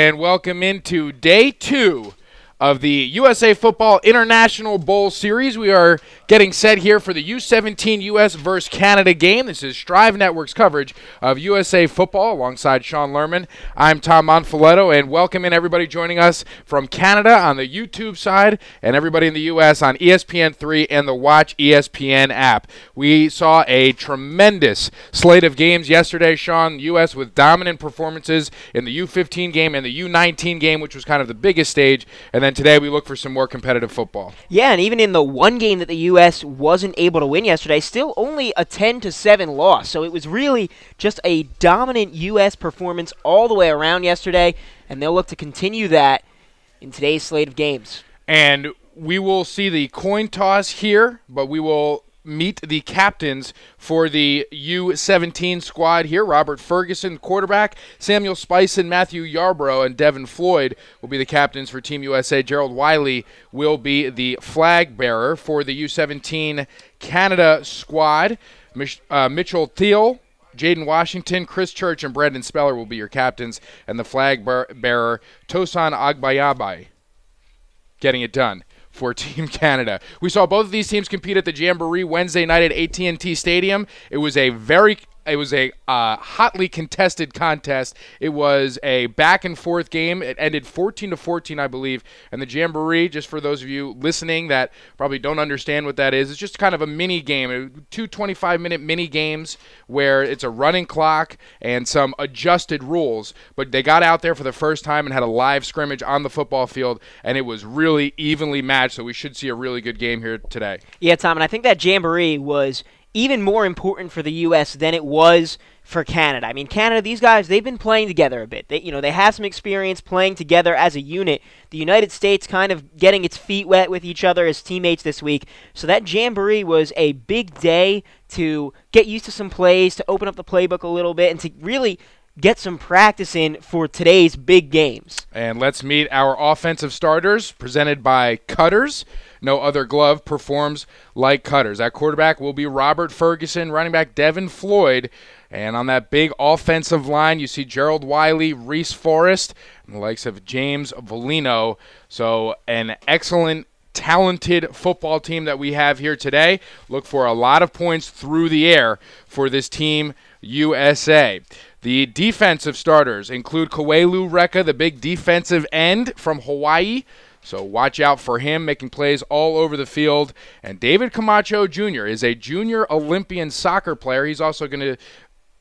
and welcome into day 2 of the USA Football International Bowl Series. We are getting set here for the U-17 U.S. vs. Canada game. This is Strive Network's coverage of USA Football alongside Sean Lerman. I'm Tom Monfiletto, and welcome in everybody joining us from Canada on the YouTube side and everybody in the U.S. on ESPN3 and the Watch ESPN app. We saw a tremendous slate of games yesterday, Sean. The U.S. with dominant performances in the U-15 game and the U-19 game, which was kind of the biggest stage, and then today we look for some more competitive football. Yeah, and even in the one game that the U.S. wasn't able to win yesterday, still only a 10-7 loss. So it was really just a dominant U.S. performance all the way around yesterday, and they'll look to continue that in today's slate of games. And we will see the coin toss here, but we will meet the captains for the U-17 squad here. Robert Ferguson, quarterback. Samuel Spison, Matthew Yarborough, and Devin Floyd will be the captains for Team USA. Gerald Wiley will be the flag bearer for the U-17 Canada squad. Mitchell Thiel, Jaden Washington, Chris Church, and Brandon Speller will be your captains, and the flag bearer, Tosan Agbayabai, getting it done for Team Canada. We saw both of these teams compete at the Jamboree Wednesday night at AT&T Stadium. It was a hotly contested contest. It was a back-and-forth game. It ended 14-14, I believe. And the Jamboree, just for those of you listening that probably don't understand what that is, it's just kind of a mini game, 2 25-minute mini games where it's a running clock and some adjusted rules. But they got out there for the first time and had a live scrimmage on the football field, and it was really evenly matched, so we should see a really good game here today. Yeah, Tom, and I think that Jamboree was even more important for the U.S. than it was for Canada. I mean, Canada, these guys, they've been playing together a bit. They have some experience playing together as a unit. The United States kind of getting its feet wet with each other as teammates this week. So that Jamboree was a big day to get used to some plays, to open up the playbook a little bit, and to really get some practice in for today's big games. And let's meet our offensive starters, presented by Cutters. No other glove performs like Cutters. At quarterback will be Robert Ferguson, running back Devin Floyd. And on that big offensive line, you see Gerald Wiley, Reese Forrest, and the likes of James Volino. So an excellent, talented football team that we have here today. Look for a lot of points through the air for this Team USA. The defensive starters include Kawelu Reka, the big defensive end from Hawaii. So watch out for him making plays all over the field. And David Camacho Jr. is a junior Olympian soccer player. He's also going to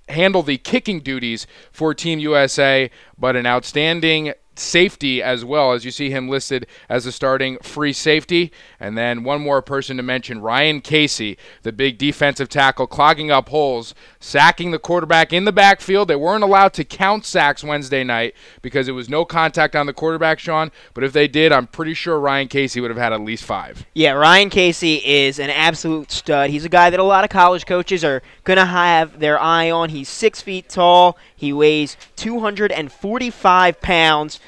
handle the kicking duties for Team USA, but an outstanding safety as well, as you see him listed as a starting free safety. And then one more person to mention, Ryan Casey, the big defensive tackle, clogging up holes, sacking the quarterback in the backfield. They weren't allowed to count sacks Wednesday night because it was no contact on the quarterback, Sean, but if they did, I'm pretty sure Ryan Casey would have had at least 5. Yeah, Ryan Casey is an absolute stud. He's a guy that a lot of college coaches are going to have their eye on. He's 6 feet tall. He weighs 245 pounds.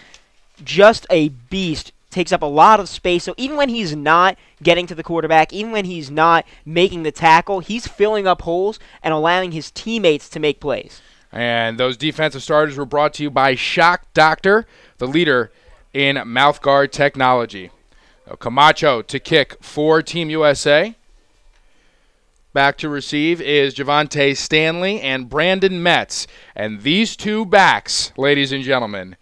Just a beast. Takes up a lot of space. So even when he's not getting to the quarterback, even when he's not making the tackle, he's filling up holes and allowing his teammates to make plays. And those defensive starters were brought to you by Shock Doctor, the leader in mouthguard technology. Now, Camacho to kick for Team USA. Back to receive is Javonte Stanley and Brandon Metz. And these two backs, ladies and gentlemen,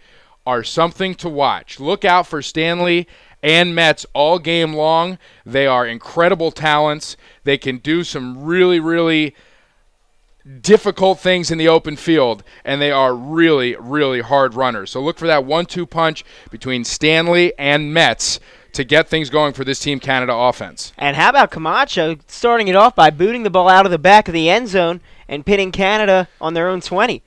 are something to watch. Look out for Stanley and Metz all game long. They are incredible talents. They can do some really, really difficult things in the open field, and they are really, really hard runners. So look for that 1-2 punch between Stanley and Metz to get things going for this Team Canada offense. And how about Camacho starting it off by booting the ball out of the back of the end zone and pitting Canada on their own 20.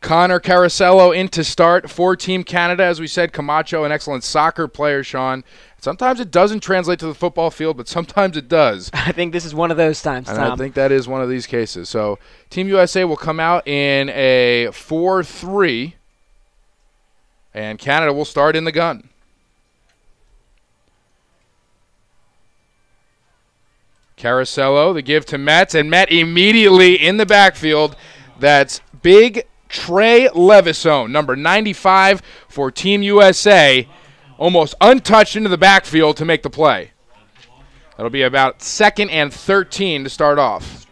Connor Caracello in to start for Team Canada. As we said, Camacho, an excellent soccer player, Sean. Sometimes it doesn't translate to the football field, but sometimes it does. I think this is one of those times, Tom. And I think that is one of these cases. So Team USA will come out in a 4-3, and Canada will start in the gun. Caracello, the give to Metz, and Met immediately in the backfield. That's big Trey Levisone, number 95 for Team USA, almost untouched into the backfield to make the play. That'll be about 2nd and 13 to start off.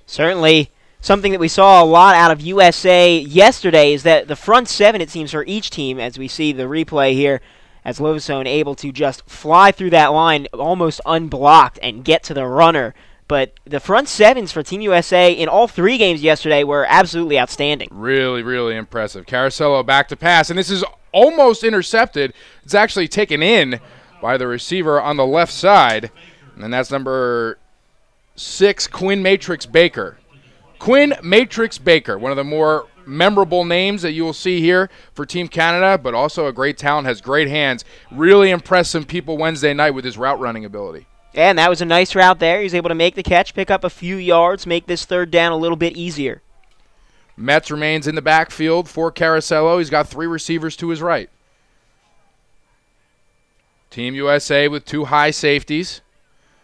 Certainly something that we saw a lot out of USA yesterday is that the front seven, it seems, for each team, as we see the replay here, as Levisone able to just fly through that line almost unblocked and get to the runner. But the front sevens for Team USA in all 3 games yesterday were absolutely outstanding. Really, really impressive. Caracello back to pass, and this is almost intercepted. It's actually taken in by the receiver on the left side, and that's number 6, Quinn Matrix Baker. Quinn Matrix Baker, one of the more memorable names that you will see here for Team Canada, but also a great talent, has great hands. Really impressed some people Wednesday night with his route running ability. Yeah, and that was a nice route there. He was able to make the catch, pick up a few yards, make this 3rd down a little bit easier. Metz remains in the backfield for Caracello. He's got 3 receivers to his right. Team USA with 2 high safeties.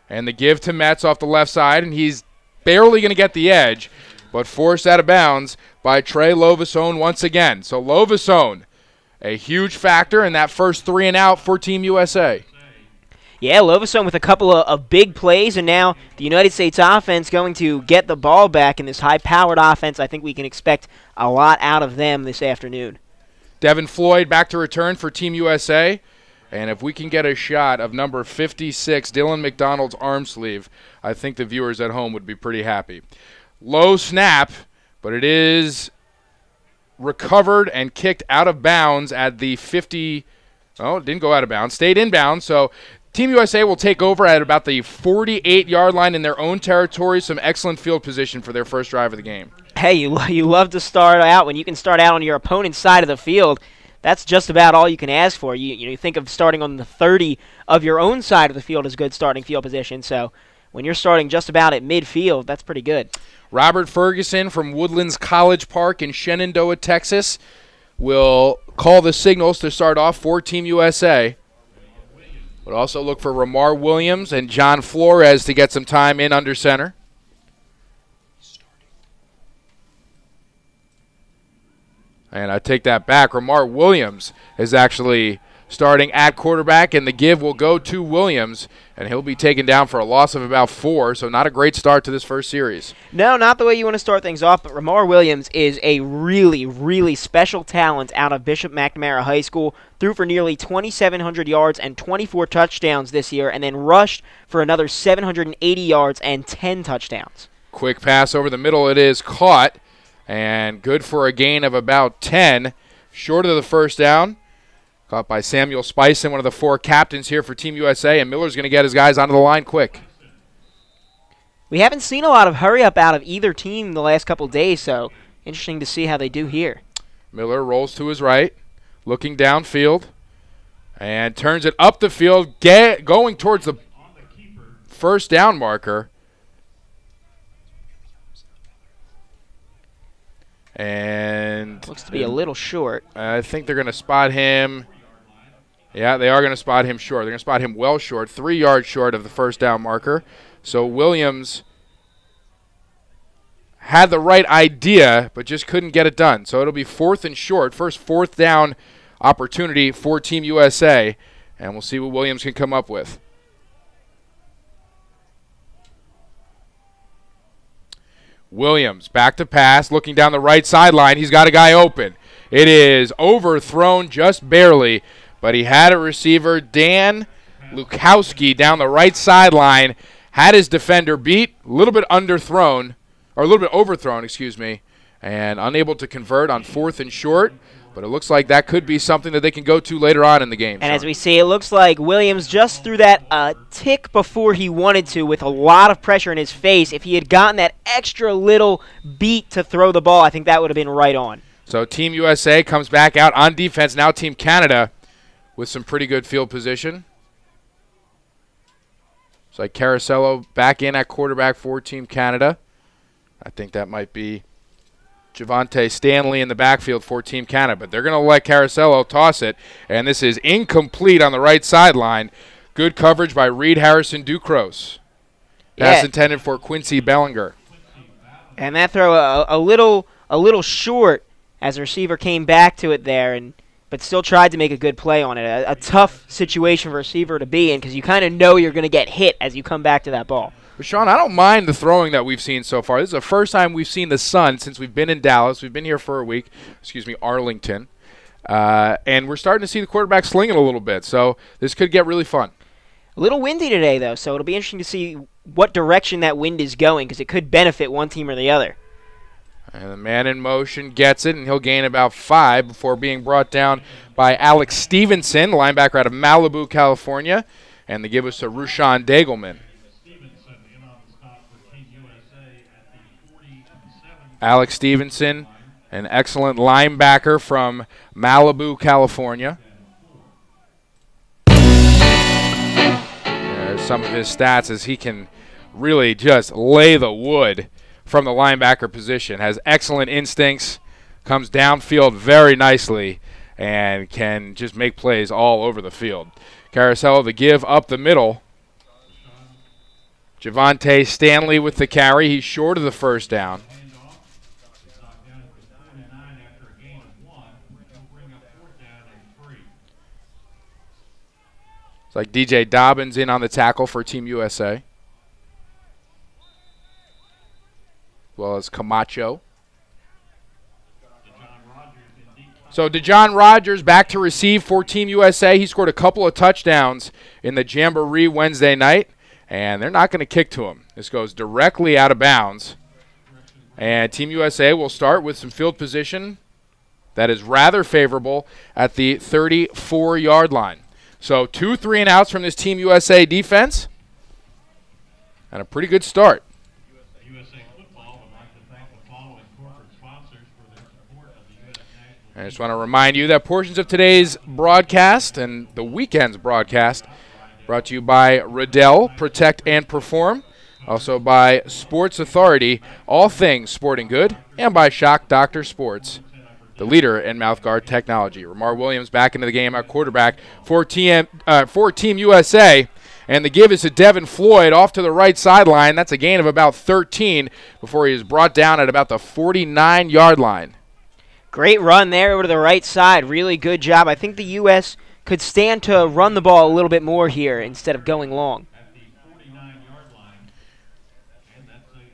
And the give to Metz off the left side, and he's barely going to get the edge, but forced out of bounds by Trey Levisone once again. So Levisone, a huge factor in that first 3 and out for Team USA. Yeah, Levisone with a couple of big plays, and now the United States offense going to get the ball back in this high-powered offense. I think we can expect a lot out of them this afternoon. Devin Floyd back to return for Team USA. And if we can get a shot of number 56, Dylan McDonald's arm sleeve, I think the viewers at home would be pretty happy. Low snap, but it is recovered and kicked out of bounds at the 50. Oh, it didn't go out of bounds. Stayed in bounds. So Team USA will take over at about the 48-yard line in their own territory. Some excellent field position for their first drive of the game. Hey, you love to start out when you can start out on your opponent's side of the field. That's just about all you can ask for. You think of starting on the 30 of your own side of the field as good starting field position. So when you're starting just about at midfield, that's pretty good. Robert Ferguson from Woodlands College Park in Shenandoah, Texas, will call the signals to start off for Team USA. But also look for Ramar Williams and John Flores to get some time in under center. And I take that back. Ramar Williams is actually starting at quarterback, and the give will go to Williams, and he'll be taken down for a loss of about 4, so not a great start to this first series. No, not the way you want to start things off, but Ramar Williams is a really, really special talent out of Bishop McNamara High School. Threw for nearly 2,700 yards and 24 touchdowns this year, and then rushed for another 780 yards and 10 touchdowns. Quick pass over the middle. It is caught. And good for a gain of about 10, short of the first down. Caught by Samuel Spison, one of the 4 captains here for Team USA, and Miller's going to get his guys onto the line quick. We haven't seen a lot of hurry-up out of either team the last couple days, so interesting to see how they do here. Miller rolls to his right, looking downfield, and turns it up the field, going towards the first down marker. And looks to be a little short. I think they're going to spot him. Yeah, they are going to spot him short. They're going to spot him well short, 3 yards short of the first down marker. So Williams had the right idea, but just couldn't get it done. So it'll be 4th and short, first 4th down opportunity for Team USA, and we'll see what Williams can come up with. Williams back to pass, looking down the right sideline. He's got a guy open. It is overthrown just barely, but he had a receiver, Dan Lukowski, down the right sideline, had his defender beat, a little bit underthrown, or a little bit overthrown, excuse me, and unable to convert on 4th and short. But it looks like that could be something that they can go to later on in the game. And Sean, as we see, it looks like Williams just threw that tick before he wanted to with a lot of pressure in his face. If he had gotten that extra little beat to throw the ball, I think that would have been right on. So Team USA comes back out on defense. Now Team Canada with some pretty good field position. It's like Caracello back in at quarterback for Team Canada. I think that might be Javante Stanley in the backfield for Team Canada, but they're going to let Caracello toss it, and this is incomplete on the right sideline. Good coverage by Reed Harrison Ducros. Pass intended for Quincy Bellinger. And that throw a little a little short as the receiver came back to it there, but still tried to make a good play on it. A tough situation for a receiver to be in because you kind of know you're going to get hit as you come back to that ball. But Sean, I don't mind the throwing that we've seen so far. This is the first time we've seen the sun since we've been in Dallas. We've been here for a week. Arlington. And we're starting to see the quarterback slinging a little bit. So this could get really fun. A little windy today, though, so it'll be interesting to see what direction that wind is going because it could benefit one team or the other. And the man in motion gets it, and he'll gain about 5 before being brought down by Alex Stevenson, linebacker out of Malibu, California. And they give us to Rushan Dagelman. Alex Stevenson, an excellent linebacker from Malibu, California. There's some of his stats as he can really just lay the wood from the linebacker position. Has excellent instincts, comes downfield very nicely, and can just make plays all over the field. Carousel, the give up the middle. Javante Stanley with the carry. He's short of the first down. It's like DJ Dobbins in on the tackle for Team USA. As well as Camacho. So DeJohn Rogers back to receive for Team USA. He scored a couple of touchdowns in the Jamboree Wednesday night, and they're not going to kick to him. This goes directly out of bounds. And Team USA will start with some field position that is rather favorable at the 34-yard line. So 2 3-and-outs from this Team USA defense, and a pretty good start. I just want to remind you that portions of today's broadcast and the weekend's broadcast brought to you by Riddell, Protect and Perform, also by Sports Authority, all things sporting good, and by Shock Doctor Sports, the leader in mouthguard technology. Ramar Williams back into the game at quarterback for Team USA. And the give is to Devin Floyd off to the right sideline. That's a gain of about 13 before he is brought down at about the 49-yard line. Great run there over to the right side. Really good job. I think the U.S. could stand to run the ball a little bit more here instead of going long.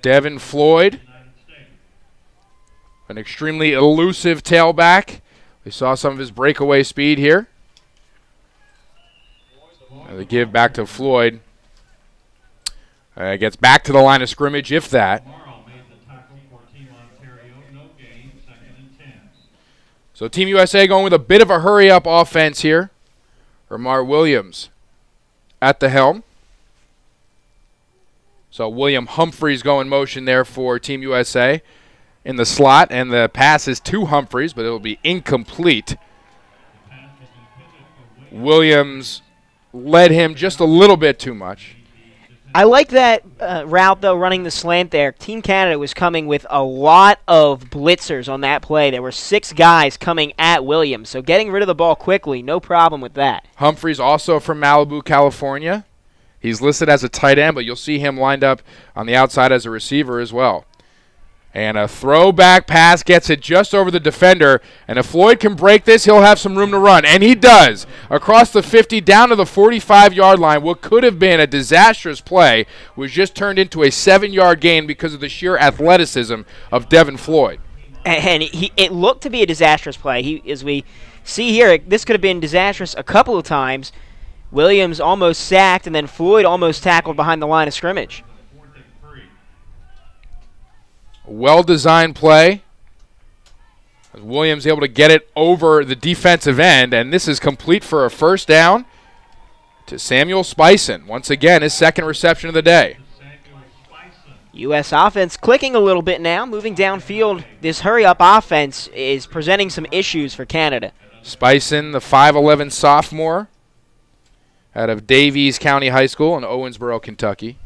Devin Floyd, an extremely elusive tailback. We saw some of his breakaway speed here. And the give back to Floyd. Gets back to the line of scrimmage, if that. So Team USA going with a bit of a hurry-up offense here. Ramar Williams at the helm. So William Humphreys go in motion there for Team USA in the slot, and the pass is to Humphreys, but it will be incomplete. Williams led him just a little bit too much. I like that route, though, running the slant there. Team Canada was coming with a lot of blitzers on that play. There were 6 guys coming at Williams, so getting rid of the ball quickly, no problem with that. Humphreys also from Malibu, California. He's listed as a tight end, but you'll see him lined up on the outside as a receiver as well. And a throwback pass gets it just over the defender. And if Floyd can break this, he'll have some room to run. And he does. Across the 50, down to the 45-yard line. What could have been a disastrous play was just turned into a 7-yard gain because of the sheer athleticism of Devin Floyd. And it looked to be a disastrous play. As we see here, this could have been disastrous a couple of times. Williams almost sacked, and then Floyd almost tackled behind the line of scrimmage. Well-designed play. Williams able to get it over the defensive end, and this is complete for a first down to Samuel Spison. Once again, his second reception of the day. U.S. offense clicking a little bit now, moving downfield. This hurry-up offense is presenting some issues for Canada. Spison, the 5'11 sophomore out of Davies County High School in Owensboro, Kentucky.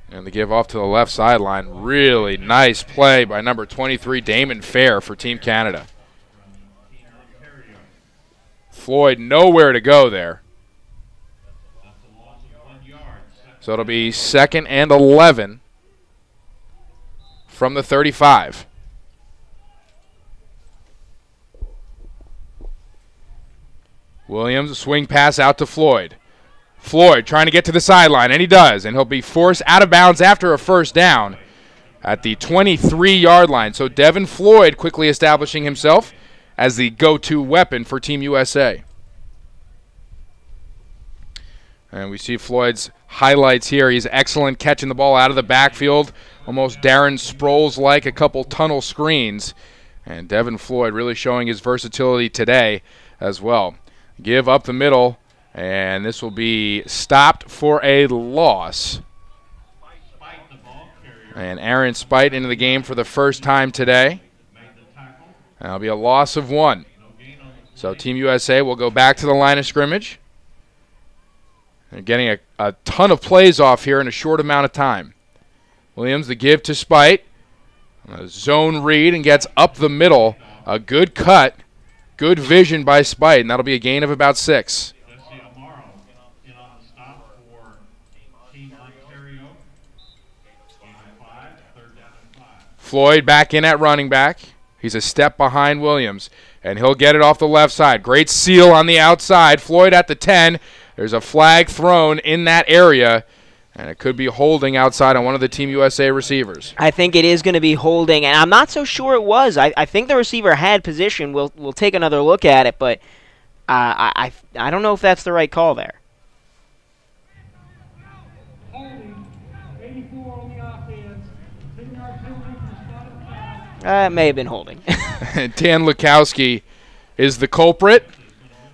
And the give off to the left sideline. Really nice play by number 23, Damon Fair, for Team Canada. Floyd nowhere to go there. So it'll be 2nd and 11 from the 35. Williams, a swing pass out to Floyd. Floyd trying to get to the sideline, and he does, and he'll be forced out of bounds after a first down at the 23-yard line. So Devin Floyd quickly establishing himself as the go-to weapon for Team USA. And we see Floyd's highlights here. He's excellent catching the ball out of the backfield, almost Darren Sproles-like, a couple tunnel screens. And Devin Floyd really showing his versatility today as well. Give up the middle, and this will be stopped for a loss. And Aaron Spite into the game for the first time today. That'll be a loss of 1. So Team USA will go back to the line of scrimmage. They're getting a ton of plays off here in a short amount of time. Williams, the give to Spite. A zone read and gets up the middle. A good cut. Good vision by Spite, and that'll be a gain of about 6. Floyd back in at running back. He's a step behind Williams, and he'll get it off the left side. Great seal on the outside. Floyd at the 10. There's a flag thrown in that area, and it could be holding outside on one of the Team USA receivers. I think it is going to be holding, and I'm not so sure it was. I think the receiver had position. We'll take another look at it, but I don't know if that's the right call there. It may have been holding. Dan Lukowski is the culprit.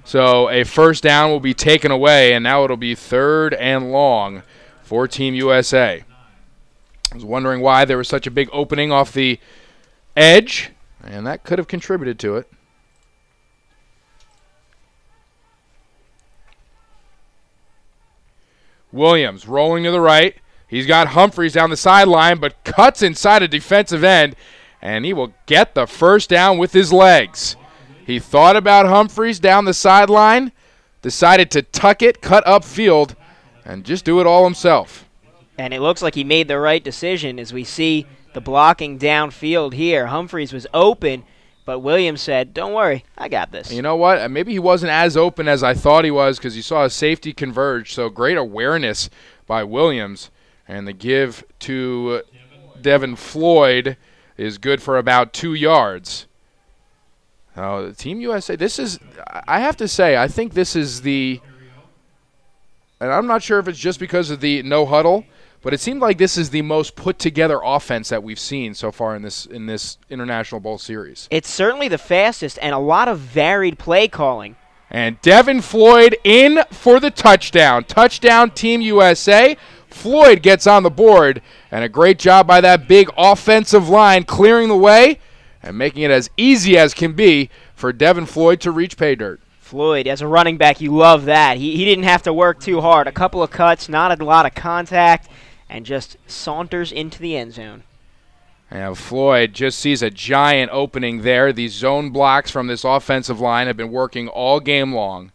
So a first down will be taken away, and now it'll be 3rd and long for Team USA. I was wondering why there was such a big opening off the edge, and that could have contributed to it. Williams rolling to the right. He's got Humphreys down the sideline, but cuts inside a defensive end, and he will get the first down with his legs. He thought about Humphreys down the sideline, decided to tuck it, cut upfield, and just do it all himself. And it looks like he made the right decision as we see the blocking downfield here. Humphreys was open, but Williams said, don't worry, I got this. You know what? Maybe he wasn't as open as I thought he was because you saw a safety converge, so great awareness by Williams. And the give to Devin Floyd is good for about 2 yards. Team USA, this is, I have to say, I think this is the, and I'm not sure if it's just because of the no huddle, but it seemed like this is the most put together offense that we've seen so far in this International Bowl series. It's certainly the fastest and a lot of varied play calling. And Devin Floyd in for the touchdown. Touchdown Team USA. Floyd gets on the board, and a great job by that big offensive line clearing the way and making it as easy as can be for Devin Floyd to reach pay dirt. Floyd, as a running back, you love that. He didn't have to work too hard. A couple of cuts, not a lot of contact, and just saunters into the end zone. And Floyd just sees a giant opening there. These zone blocks from this offensive line have been working all game long.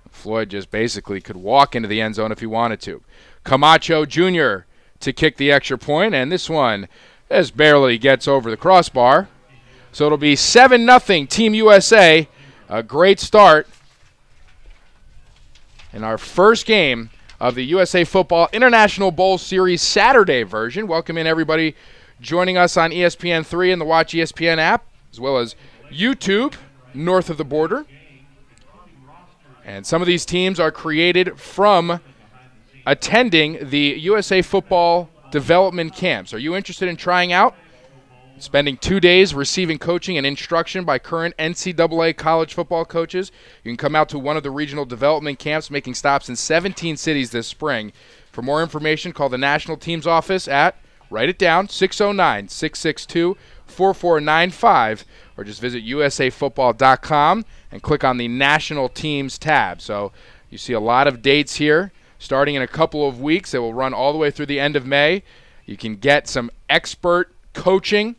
Floyd just basically could walk into the end zone if he wanted to. Camacho Jr. to kick the extra point, and this one just barely gets over the crossbar. So it'll be 7-0 Team USA. A great start in our first game of the USA Football International Bowl Series Saturday version. Welcome in everybody joining us on ESPN3 and the Watch ESPN app, as well as YouTube north of the border. And some of these teams are created from attending the USA Football development camps. Are you interested in trying out? Spending 2 days receiving coaching and instruction by current NCAA college football coaches. You can come out to one of the regional development camps, making stops in 17 cities this spring. For more information, call the national team's office at, write it down, 609-662-4495, or just visit usafootball.com and click on the National Teams tab. So you see a lot of dates here. Starting in a couple of weeks, it will run all the way through the end of May. You can get some expert coaching,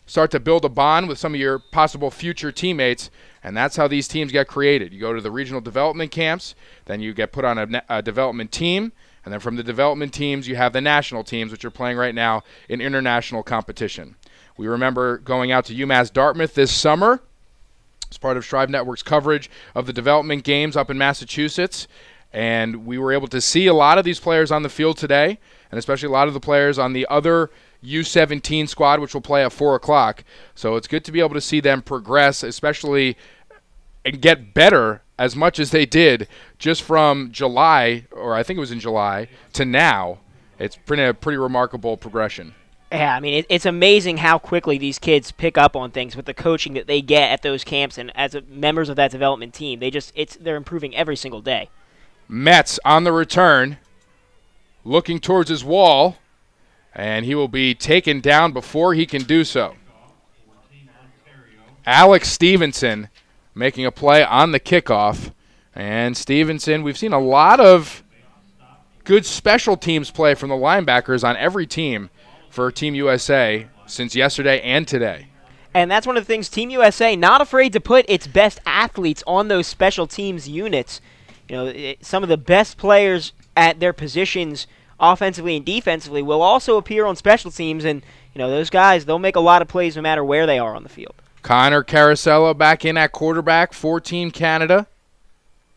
start to build a bond with some of your possible future teammates, and that's how these teams get created. You go to the regional development camps, then you get put on a development team, And then from the development teams, you have the national teams, which are playing right now in international competition. We remember going out to UMass Dartmouth this summer as part of Strive Network's coverage of the development games up in Massachusetts. And we were able to see a lot of these players on the field today, and especially a lot of the players on the other U-17 squad, which will play at 4 o'clock. So it's good to be able to see them progress, especially and get better as much as they did just from July, or I think it was in July, to now. It's a pretty remarkable progression. Yeah, I mean, it's amazing how quickly these kids pick up on things with the coaching that they get at those camps, and as members of that development team, they're improving every single day. Metz on the return, looking towards his wall, and he will be taken down before he can do so. Alex Stevenson making a play on the kickoff. And Stevenson, we've seen a lot of good special teams play from the linebackers on every team for Team USA since yesterday and today. And that's one of the things, Team USA not afraid to put its best athletes on those special teams units. You know, some of the best players at their positions offensively and defensively will also appear on special teams, and you know, those guys, they'll make a lot of plays no matter where they are on the field. Connor Carasello back in at quarterback for Team Canada.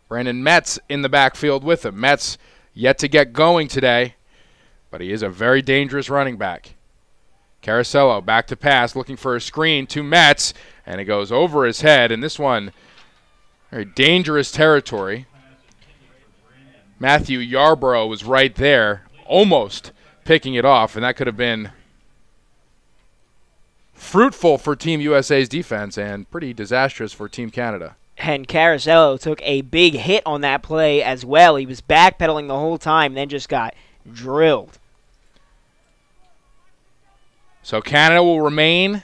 Brandon Metz in the backfield with him. Metz yet to get going today, but he is a very dangerous running back. Carasello back to pass, looking for a screen to Metz, and it goes over his head, and this one, very dangerous territory. Matthew Yarborough was right there, almost picking it off, and that could have been fruitful for Team USA's defense and pretty disastrous for Team Canada. And Carasello took a big hit on that play as well. He was backpedaling the whole time, then just got drilled. So Canada will remain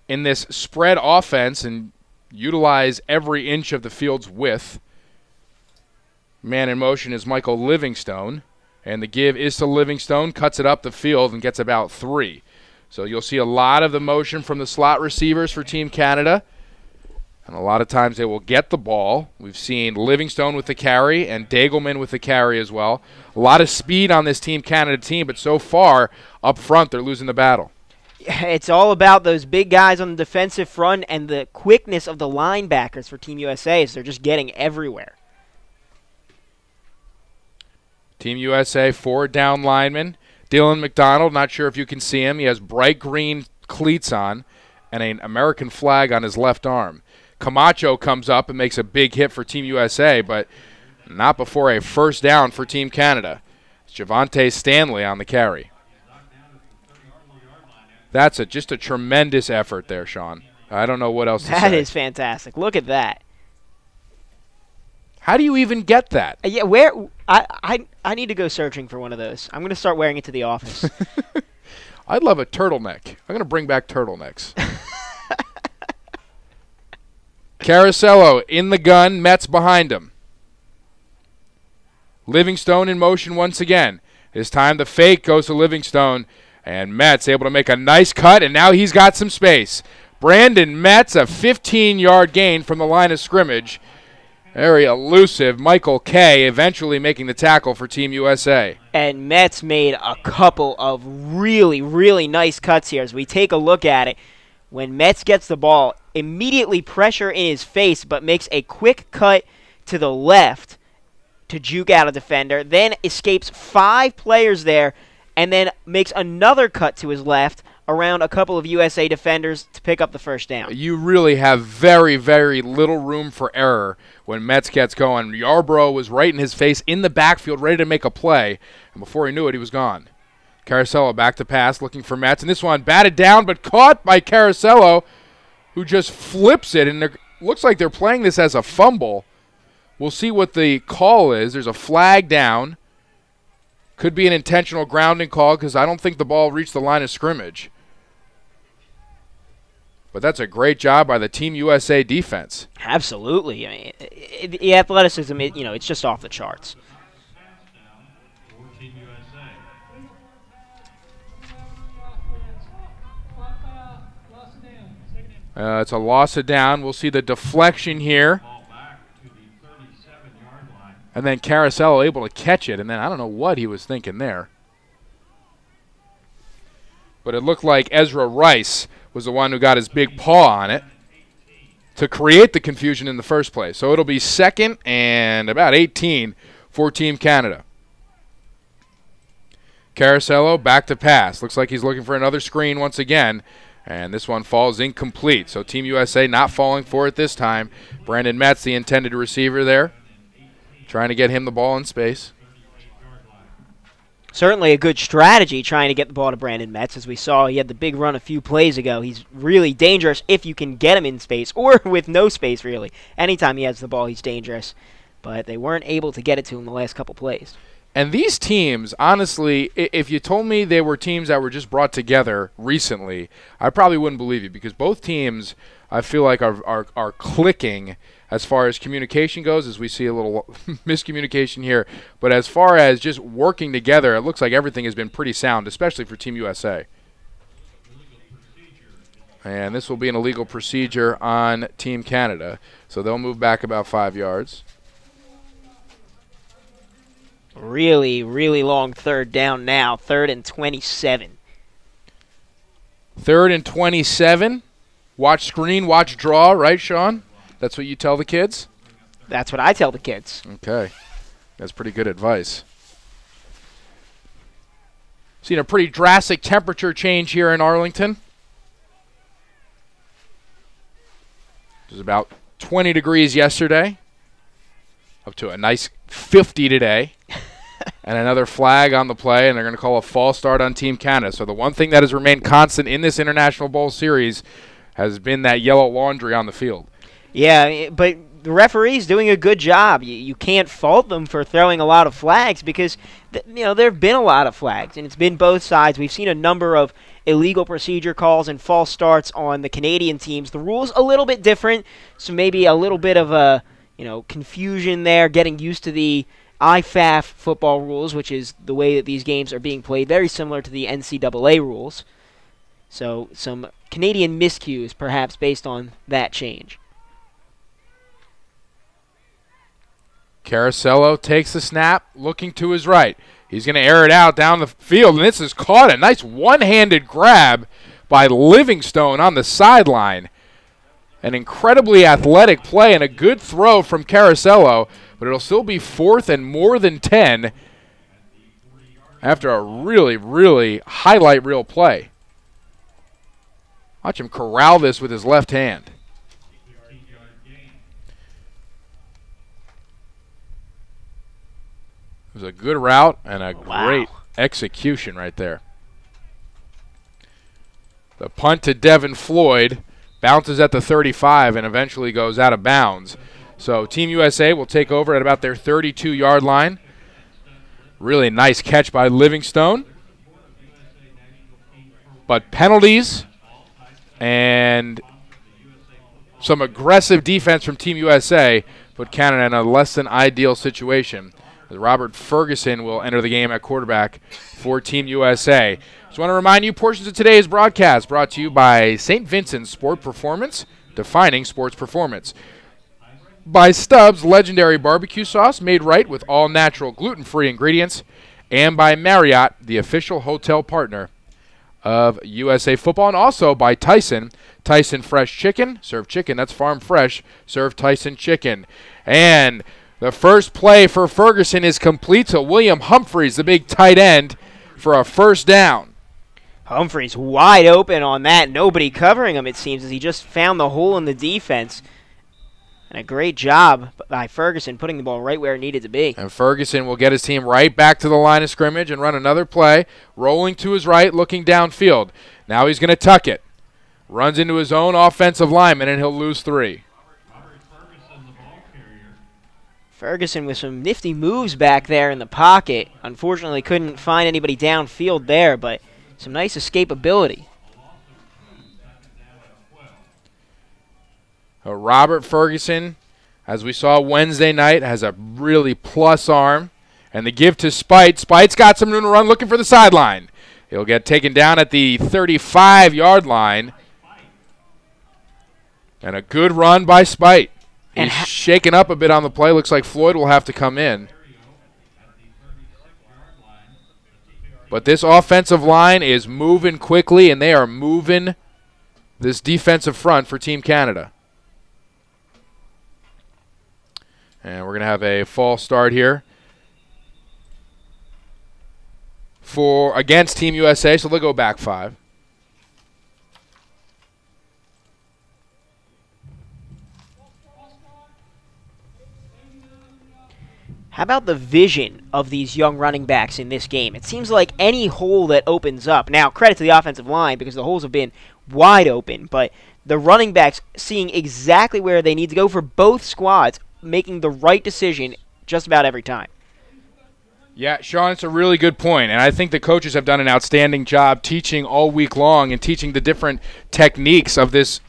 in this spread offense and utilize every inch of the field's width. Man in motion is Michael Livingstone, and the give is to Livingstone, cuts it up the field and gets about 3. So you'll see a lot of the motion from the slot receivers for Team Canada, and a lot of times they will get the ball. We've seen Livingstone with the carry and Dagelman with the carry as well. A lot of speed on this Team Canada team, but so far up front they're losing the battle. It's all about those big guys on the defensive front and the quickness of the linebackers for Team USA, as they're just getting everywhere. Team USA 4 down linemen. Dylan McDonald, not sure if you can see him. He has bright green cleats on and an American flag on his left arm. Camacho comes up and makes a big hit for Team USA, but not before a first down for Team Canada. It's Javante Stanley on the carry. That's just a tremendous effort there, Sean. I don't know what else to say. That is fantastic. Look at that. How do you even get that? Yeah, where I need to go searching for one of those. I'm going to start wearing it to the office. I'd love a turtleneck. I'm going to bring back turtlenecks. Carasello in the gun, Metz behind him. Livingstone in motion once again. This time the fake goes to Livingstone, and Metz able to make a nice cut, and now he's got some space. Brandon Metz, a 15-yard gain from the line of scrimmage. Very elusive. Michael Kay eventually making the tackle for Team USA. And Metz made a couple of really, really nice cuts here. As we take a look at it, when Metz gets the ball, immediately pressure in his face, but makes a quick cut to the left to juke out a defender, then escapes 5 players there, and then makes another cut to his left around a couple of USA defenders to pick up the first down. You really have very, very little room for error when Metz gets going. Yarborough was right in his face in the backfield, ready to make a play, and before he knew it, he was gone. Carasello back to pass, looking for Metz, and this one batted down, but caught by Carasello, who just flips it, and it looks like they're playing this as a fumble. We'll see what the call is. There's a flag down. Could be an intentional grounding call because I don't think the ball reached the line of scrimmage. But that's a great job by the Team USA defense. Absolutely. I mean, the athleticism, it's just off the charts. It's a loss of down. We'll see the deflection here. And then Carosello able to catch it, and then I don't know what he was thinking there. But it looked like Ezra Rice was the one who got his big paw on it to create the confusion in the first place. So it'll be 2nd and about 18 for Team Canada. Carosello back to pass. Looks like he's looking for another screen once again. And this one falls incomplete. So Team USA not falling for it this time. Brandon Metz, the intended receiver there, trying to get him the ball in space. Certainly a good strategy trying to get the ball to Brandon Metz. As we saw, he had the big run a few plays ago. He's really dangerous if you can get him in space, or with no space, really. Anytime he has the ball, he's dangerous. But they weren't able to get it to him the last couple plays. And these teams, honestly, if you told me they were teams that were just brought together recently, I probably wouldn't believe you, because both teams, I feel like, are clicking as far as communication goes, as we see a little miscommunication here. But as far as just working together, it looks like everything has been pretty sound, especially for Team USA. And this will be an illegal procedure on Team Canada. So they'll move back about 5 yards. Really, really long third down now. 3rd and 27. 3rd and 27. Watch screen, watch draw, right, Sean? That's what you tell the kids? That's what I tell the kids. Okay. That's pretty good advice. Seen a pretty drastic temperature change here in Arlington. It was about 20 degrees yesterday. Up to a nice 50 today. And another flag on the play, and they're going to call a false start on Team Canada. So the one thing that has remained constant in this International Bowl series has been that yellow laundry on the field. Yeah, but the referee's doing a good job. You can't fault them for throwing a lot of flags, because there have been a lot of flags, and it's been both sides. We've seen a number of illegal procedure calls and false starts on the Canadian teams. The rules a little bit different, so maybe a little bit of a confusion there, getting used to the IFAF football rules, which is the way that these games are being played, very similar to the NCAA rules. So some Canadian miscues, perhaps, based on that change. Carosello takes the snap, looking to his right. He's going to air it out down the field, and this is caught. A nice one-handed grab by Livingstone on the sideline. An incredibly athletic play and a good throw from Carosello, but it'll still be 4th and more than 10 after a really, really highlight reel play. Watch him corral this with his left hand. It was a good route and a great execution right there. The punt to Devin Floyd bounces at the 35 and eventually goes out of bounds. So Team USA will take over at about their 32-yard line. Really nice catch by Livingstone. But penalties and some aggressive defense from Team USA put Canada in a less than ideal situation. Robert Ferguson will enter the game at quarterback for Team USA. Just want to remind you, portions of today's broadcast brought to you by St. Vincent's Sport Performance, defining sports performance. By Stubbs Legendary Barbecue Sauce, made right with all natural gluten-free ingredients. And by Marriott, the official hotel partner of USA Football. And also by Tyson Fresh Chicken. Serve chicken, that's farm fresh. Serve Tyson Chicken. And the first play for Ferguson is complete to William Humphreys, the big tight end, for a first down. Humphreys wide open on that. Nobody covering him, it seems, as he just found the hole in the defense. And a great job by Ferguson putting the ball right where it needed to be. And Ferguson will get his team right back to the line of scrimmage and run another play, rolling to his right, looking downfield. Now he's going to tuck it. Runs into his own offensive lineman, and he'll lose 3. Ferguson with some nifty moves back there in the pocket. Unfortunately, couldn't find anybody downfield there, but some nice escapability. Robert Ferguson, as we saw Wednesday night, has a really plus arm. And the give to Spite. Spite's got some room to run, looking for the sideline. He'll get taken down at the 35-yard line. And a good run by Spite. He's shaken up a bit on the play. Looks like Floyd will have to come in. But this offensive line is moving quickly, and they are moving this defensive front for Team Canada. And we're going to have a false start here against Team USA, so they'll go back 5. How about the vision of these young running backs in this game? It seems like any hole that opens up. Now, credit to the offensive line because the holes have been wide open, but the running backs seeing exactly where they need to go for both squads, making the right decision just about every time. Yeah, Sean, it's a really good point, and I think the coaches have done an outstanding job teaching all week long and teaching the different techniques of these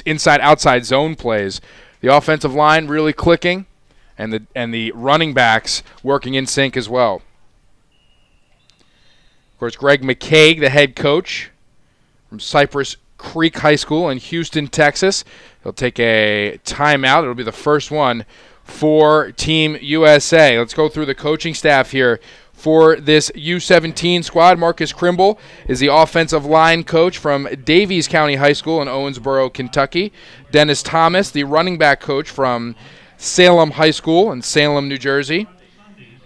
inside-outside zone plays. The offensive line really clicking, and the running backs working in sync as well. Of course, Greg McCaig, the head coach from Cypress Creek High School in Houston, Texas. He'll take a timeout. It'll be the first one for Team USA. Let's go through the coaching staff here for this U-17 squad. Marcus Krimble is the offensive line coach from Davies County High School in Owensboro, Kentucky. Dennis Thomas, the running back coach from Salem High School in Salem, New Jersey.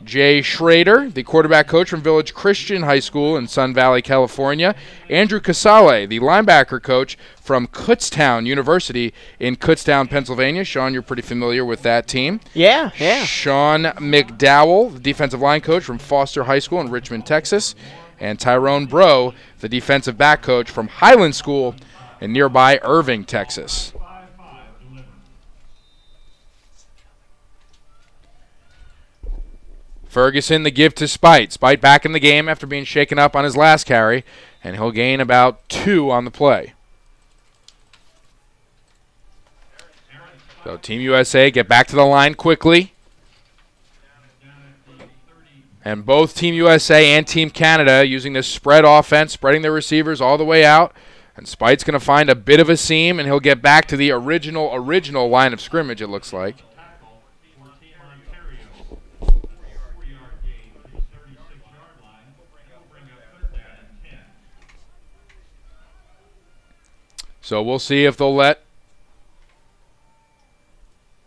Jay Schrader, the quarterback coach from Village Christian High School in Sun Valley, California. Andrew Casale, the linebacker coach from Kutztown University in Kutztown, Pennsylvania. Sean, you're pretty familiar with that team. Yeah. Sean McDowell, the defensive line coach from Foster High School in Richmond, Texas. And Tyrone Bro, the defensive back coach from Highland School in nearby Irving, Texas. Ferguson, the give to Spite. Spite back in the game after being shaken up on his last carry, and he'll gain about 2 on the play. So Team USA get back to the line quickly. And both Team USA and Team Canada using this spread offense, spreading their receivers all the way out. And Spite's going to find a bit of a seam, and he'll get back to the original line of scrimmage, it looks like. So we'll see if they'll let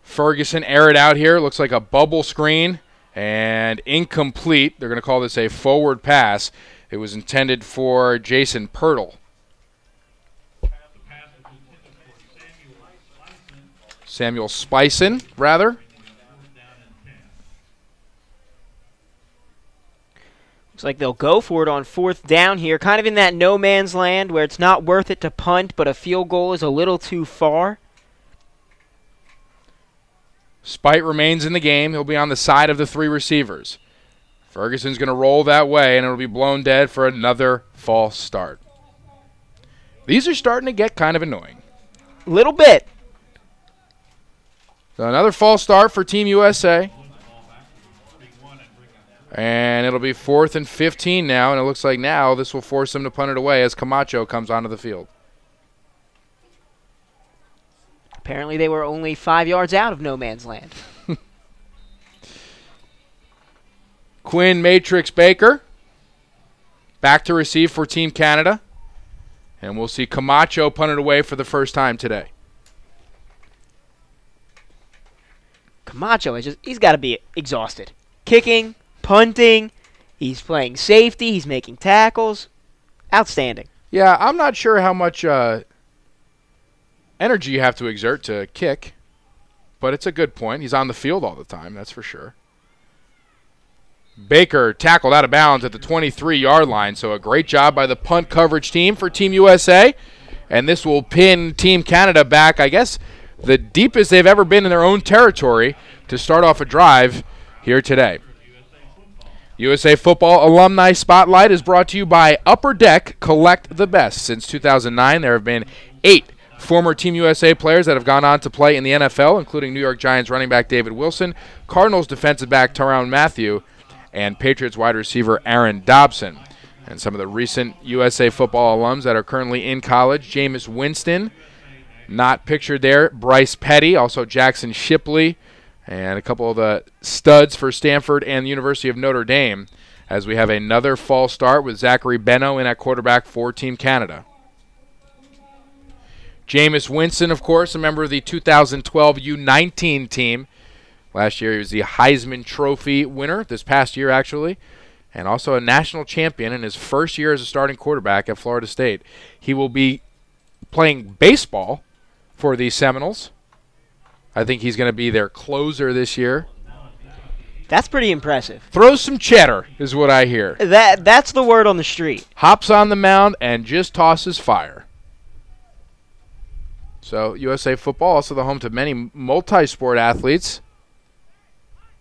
Ferguson air it out here. Looks like a bubble screen and incomplete. They're going to call this a forward pass. It was intended for Jason Pirtle. Samuel Spison, rather. Looks like they'll go for it on 4th down here, kind of in that no man's land where it's not worth it to punt, but a field goal is a little too far. Spite remains in the game. He'll be on the side of the 3 receivers. Ferguson's going to roll that way, and it'll be blown dead for another false start. These are starting to get kind of annoying. Little bit. So another false start for Team USA. And it'll be 4th and 15 now, and it looks like now this will force them to punt it away as Camacho comes onto the field. Apparently they were only 5 yards out of no man's land. Quinn Matrix Baker back to receive for Team Canada. And we'll see Camacho punt it away for the first time today. Camacho, he's got to be exhausted. Kicking, punting, he's playing safety, he's making tackles. Outstanding. Yeah, I'm not sure how much energy you have to exert to kick, but it's a good point. He's on the field all the time, that's for sure. Baker tackled out of bounds at the 23-yard line, so a great job by the punt coverage team for Team USA. And this will pin Team Canada back, I guess, the deepest they've ever been in their own territory to start off a drive here today. USA Football Alumni Spotlight is brought to you by Upper Deck Collect the Best. Since 2009, there have been 8 former Team USA players that have gone on to play in the NFL, including New York Giants running back David Wilson, Cardinals defensive back Tyrann Mathieu, and Patriots wide receiver Aaron Dobson. And some of the recent USA Football alums that are currently in college: Jameis Winston, Not pictured there, Bryce Petty, also Jackson Shipley, and a couple of the studs for Stanford and the University of Notre Dame, as we have another false start with Zachary Benno in at quarterback for Team Canada. Jameis Winston, of course, a member of the 2012 U-19 team. Last year he was the Heisman Trophy winner, this past year actually, and also a national champion in his first year as a starting quarterback at Florida State. He will be playing baseball for the Seminoles. I think he's going to be their closer this year. That's pretty impressive. Throws some cheddar is what I hear. That's the word on the street. Hops on the mound and just tosses fire. So USA football, also the home to many multi-sport athletes.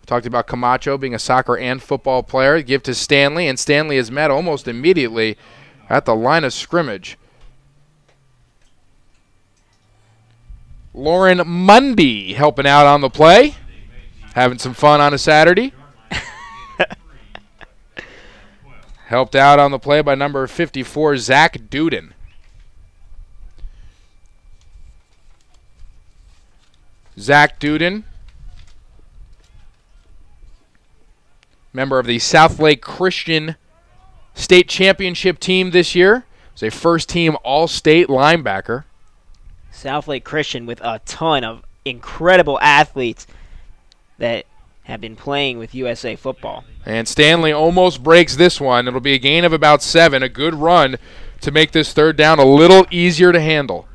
We talked about Camacho being a soccer and football player. Give to Stanley, and Stanley is met almost immediately at the line of scrimmage. Lauren Mundy helping out on the play. Having some fun on a Saturday. Helped out on the play by number 54, Zach Duden. Zach Duden, member of the Southlake Christian State Championship team this year. He's a first-team All-State linebacker. Southlake Christian with a ton of incredible athletes that have been playing with USA football. And Stanley almost breaks this one. It'll be a gain of about 7, a good run to make this third down a little easier to handle.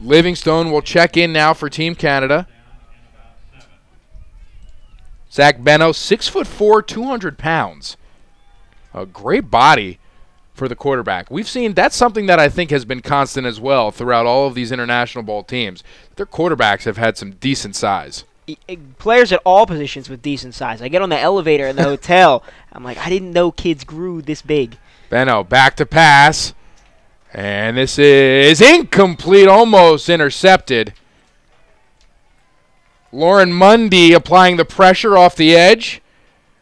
Livingstone will check in now for Team Canada. Zach Benno, 6'4", 200 pounds. A great body for the quarterback. We've seen that's something that I think has been constant as well throughout all of these international bowl teams. Their quarterbacks have had some decent size. Players at all positions with decent size. I get on the elevator in the hotel. I'm like, I didn't know kids grew this big. Benno back to pass. And this is incomplete, almost intercepted. Lauren Mundy applying the pressure off the edge.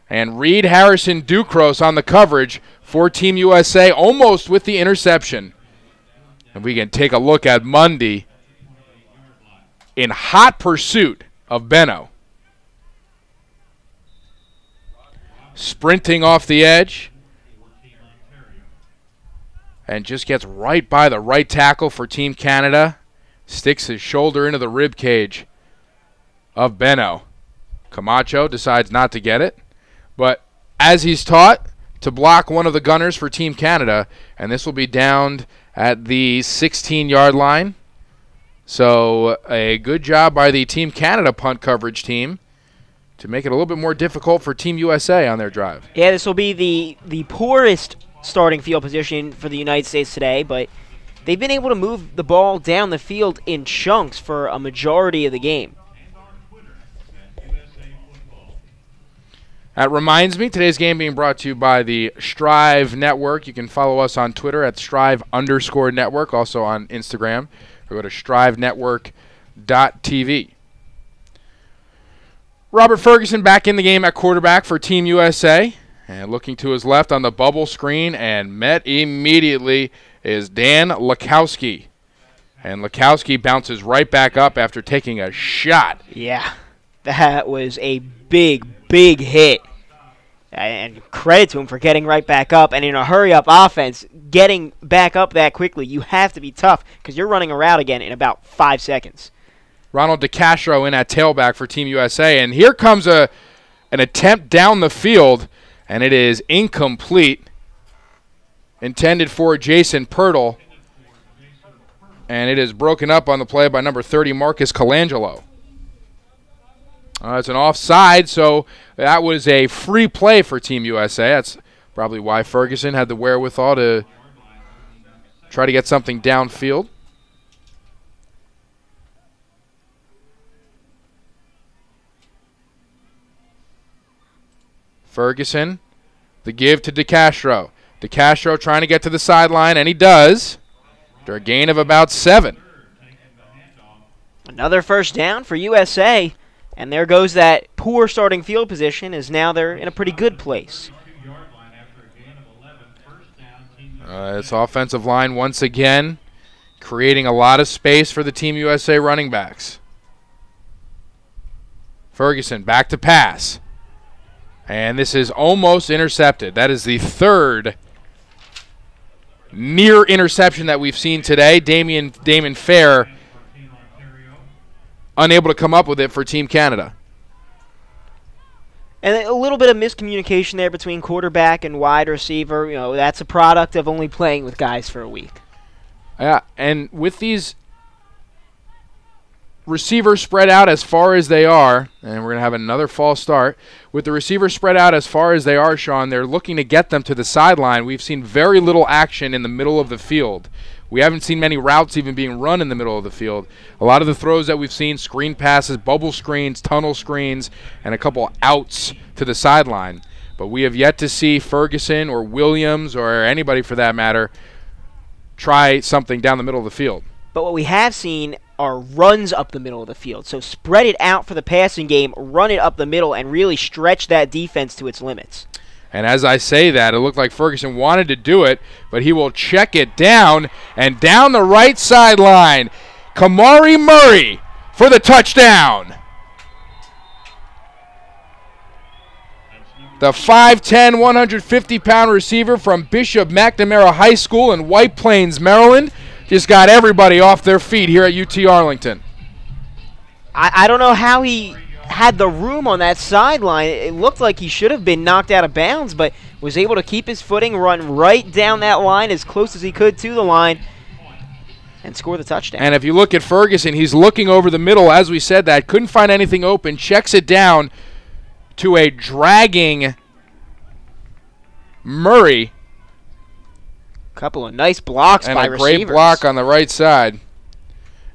And Reed Harrison Ducros on the coverage for Team USA, almost with the interception. And we can take a look at Mundy in hot pursuit of Benno. Sprinting off the edge. And just gets right by the right tackle for Team Canada. Sticks his shoulder into the rib cage of Benno. Camacho decides not to get it. But as he's taught, to block one of the gunners for Team Canada. And this will be downed at the 16-yard line. So a good job by the Team Canada punt coverage team to make it a little bit more difficult for Team USA on their drive. Yeah, this will be the poorest starting field position for the United States today, but they've been able to move the ball down the field in chunks for a majority of the game. That reminds me, today's game being brought to you by the Strive Network. You can follow us on Twitter at strive_network, also on Instagram. Or go to strivenetwork.tv. Robert Ferguson back in the game at quarterback for Team USA. And looking to his left on the bubble screen and met immediately is Dan Lakowski. And Lakowski bounces right back up after taking a shot. Yeah, that was a big hit. And credit to him for getting right back up. And in a hurry-up offense, getting back up that quickly, you have to be tough because you're running a route again in about 5 seconds. Ronald DeCastro in at tailback for Team USA. And here comes an attempt down the field, and it is incomplete. Intended for Jason Pirtle. And it is broken up on the play by number 30, Marcus Colangelo. It's an offside, so that was a free play for Team USA. That's probably why Ferguson had the wherewithal to try to get something downfield. Ferguson, the give to DeCastro. DeCastro trying to get to the sideline, and he does. After a gain of about 7. Another first down for USA. And there goes that poor starting field position, as now they're in a pretty good place. This offensive line once again creating a lot of space for the Team USA running backs. Ferguson back to pass. And this is almost intercepted. That is the third near interception that we've seen today. Damon Fair unable to come up with it for Team Canada. And a little bit of miscommunication there between quarterback and wide receiver. You know, that's a product of only playing with guys for a week. Yeah, and with these receivers spread out as far as they are, and we're going to have another false start. With the receivers spread out as far as they are, Sean, they're looking to get them to the sideline. We've seen very little action in the middle of the field. We haven't seen many routes even being run in the middle of the field. A lot of the throws that we've seen, screen passes, bubble screens, tunnel screens, and a couple outs to the sideline. But we have yet to see Ferguson or Williams or anybody for that matter try something down the middle of the field. But what we have seen are runs up the middle of the field. So spread it out for the passing game, run it up the middle, and really stretch that defense to its limits. And as I say that, it looked like Ferguson wanted to do it, but he will check it down, and down the right sideline, Kamari Murray for the touchdown. The 5'10", 150-pound receiver from Bishop McNamara High School in White Plains, Maryland, just got everybody off their feet here at UT-Arlington. I don't know how he had the room on that sideline. It looked like he should have been knocked out of bounds, but was able to keep his footing, run right down that line as close as he could to the line, and score the touchdown. And if you look at Ferguson, he's looking over the middle, as we said that, couldn't find anything open, checks it down to a dragging Murray. Couple of nice blocks by receivers. And a great block on the right side.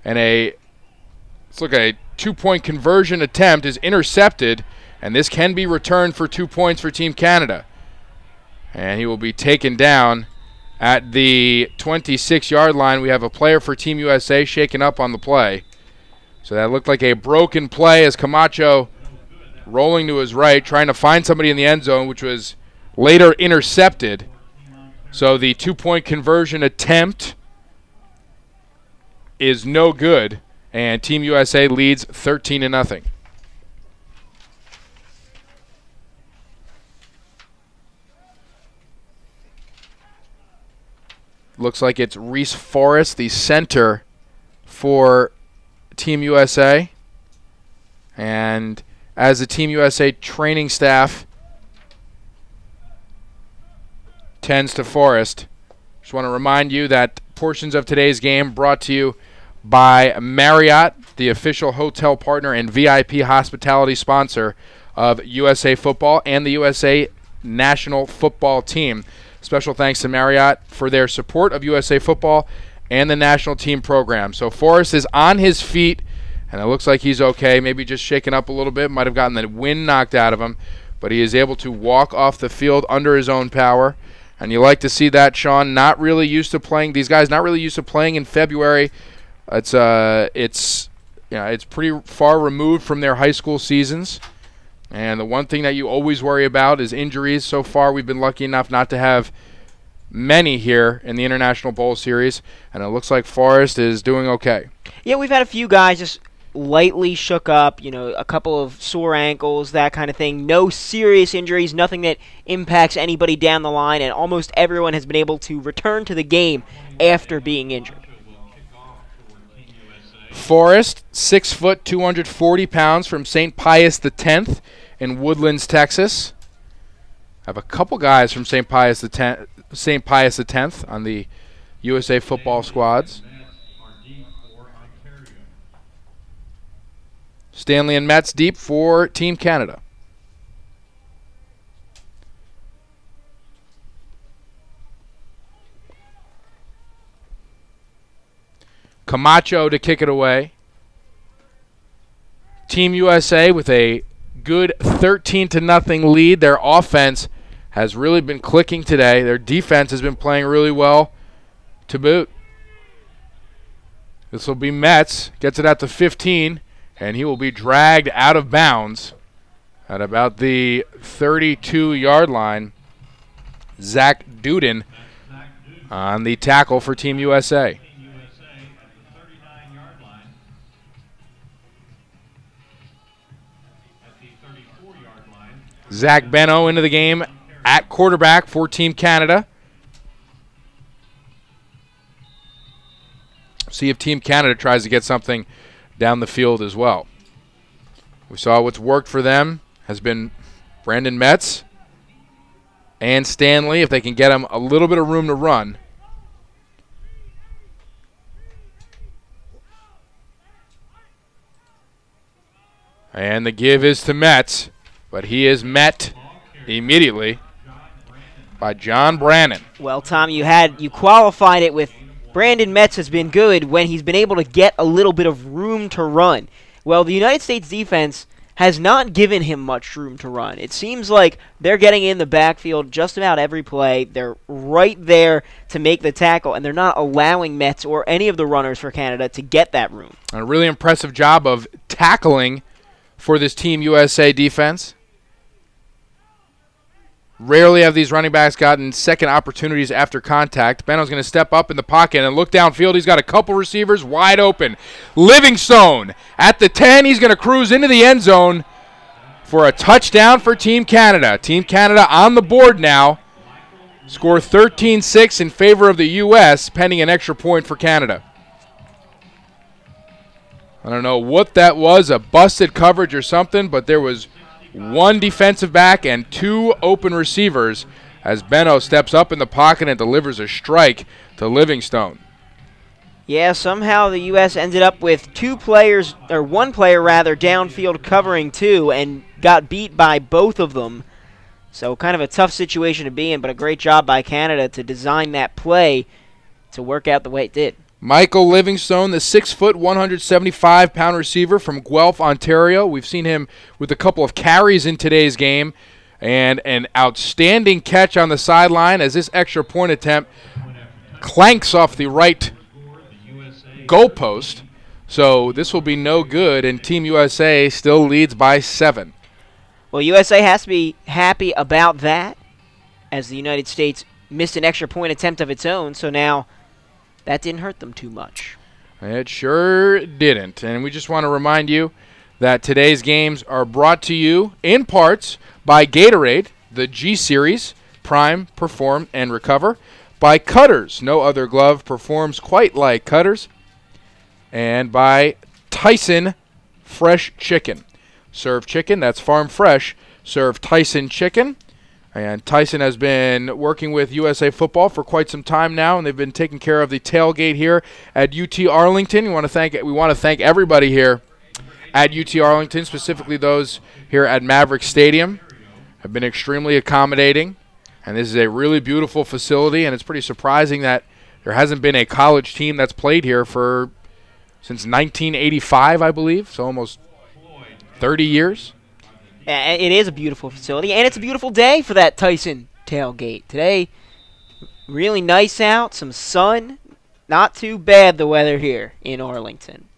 And let's look at a two-point conversion attempt is intercepted, and this can be returned for 2 points for Team Canada. And he will be taken down at the 26-yard line. We have a player for Team USA shaken up on the play. So that looked like a broken play as Camacho rolling to his right, trying to find somebody in the end zone, which was later intercepted. So the two-point conversion attempt is no good, and Team USA leads 13-0. Looks like it's Reese Forrest, the center for Team USA. And as the Team USA training staff tends to Forrest, just want to remind you that portions of today's game brought to you by Marriott, the official hotel partner and VIP hospitality sponsor of USA Football and the USA National Football Team. Special thanks to Marriott for their support of USA Football and the national team program. So Forrest is on his feet, and it looks like he's okay. Maybe just shaken up a little bit. Might have gotten the wind knocked out of him, but he is able to walk off the field under his own power. And you like to see that, Sean. Not really used to playing. These guys not really used to playing in February. It's pretty far removed from their high school seasons. And the one thing that you always worry about is injuries. So far, we've been lucky enough not to have many here in the International Bowl Series, and it looks like Forrest is doing okay. Yeah, we've had a few guys just lightly shook up, a couple of sore ankles, that kind of thing. No serious injuries, nothing that impacts anybody down the line, and almost everyone has been able to return to the game after being injured. Forrest, 6 foot, 240 pounds, from St. Pius X in Woodlands, Texas. I have a couple guys from St. Pius X on the USA football squads. Stanley and Metz deep for Team Canada. Camacho to kick it away. Team USA with a good 13-0 lead. Their offense has really been clicking today. Their defense has been playing really well to boot. This will be Metz. Gets it out to 15, and he will be dragged out of bounds at about the 32-yard line. Zach Duden on the tackle for Team USA. Zach Benno into the game at quarterback for Team Canada. See if Team Canada tries to get something down the field as well. We saw what's worked for them has been Brandon Metz and Stanley, if they can get them a little bit of room to run. And the give is to Metz, but he is met immediately by John Brannon. Well, Tom, you qualified it with Brandon Metz has been good when he's been able to get a little bit of room to run. Well, the United States defense has not given him much room to run. It seems like they're getting in the backfield just about every play. They're right there to make the tackle, and they're not allowing Metz or any of the runners for Canada to get that room. A really impressive job of tackling for this Team USA defense. Rarely have these running backs gotten second opportunities after contact. Benno's going to step up in the pocket and look downfield. He's got a couple receivers wide open. Livingstone at the 10. He's going to cruise into the end zone for a touchdown for Team Canada. Team Canada on the board now. Score 13-6 in favor of the U.S., pending an extra point for Canada. I don't know what that was, a busted coverage or something, but there was one defensive back and two open receivers as Benno steps up in the pocket and delivers a strike to Livingstone. Yeah, somehow the U.S. ended up with one player downfield covering two and got beat by both of them. So kind of a tough situation to be in, but a great job by Canada to design that play to work out the way it did. Michael Livingstone, the 6-foot, 175-pound receiver from Guelph, Ontario. We've seen him with a couple of carries in today's game and an outstanding catch on the sideline as this extra point attempt clanks off the right goalpost. So this will be no good, and Team USA still leads by 7. Well, USA has to be happy about that as the United States missed an extra point attempt of its own, so now that didn't hurt them too much. It sure didn't. And we just want to remind you that today's games are brought to you in parts by Gatorade, the G Series, Prime, Perform, and Recover, by Cutters. No other glove performs quite like Cutters. And by Tyson Fresh Chicken. Serve chicken, that's farm fresh. Serve Tyson Chicken. And Tyson has been working with USA Football for quite some time now, and they've been taking care of the tailgate here at UT-Arlington. We want to thank everybody here at UT-Arlington, specifically those here at Maverick Stadium. Have been extremely accommodating, and this is a really beautiful facility, and it's pretty surprising that there hasn't been a college team that's played here since 1985, I believe, so almost 30 years. It is a beautiful facility, and it's a beautiful day for that Tyson tailgate. Today, really nice out, some sun. Not too bad, the weather here in Arlington.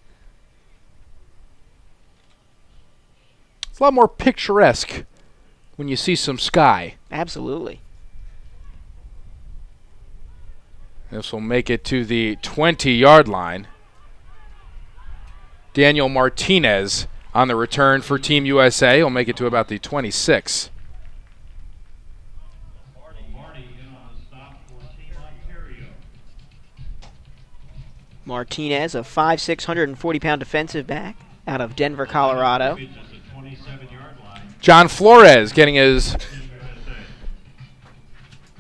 It's a lot more picturesque when you see some sky. Absolutely. This will make it to the 20-yard line. Daniel Martinez on the return for Team USA. He'll make it to about the 26. Martinez, a 5'6", 140-pound defensive back out of Denver, Colorado. John Flores getting his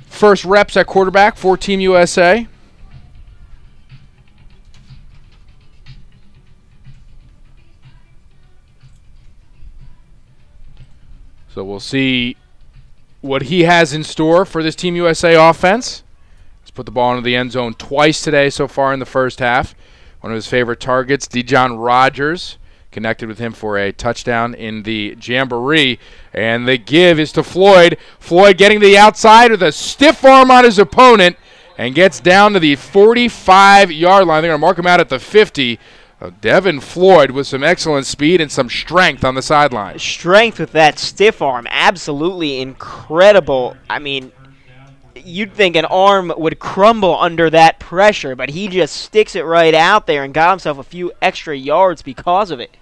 first reps at quarterback for Team USA. So we'll see what he has in store for this Team USA offense. He's put the ball into the end zone twice today so far in the first half. One of his favorite targets, Dijon Rogers, connected with him for a touchdown in the Jamboree. And the give is to Floyd. Floyd getting to the outside with a stiff arm on his opponent and gets down to the 45-yard line. They're going to mark him out at the 50. Devin Floyd with some excellent speed and some strength on the sideline. Strength with that stiff arm, absolutely incredible. I mean, you'd think an arm would crumble under that pressure, but he just sticks it right out there and got himself a few extra yards because of it.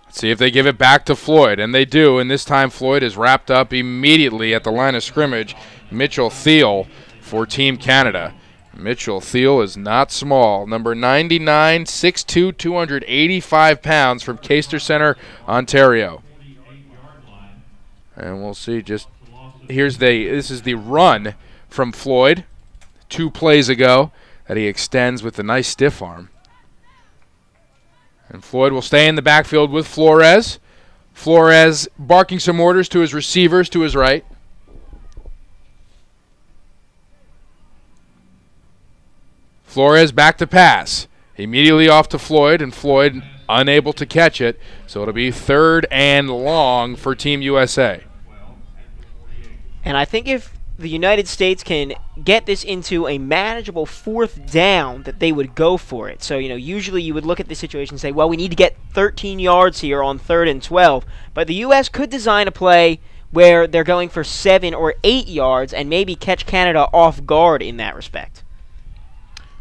Let's see if they give it back to Floyd, and they do, and this time Floyd is wrapped up immediately at the line of scrimmage. Mitchell Thiel for Team Canada. Mitchell Thiel is not small. Number 99, 6'2", 285 pounds from Caister Center, Ontario. And we'll see just, this is the run from Floyd 2 plays ago that he extends with a nice stiff arm. And Floyd will stay in the backfield with Flores. Flores barking some orders to his receivers to his right. Flores back to pass. Immediately off to Floyd, and Floyd unable to catch it. So it'll be 3rd and long for Team USA. And I think if the United States can get this into a manageable 4th down, that they would go for it. So, usually you would look at this situation and say, well, we need to get 13 yards here on 3rd and 12. But the U.S. could design a play where they're going for 7 or 8 yards and maybe catch Canada off guard in that respect.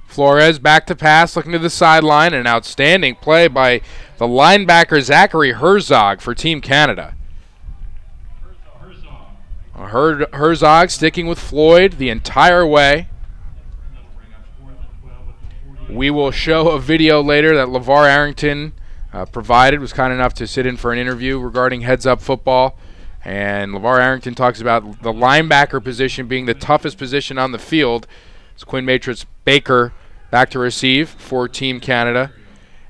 Flores back to pass, looking to the sideline. An outstanding play by the linebacker Zachary Herzog for Team Canada. Herzog sticking with Floyd the entire way. We will show a video later that LeVar Arrington provided, was kind enough to sit in for an interview regarding heads-up football. And LeVar Arrington talks about the linebacker position being the toughest position on the field. It's Quinn Matrix Baker back to receive for Team Canada.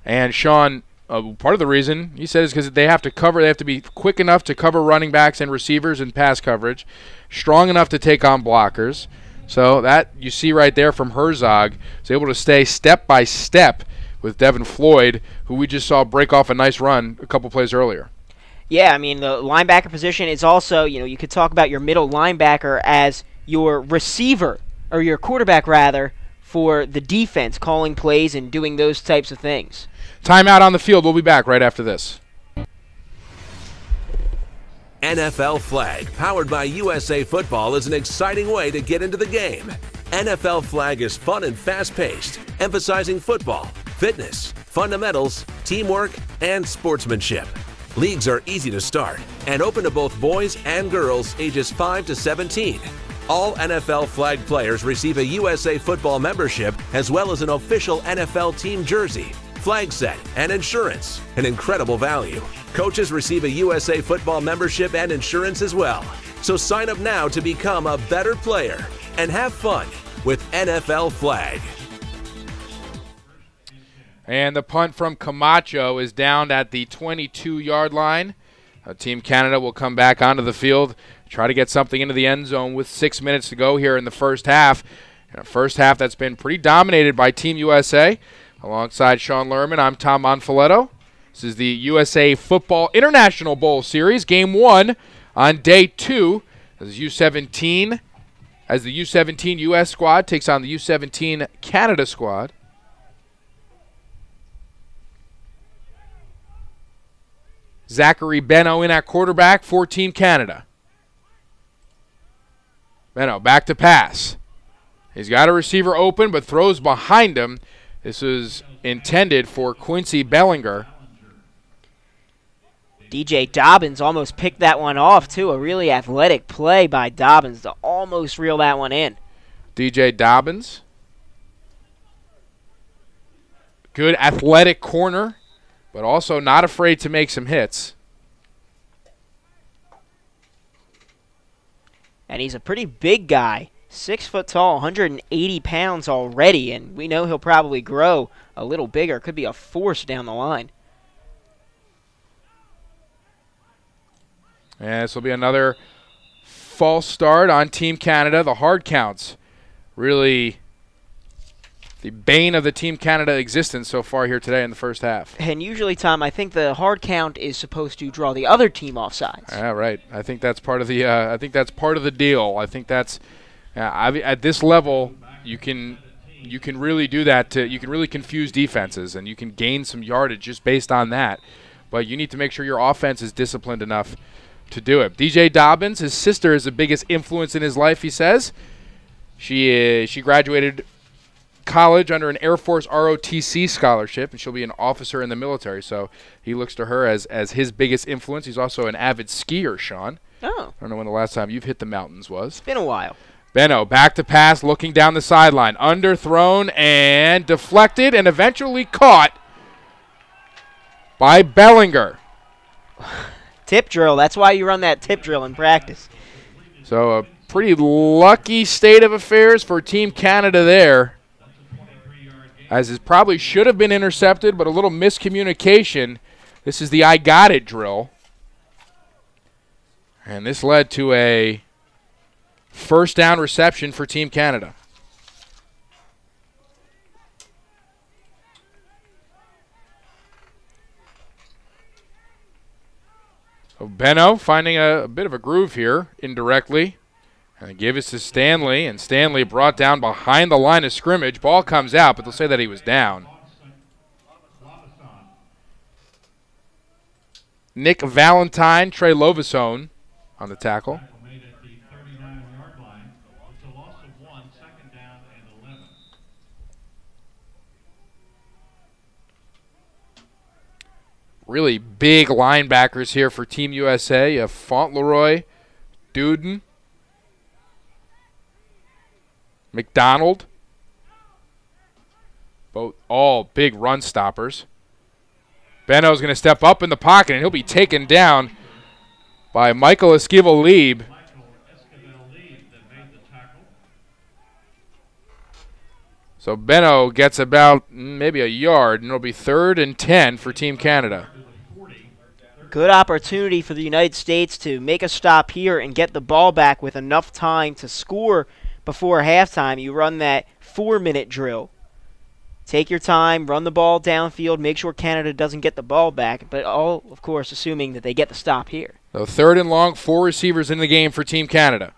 And Sean, part of the reason, he said, is because they have to cover. They have to be quick enough to cover running backs and receivers in pass coverage, strong enough to take on blockers. So that you see right there from Herzog, is able to stay step by step with Devin Floyd, who we just saw break off a nice run a couple plays earlier. Yeah, I mean, the linebacker position is also, you could talk about your middle linebacker as your receiver, or your quarterback rather, for the defense, calling plays and doing those types of things. Timeout on the field. We'll be back right after this. NFL Flag, powered by USA Football, is an exciting way to get into the game. NFL Flag is fun and fast-paced, emphasizing football, fitness, fundamentals, teamwork, and sportsmanship. Leagues are easy to start and open to both boys and girls ages 5 to 17. All NFL Flag players receive a USA Football membership as well as an official NFL team jersey, flag set, and insurance. An incredible value. Coaches receive a USA Football membership and insurance as well. So sign up now to become a better player and have fun with NFL Flag. And the punt from Camacho is down at the 22-yard line. Team Canada will come back onto the field, try to get something into the end zone with 6 minutes to go here in the first half. And a first half that's been pretty dominated by Team USA. Alongside Sean Lerman, I'm Tom Monfiletto. This is the USA Football International Bowl Series, Game 1 on Day 2. As the U-17 U.S. squad takes on the U-17 Canada squad. Zachary Benno in at quarterback for Team Canada. Benno back to pass. He's got a receiver open but throws behind him. This is intended for Quincy Bellinger. DJ Dobbins almost picked that one off, too. A really athletic play by Dobbins to almost reel that one in. DJ Dobbins. Good athletic corner, but also not afraid to make some hits. And he's a pretty big guy. 6 foot tall, 180 pounds already, and we know he'll probably grow a little bigger. Could be a force down the line. And this will be another false start on Team Canada. The hard counts really the bane of the Team Canada existence so far here today in the first half. And usually, Tom, I think the hard count is supposed to draw the other team off sides. Yeah, right. I think that's part of the. I think that's part of the deal. I think that's at this level you can really do that. You can really confuse defenses and you can gain some yardage just based on that. But you need to make sure your offense is disciplined enough to do it. DJ Dobbins, his sister, is the biggest influence in his life, he says. She graduated college under an Air Force ROTC scholarship, and she'll be an officer in the military. So he looks to her as his biggest influence. He's also an avid skier, Sean. Oh. I don't know when the last time you've hit the mountains was. It's been a while. Benno back to pass, looking down the sideline. Underthrown and deflected and eventually caught by Bellinger. Tip drill. That's why you run that tip drill in practice. So a pretty lucky state of affairs for Team Canada there, as it probably should have been intercepted, but a little miscommunication. This is the I got it drill. And this led to a first down reception for Team Canada. So Benno finding a bit of a groove here indirectly. And they give it to Stanley, and Stanley brought down behind the line of scrimmage. Ball comes out, but they'll say that he was down. Nick Valentine, Trey Lovasone on the tackle. Really big linebackers here for Team USA. You have Fauntleroy, Duden, McDonald, both all big run stoppers. Benno's going to step up in the pocket, and he'll be taken down by Michael Esquivel-Lieb. So Benno gets about maybe a yard, and it'll be 3rd and 10 for Team Canada. Good opportunity for the United States to make a stop here and get the ball back with enough time to score before halftime. You run that 4-minute drill. Take your time, run the ball downfield, make sure Canada doesn't get the ball back, but all, of course, assuming that they get the stop here. So 3rd and long, 4 receivers in the game for Team Canada.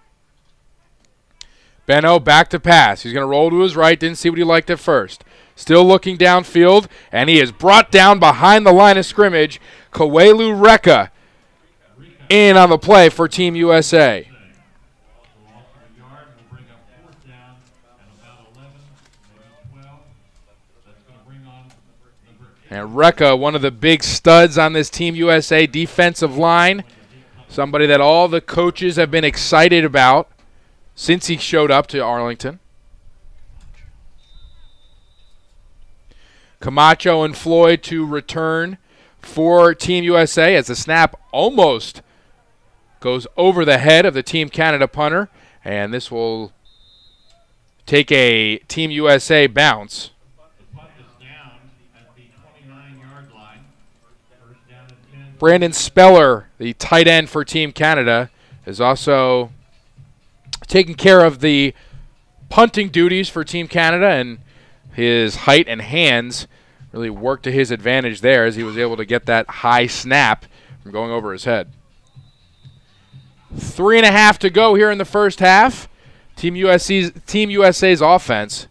Benno back to pass. He's going to roll to his right, didn't see what he liked at first. Still looking downfield, and he is brought down behind the line of scrimmage. Kawelu Reka in on the play for Team USA. And Reka, one of the big studs on this Team USA defensive line, somebody that all the coaches have been excited about since he showed up to Arlington. Camacho and Floyd to return for Team USA as the snap almost goes over the head of the Team Canada punter. And this will take a Team USA bounce. Brandon Speller, the tight end for Team Canada, is also taking care of the punting duties for Team Canada, and his height and hands really worked to his advantage there as he was able to get that high snap from going over his head. 3.5 to go here in the first half. Team USA's offense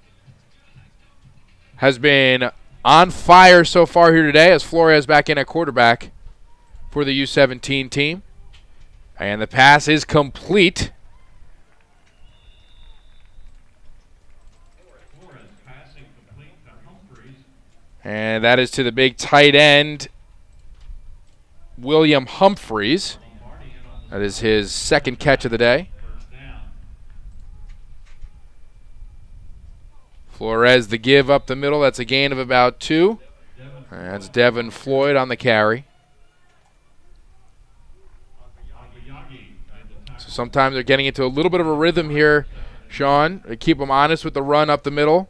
has been on fire so far here today as Flores back in at quarterback for the U-17 team. And the pass is complete. And that is to the big tight end, William Humphreys. That is his second catch of the day. Flores the give up the middle. That's a gain of about 2. And that's Devin Floyd on the carry. So sometimes they're getting into a little bit of a rhythm here, Sean. They keep them honest with the run up the middle.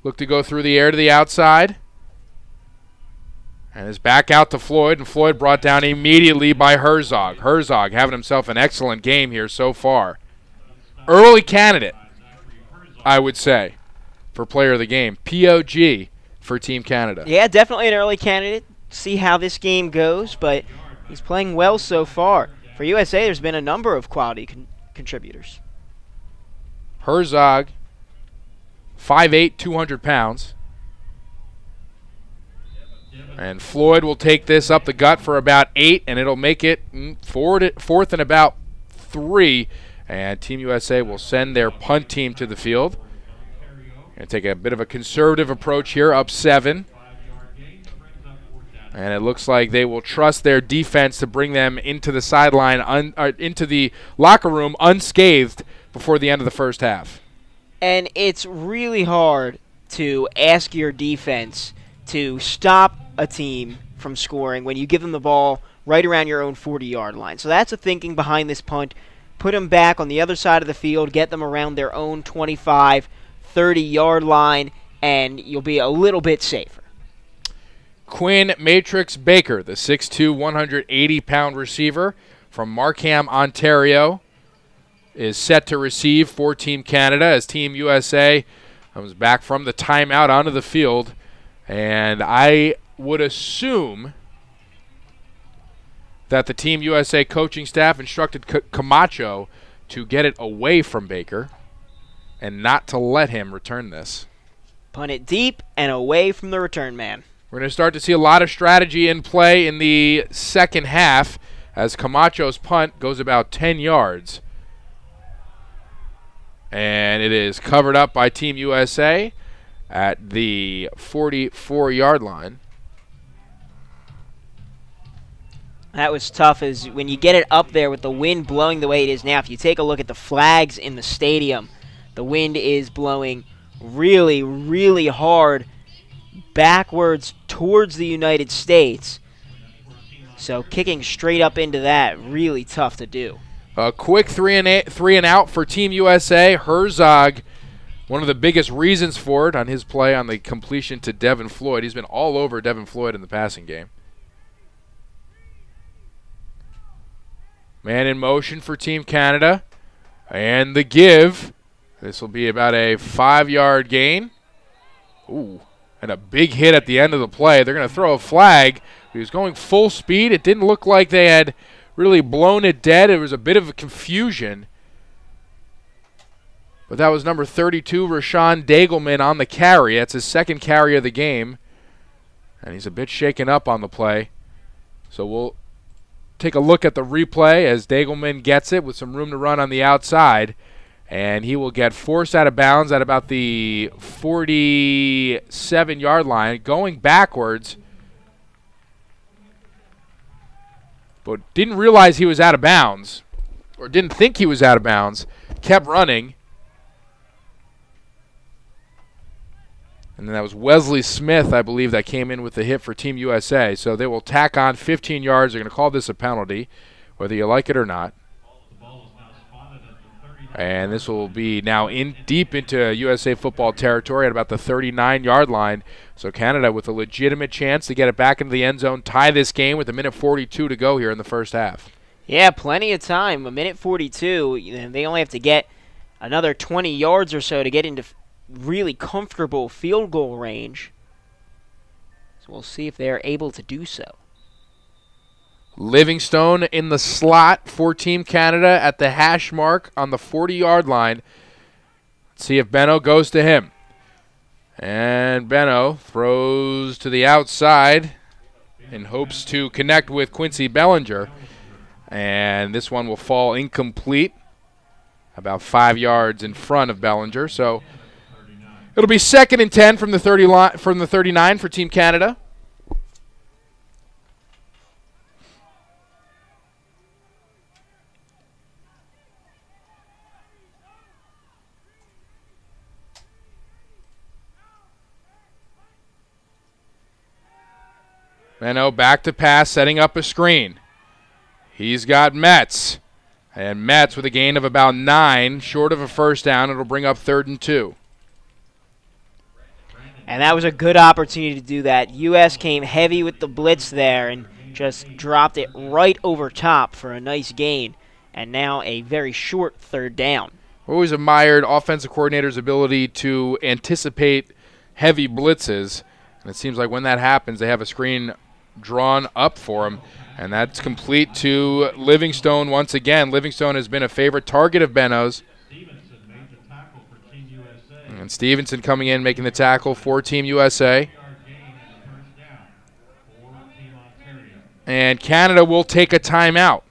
Look to go through the air to the outside. And is back out to Floyd, and Floyd brought down immediately by Herzog. Herzog having himself an excellent game here so far. Early candidate, I would say, for player of the game. POG for Team Canada. Yeah, definitely an early candidate. See how this game goes, but he's playing well so far. For USA, there's been a number of quality contributors. Herzog, 5'8", 200 pounds. And Floyd will take this up the gut for about 8, and it'll make it fourth and about 3. And Team USA will send their punt team to the field. And take a bit of a conservative approach here, up 7. And it looks like they will trust their defense to bring them into the sideline, into the locker room unscathed before the end of the first half. And it's really hard to ask your defense to stop a team from scoring when you give them the ball right around your own 40-yard line. So that's the thinking behind this punt. Put them back on the other side of the field, get them around their own 25, 30-yard line, and you'll be a little bit safer. Quinn Matrix Baker, the 6'2", 180-pound receiver from Markham, Ontario, is set to receive for Team Canada as Team USA comes back from the timeout onto the field. And I would assume that the Team USA coaching staff instructed Camacho to get it away from Baker and not to let him return this. Punt it deep and away from the return man. We're going to start to see a lot of strategy in play in the second half as Camacho's punt goes about 10 yards. And it is covered up by Team USA at the 44-yard line. That was tough, as when you get it up there with the wind blowing the way it is now. If you take a look at the flags in the stadium, the wind is blowing really, really hard backwards towards the United States. So kicking straight up into that, really tough to do. A quick three and out for Team USA. Herzog, one of the biggest reasons for it on his play on the completion to Devin Floyd. He's been all over Devin Floyd in the passing game. Man in motion for Team Canada. And the give. This will be about a 5-yard gain. Ooh, and a big hit at the end of the play. They're going to throw a flag. He was going full speed. It didn't look like they had really blown it dead. It was a bit of a confusion. But that was number 32, Rashawn Dagelman, on the carry. That's his second carry of the game. And he's a bit shaken up on the play. So we'll take a look at the replay as Dagelman gets it with some room to run on the outside. And he will get forced out of bounds at about the 47-yard line, going backwards. But didn't realize he was out of bounds, or didn't think he was out of bounds. Kept running. And then that was Wesley Smith, I believe, that came in with the hit for Team USA. So they will tack on 15 yards. They're going to call this a penalty, whether you like it or not. And this will be now deep into USA football territory at about the 39-yard line. So Canada with a legitimate chance to get it back into the end zone, tie this game with 1:42 to go here in the first half. Yeah, plenty of time. 1:42. They only have to get another 20 yards or so to get into really comfortable field goal range. So we'll see if they're able to do so. Livingstone in the slot for Team Canada at the hash mark on the 40-yard line. Let's see if Benno goes to him. And Benno throws to the outside in hopes to connect with Quincy Bellinger. And this one will fall incomplete, about 5 yards in front of Bellinger. So it'll be 2nd and 10 from the 39 for Team Canada. Benno back to pass, setting up a screen. He's got Metz. And Metz with a gain of about 9, short of a first down. It'll bring up 3rd and 2. And that was a good opportunity to do that. U.S. came heavy with the blitz there and just dropped it right over top for a nice gain. And now a very short 3rd down. Always admired offensive coordinators' ability to anticipate heavy blitzes. And it seems like when that happens, they have a screen drawn up for them. And that's complete to Livingstone once again. Livingstone has been a favorite target of Benno's. And Stevenson coming in, making the tackle for Team USA. And Canada will take a timeout.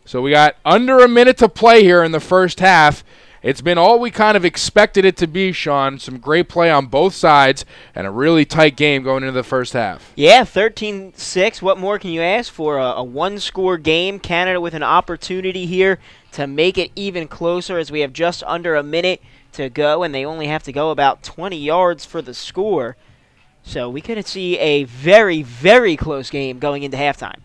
So we got under a minute to play here in the first half. It's been all we kind of expected it to be, Sean. Some great play on both sides and a really tight game going into the first half. Yeah, 13-6. What more can you ask for? A one-score game. Canada with an opportunity here to make it even closer as we have just under a minute to go, and they only have to go about 20 yards for the score. So we could see a very, very close game going into halftime.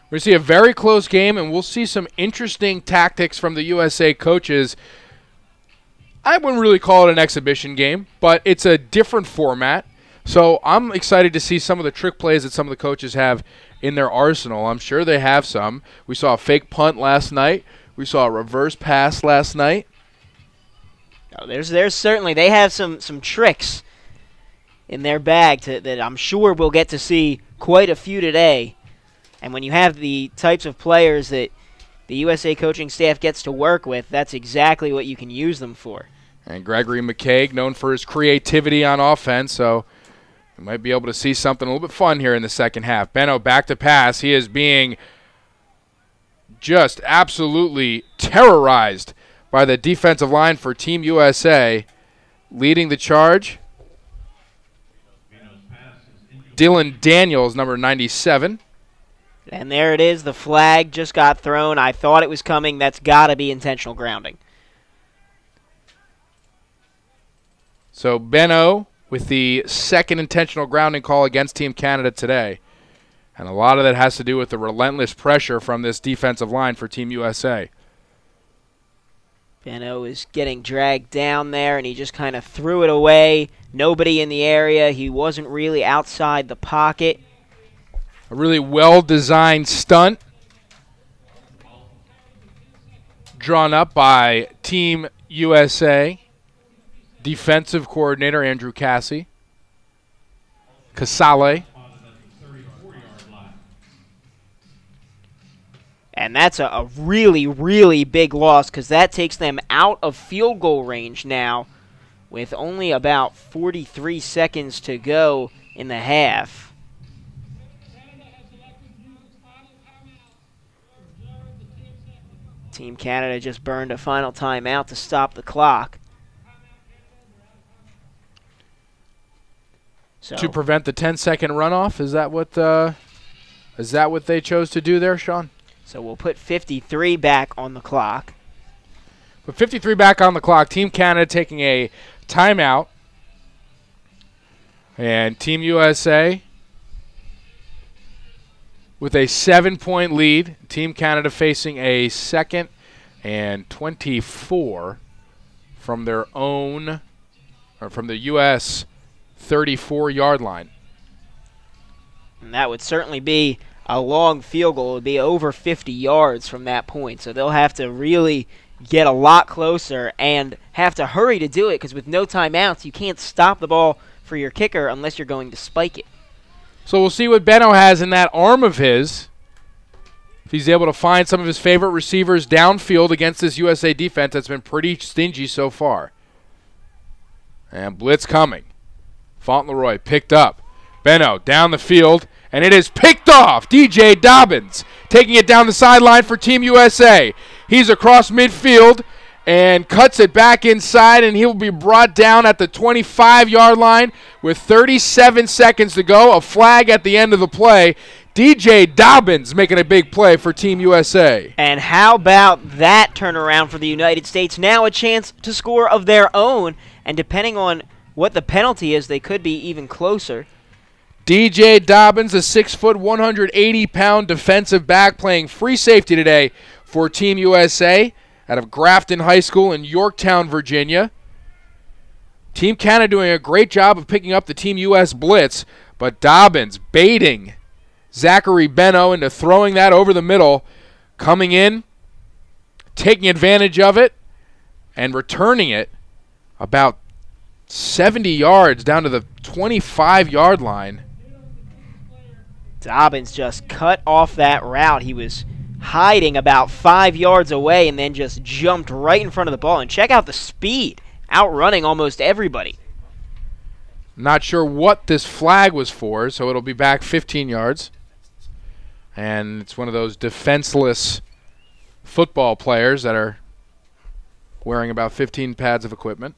We're going to see a very close game, and we'll see some interesting tactics from the USA coaches. I wouldn't really call it an exhibition game, but it's a different format. So I'm excited to see some of the trick plays that some of the coaches have in their arsenal. I'm sure they have some. We saw a fake punt last night. We saw a reverse pass last night. Oh, there's certainly, they have some tricks in their bag that I'm sure we'll get to see quite a few today. And when you have the types of players that the USA coaching staff gets to work with, that's exactly what you can use them for. And Gregory McKaig, known for his creativity on offense, so we might be able to see something a little bit fun here in the second half. Benno back to pass. He is being just absolutely terrorized by the defensive line for Team USA. Leading the charge, Dylan Daniels, number 97. And there it is. The flag just got thrown. I thought it was coming. That's got to be intentional grounding. So Benno with the second intentional grounding call against Team Canada today. And a lot of that has to do with the relentless pressure from this defensive line for Team USA. Benno is getting dragged down there, and he just kind of threw it away. Nobody in the area. He wasn't really outside the pocket. A really well-designed stunt drawn up by Team USA defensive coordinator Andrew Casale. And that's a really, really big loss because that takes them out of field goal range now with only about 43 seconds to go in the half. Team Canada just burned a final timeout to stop the clock. So, to prevent the 10-second runoff, is that what they chose to do there, Sean? So we'll put 53 back on the clock. Put 53 back on the clock. Team Canada taking a timeout. And Team USA with a 7-point lead. Team Canada facing a 2nd and 24 from their own, or from the U.S. 34-yard line. And that would certainly be a long field goal. It would be over 50 yards from that point. So they'll have to really get a lot closer and have to hurry to do it because with no timeouts, you can't stop the ball for your kicker unless you're going to spike it. So we'll see what Benno has in that arm of his. If he's able to find some of his favorite receivers downfield against this USA defense that's been pretty stingy so far. And blitz coming. Fauntleroy picked up. Benno down the field, and it is picked off. DJ Dobbins taking it down the sideline for Team USA. He's across midfield and cuts it back inside, and he will be brought down at the 25-yard line with 37 seconds to go. A flag at the end of the play. DJ Dobbins making a big play for Team USA. And how about that turnaround for the United States? Now a chance to score of their own, and depending on what the penalty is, they could be even closer. DJ Dobbins, a 6-foot, 180-pound defensive back playing free safety today for Team USA out of Grafton High School in Yorktown, Virginia. Team Canada doing a great job of picking up the Team US blitz, but Dobbins baiting Zachary Benno into throwing that over the middle, coming in, taking advantage of it, and returning it about 70 yards down to the 25-yard line. Dobbins just cut off that route. He was hiding about 5 yards away and then just jumped right in front of the ball. And check out the speed, outrunning almost everybody. Not sure what this flag was for, so it'll be back 15 yards. And it's one of those defenseless football players that are wearing about 15 pads of equipment.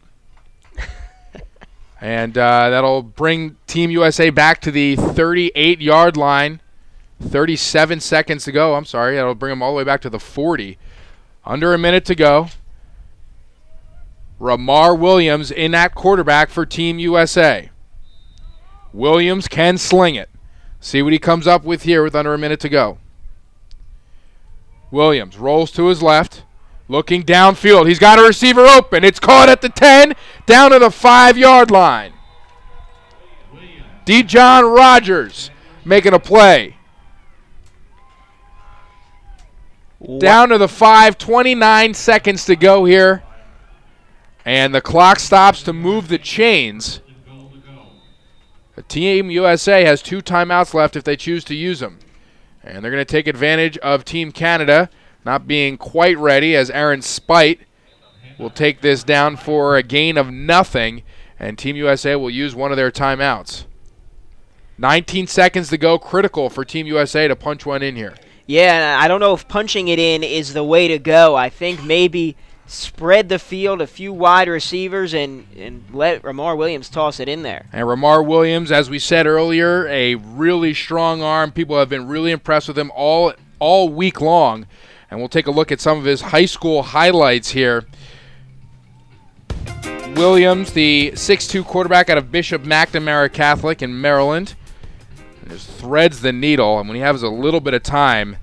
And that'll bring Team USA back to the 38-yard line. 37 seconds to go. I'm sorry. That'll bring them all the way back to the 40. Under a minute to go. Ramar Williams in at quarterback for Team USA. Williams can sling it. See what he comes up with here with under a minute to go. Williams rolls to his left. Looking downfield. He's got a receiver open. It's caught at the 10, down to the 5-yard line. Dejon Rogers making a play. Down to the 5, 29 seconds to go here. And the clock stops to move the chains. Team USA has 2 timeouts left if they choose to use them. And they're going to take advantage of Team Canada not being quite ready, as Aaron Spite will take this down for a gain of nothing, and Team USA will use one of their timeouts. 19 seconds to go, critical for Team USA to punch one in here. Yeah, I don't know if punching it in is the way to go. I think maybe spread the field, a few wide receivers, and let Ramar Williams toss it in there. And Ramar Williams, as we said earlier, a really strong arm. People have been really impressed with him all week long. And we'll take a look at some of his high school highlights here. Williams, the 6'2 quarterback out of Bishop McNamara Catholic in Maryland, just threads the needle. And when he has a little bit of time,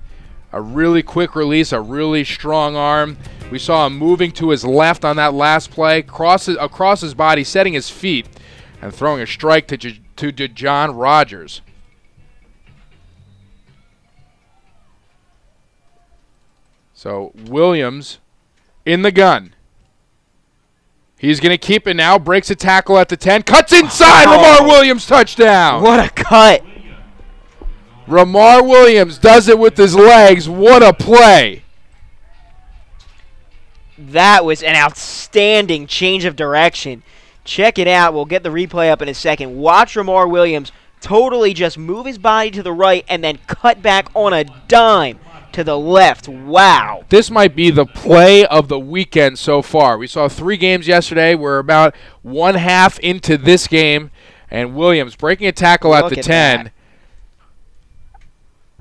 a really quick release, a really strong arm. We saw him moving to his left on that last play, across his body, setting his feet, and throwing a strike to Dejon Rogers. So Williams in the gun. He's going to keep it now. Breaks a tackle at the 10. Cuts inside. Ramar Williams touchdown. What a cut. Ramar Williams does it with his legs. What a play. That was an outstanding change of direction. Check it out. We'll get the replay up in a second. Watch Ramar Williams totally just move his body to the right and then cut back on a dime to the left. Wow. This might be the play of the weekend so far. We saw 3 games yesterday. We're about 1/2 into this game. And Williams breaking a tackle at the 10.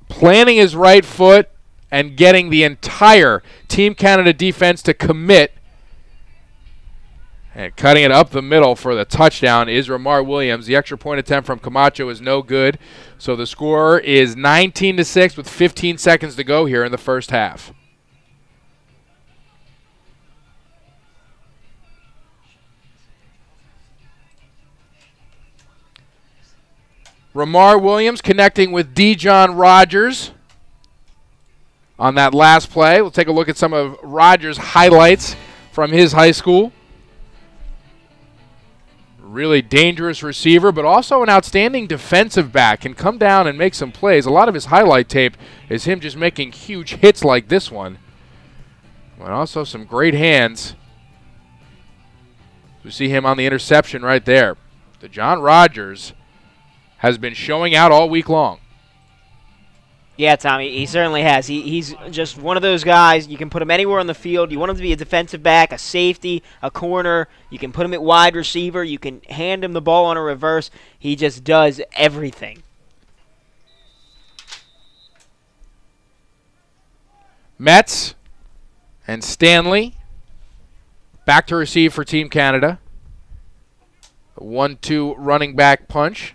Planting his right foot and getting the entire Team Canada defense to commit. And cutting it up the middle for the touchdown is Ramar Williams. The extra point attempt from Camacho is no good. So the score is 19-6 with 15 seconds to go here in the first half. Ramar Williams connecting with Dejon Rogers on that last play. We'll take a look at some of Rogers' highlights from his high school. Really dangerous receiver, but also an outstanding defensive back. Can come down and make some plays. A lot of his highlight tape is him just making huge hits like this one. But also some great hands. We see him on the interception right there. Dejon Rogers has been showing out all week long. Yeah, Tommy, he certainly has. He's just one of those guys. You can put him anywhere on the field. You want him to be a defensive back, a safety, a corner. You can put him at wide receiver. You can hand him the ball on a reverse. He just does everything. Metz and Stanley back to receive for Team Canada. A 1-2 running back punch.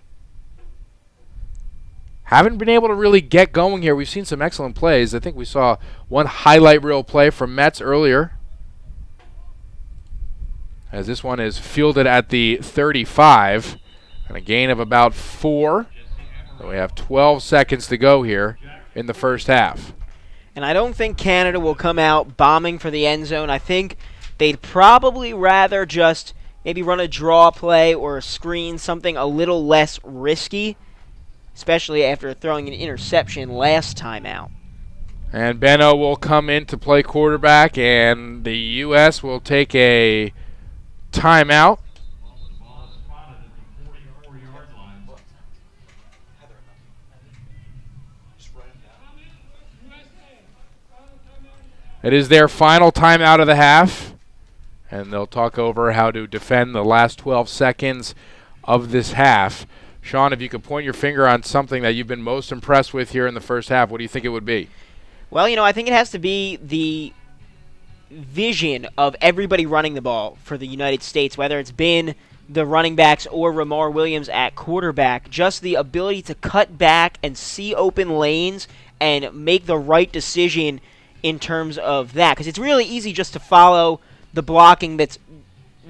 Haven't been able to really get going here. We've seen some excellent plays. I think we saw one highlight reel play from Metz earlier, as this one is fielded at the 35 and a gain of about 4. So we have 12 seconds to go here in the first half. And I don't think Canada will come out bombing for the end zone. I think they'd probably rather just maybe run a draw play or a screen, something a little less risky, especially after throwing an interception last time out. And Benno will come in to play quarterback, and the U.S. will take a timeout. It is their final timeout of the half, and they'll talk over how to defend the last 12 seconds of this half. Sean, if you could point your finger on something that you've been most impressed with here in the first half, what do you think it would be? Well, I think it has to be the vision of everybody running the ball for the United States, whether it's been the running backs or Ramar Williams at quarterback. Just the ability to cut back and see open lanes and make the right decision in terms of that. Because it's really easy just to follow the blocking that's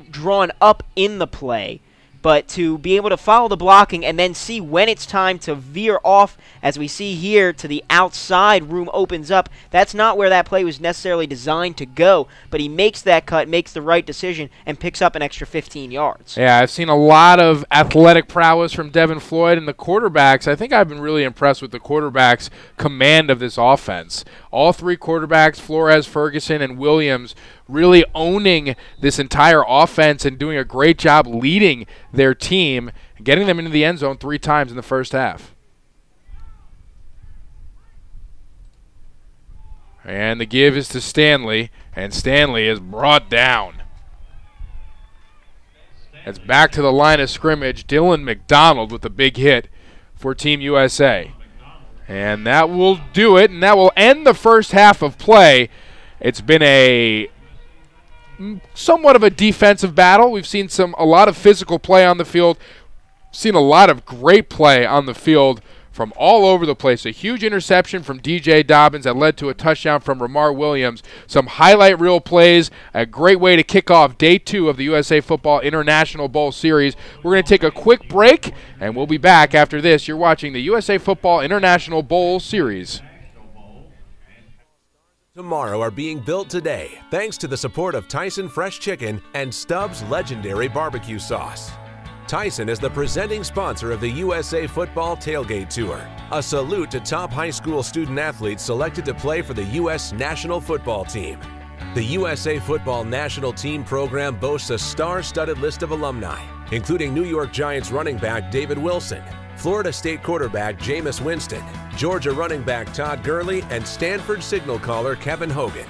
drawn up in the play. But to be able to follow the blocking and then see when it's time to veer off, as we see here, to the outside, room opens up. That's not where that play was necessarily designed to go, but he makes that cut, makes the right decision, and picks up an extra 15 yards. Yeah, I've seen a lot of athletic prowess from Devin Floyd and the quarterbacks. I think I've been really impressed with the quarterbacks' command of this offense. All three quarterbacks, Flores, Ferguson, and Williams, really owning this entire offense and doing a great job leading their team, getting them into the end zone 3 times in the first half. And the give is to Stanley, and Stanley is brought down. It's back to the line of scrimmage. Dylan McDonald with a big hit for Team USA. And that will do it, and that will end the first half of play. It's been a somewhat of a defensive battle. We've seen a lot of physical play on the field. Seen a lot of great play on the field from all over the place. A huge interception from DJ Dobbins that led to a touchdown from Ramar Williams. Some highlight reel plays. A great way to kick off day 2 of the USA Football International Bowl Series. We're going to take a quick break, and we'll be back after this. You're watching the USA Football International Bowl Series. Tomorrow are being built today thanks to the support of Tyson Fresh Chicken and Stubbs Legendary Barbecue Sauce. Tyson is the presenting sponsor of the USA Football Tailgate Tour, a salute to top high school student athletes selected to play for the U.S. National Football Team. The USA Football National Team program boasts a star-studded list of alumni, including New York Giants running back David Wilson, Florida State quarterback Jameis Winston, Georgia running back Todd Gurley, and Stanford signal caller Kevin Hogan.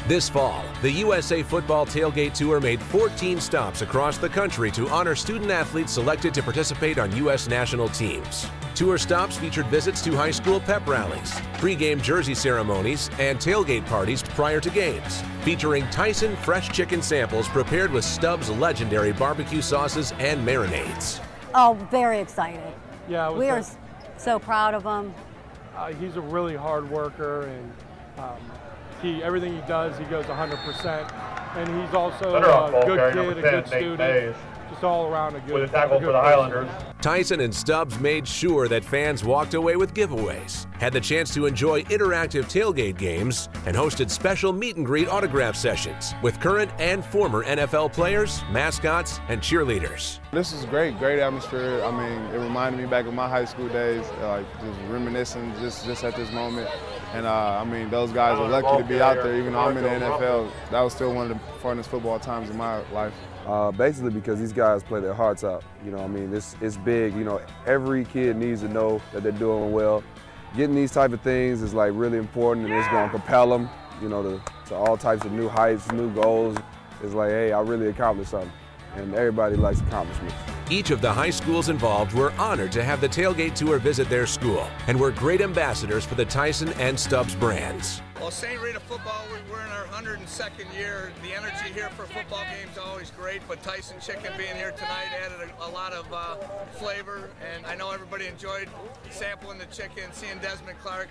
This fall, the USA Football Tailgate Tour made 14 stops across the country to honor student athletes selected to participate on U.S. national teams. Tour stops featured visits to high school pep rallies, pregame jersey ceremonies, and tailgate parties prior to games, featuring Tyson Fresh Chicken samples prepared with Stubbs legendary barbecue sauces and marinades. Oh, very excited. Yeah, we are so proud of him. He's a really hard worker, and everything he does, he goes 100%. And he's also a good kid, a good student, just all around a good. With a tackle for the Highlanders. Tyson and Stubbs made sure that fans walked away with giveaways, had the chance to enjoy interactive tailgate games, and hosted special meet and greet autograph sessions with current and former NFL players, mascots, and cheerleaders. This is great atmosphere. I mean, it reminded me back of my high school days, like just reminiscing just at this moment. And I mean, those guys are lucky to be out there, even though I'm in the NFL. That was still one of the funnest football times in my life. Basically because these guys play their hearts out. You know, I mean, it's big. You know, every kid needs to know that they're doing well. Getting these type of things is like really important, and it's going to propel them, you know, to all types of new heights, new goals. It's like, hey, I really accomplished something, and everybody likes accomplishments. Each of the high schools involved were honored to have the Tailgate Tour visit their school and were great ambassadors for the Tyson and Stubbs brands. Well, St. Rita football, we're in our 102nd year. The energy here for football games is always great, but Tyson Chicken being here tonight added a lot of flavor, and I know everybody enjoyed sampling the chicken, seeing Desmond Clark,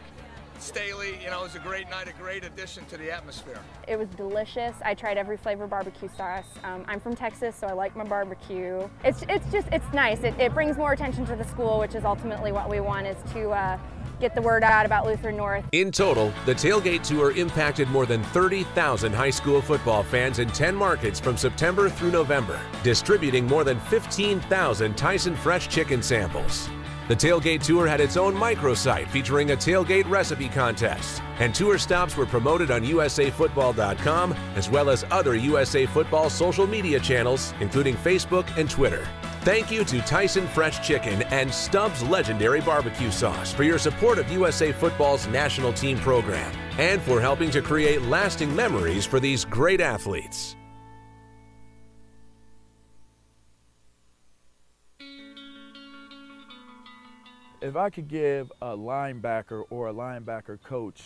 Staley. You know, it was a great night, a great addition to the atmosphere. It was delicious. I tried every flavor barbecue sauce. I'm from Texas, so I like my barbecue. It's nice. It brings more attention to the school, which is ultimately what we want, is to get the word out about Lutheran North. In total, the Tailgate Tour impacted more than 30,000 high school football fans in 10 markets from September through November, distributing more than 15,000 Tyson Fresh Chicken samples. The Tailgate Tour had its own microsite featuring a tailgate recipe contest, and tour stops were promoted on USAFootball.com as well as other USA Football social media channels, including Facebook and Twitter. Thank you to Tyson Fresh Chicken and Stubbs Legendary Barbecue Sauce for your support of USA Football's national team program and for helping to create lasting memories for these great athletes. If I could give a linebacker or a linebacker coach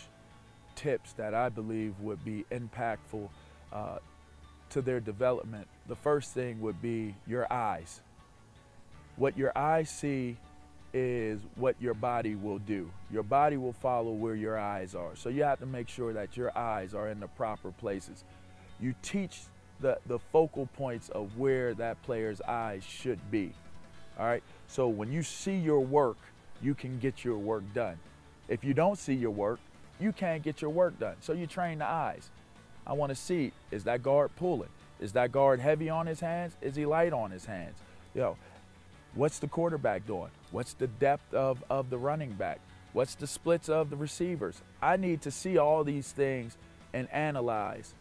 tips that I believe would be impactful to their development, the first thing would be your eyes. What your eyes see is what your body will do. Your body will follow where your eyes are. So you have to make sure that your eyes are in the proper places. You teach the focal points of where that player's eyes should be. All right? So when you see your work, you can get your work done. If you don't see your work, you can't get your work done. So you train the eyes. I want to see, is that guard pulling? Is that guard heavy on his hands? Is he light on his hands? What's the quarterback doing? What's the depth of the running back? What's the splits of the receivers? I need to see all these things and analyze.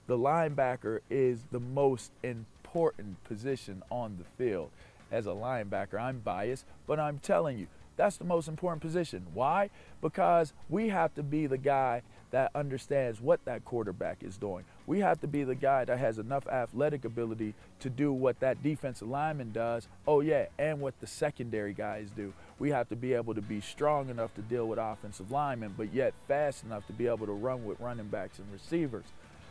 The linebacker is the most important position on the field. As a linebacker, I'm biased, but I'm telling you, that's the most important position. Why? Because we have to be the guy that understands what that quarterback is doing. We have to be the guy that has enough athletic ability to do what that defensive lineman does, and what the secondary guys do. We have to be able to be strong enough to deal with offensive linemen, but yet fast enough to be able to run with running backs and receivers.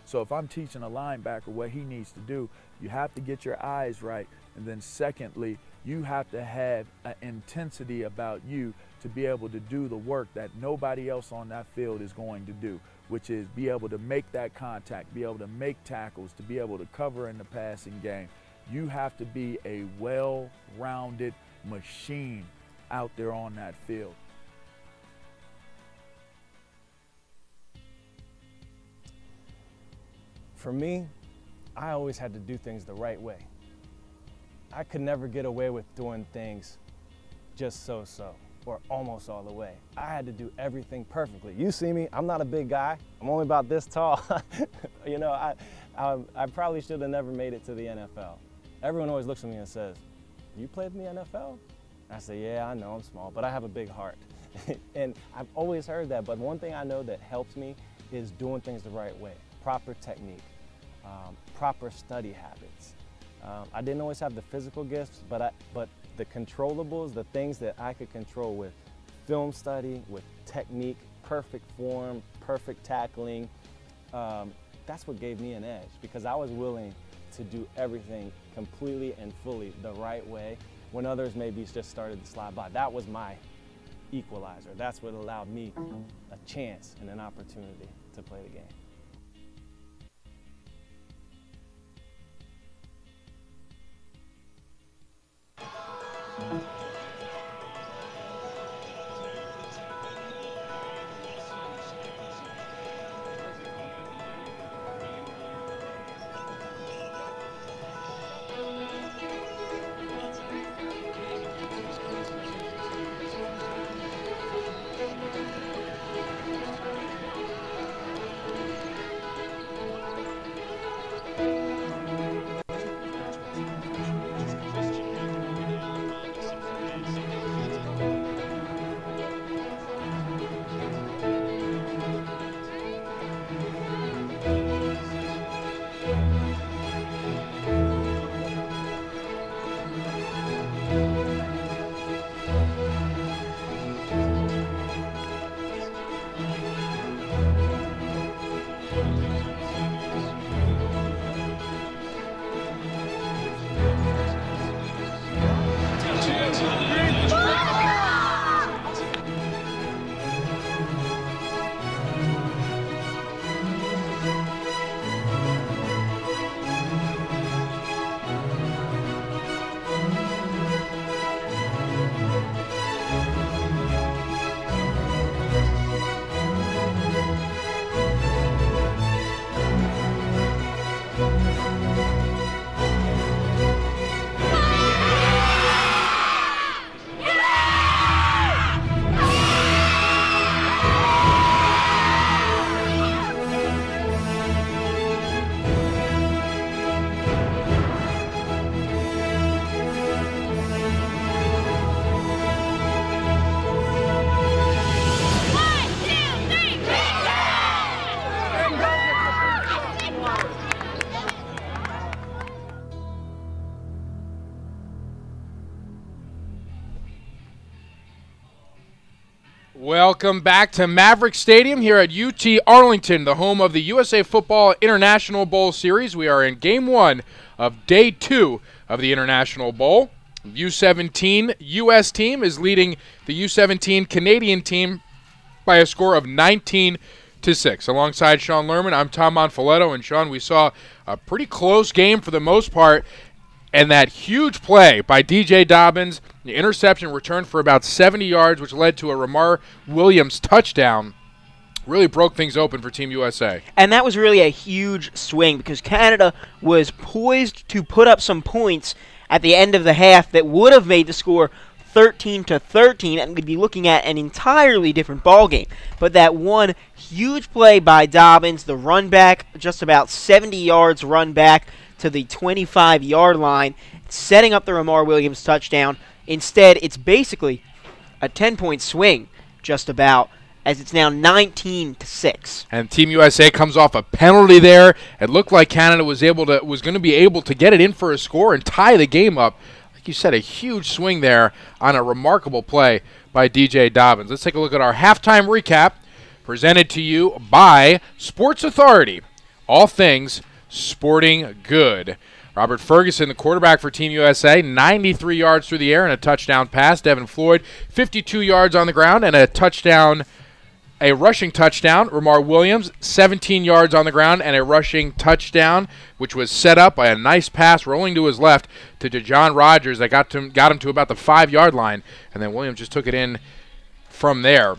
So if I'm teaching a linebacker what he needs to do, you have to get your eyes right. And then secondly, you have to have an intensity about you to be able to do the work that nobody else on that field is going to do, which is be able to make that contact, be able to make tackles, to be able to cover in the passing game. You have to be a well-rounded machine out there on that field. For me, I always had to do things the right way. I could never get away with doing things just so-so or almost all the way. I had to do everything perfectly. You see me, I'm not a big guy. I'm only about this tall. I probably should have never made it to the NFL. Everyone always looks at me and says, "You played in the NFL?" I say, "Yeah, I know I'm small, but I have a big heart." And I've always heard that, but one thing I know that helps me is doing things the right way. Proper technique, proper study habits. I didn't always have the physical gifts, but the controllables, the things that I could control with film study, with technique, perfect form, perfect tackling, that's what gave me an edge, because I was willing to do everything completely and fully the right way when others maybe just started to slide by. That was my equalizer. That's what allowed me a chance and an opportunity to play the game. Welcome back to Maverick Stadium here at UT-Arlington, the home of the USA Football International Bowl Series. We are in Game 1 of Day 2 of the International Bowl. U-17 U.S. team is leading the U-17 Canadian team by a score of 19-6. Alongside Sean Lerman, I'm Tom Monfoletto, and Sean, we saw a pretty close game for the most part, and that huge play by DJ Dobbins, the interception returned for about 70 yards, which led to a Ramar Williams touchdown, really broke things open for Team USA. And that was really a huge swing because Canada was poised to put up some points at the end of the half that would have made the score 13-13, and we'd be looking at an entirely different ball game. But that one huge play by Dobbins, the run back, just about 70 yards run back to the 25-yard line, setting up the Ramar Williams touchdown. Instead, it's basically a 10-point swing, just about, as it's now 19-6. And Team USA comes off a penalty there. It looked like Canada was going to be able to get it in for a score and tie the game up. Like you said, a huge swing there on a remarkable play by DJ Dobbins. Let's take a look at our halftime recap presented to you by Sports Authority. All things sporting good. Robert Ferguson, the quarterback for Team USA, 93 yards through the air and a touchdown pass. Devin Floyd, 52 yards on the ground and a touchdown, a rushing touchdown. Ramar Williams, 17 yards on the ground and a rushing touchdown, which was set up by a nice pass rolling to his left to DeJohn Rogers that got him to about the 5-yard line, and then Williams just took it in from there.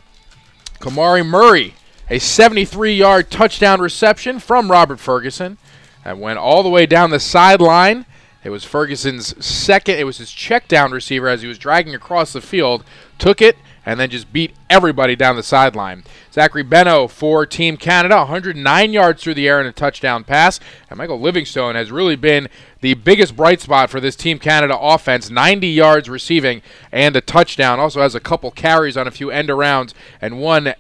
Kamari Murray, a 73-yard touchdown reception from Robert Ferguson. That went all the way down the sideline. It was Ferguson's second. It was his check down receiver as he was dragging across the field. Took it and then just beat everybody down the sideline. Zachary Beno for Team Canada, 109 yards through the air and a touchdown pass. And Michael Livingstone has really been the biggest bright spot for this Team Canada offense, 90 yards receiving and a touchdown. Also has a couple carries on a few end arounds and one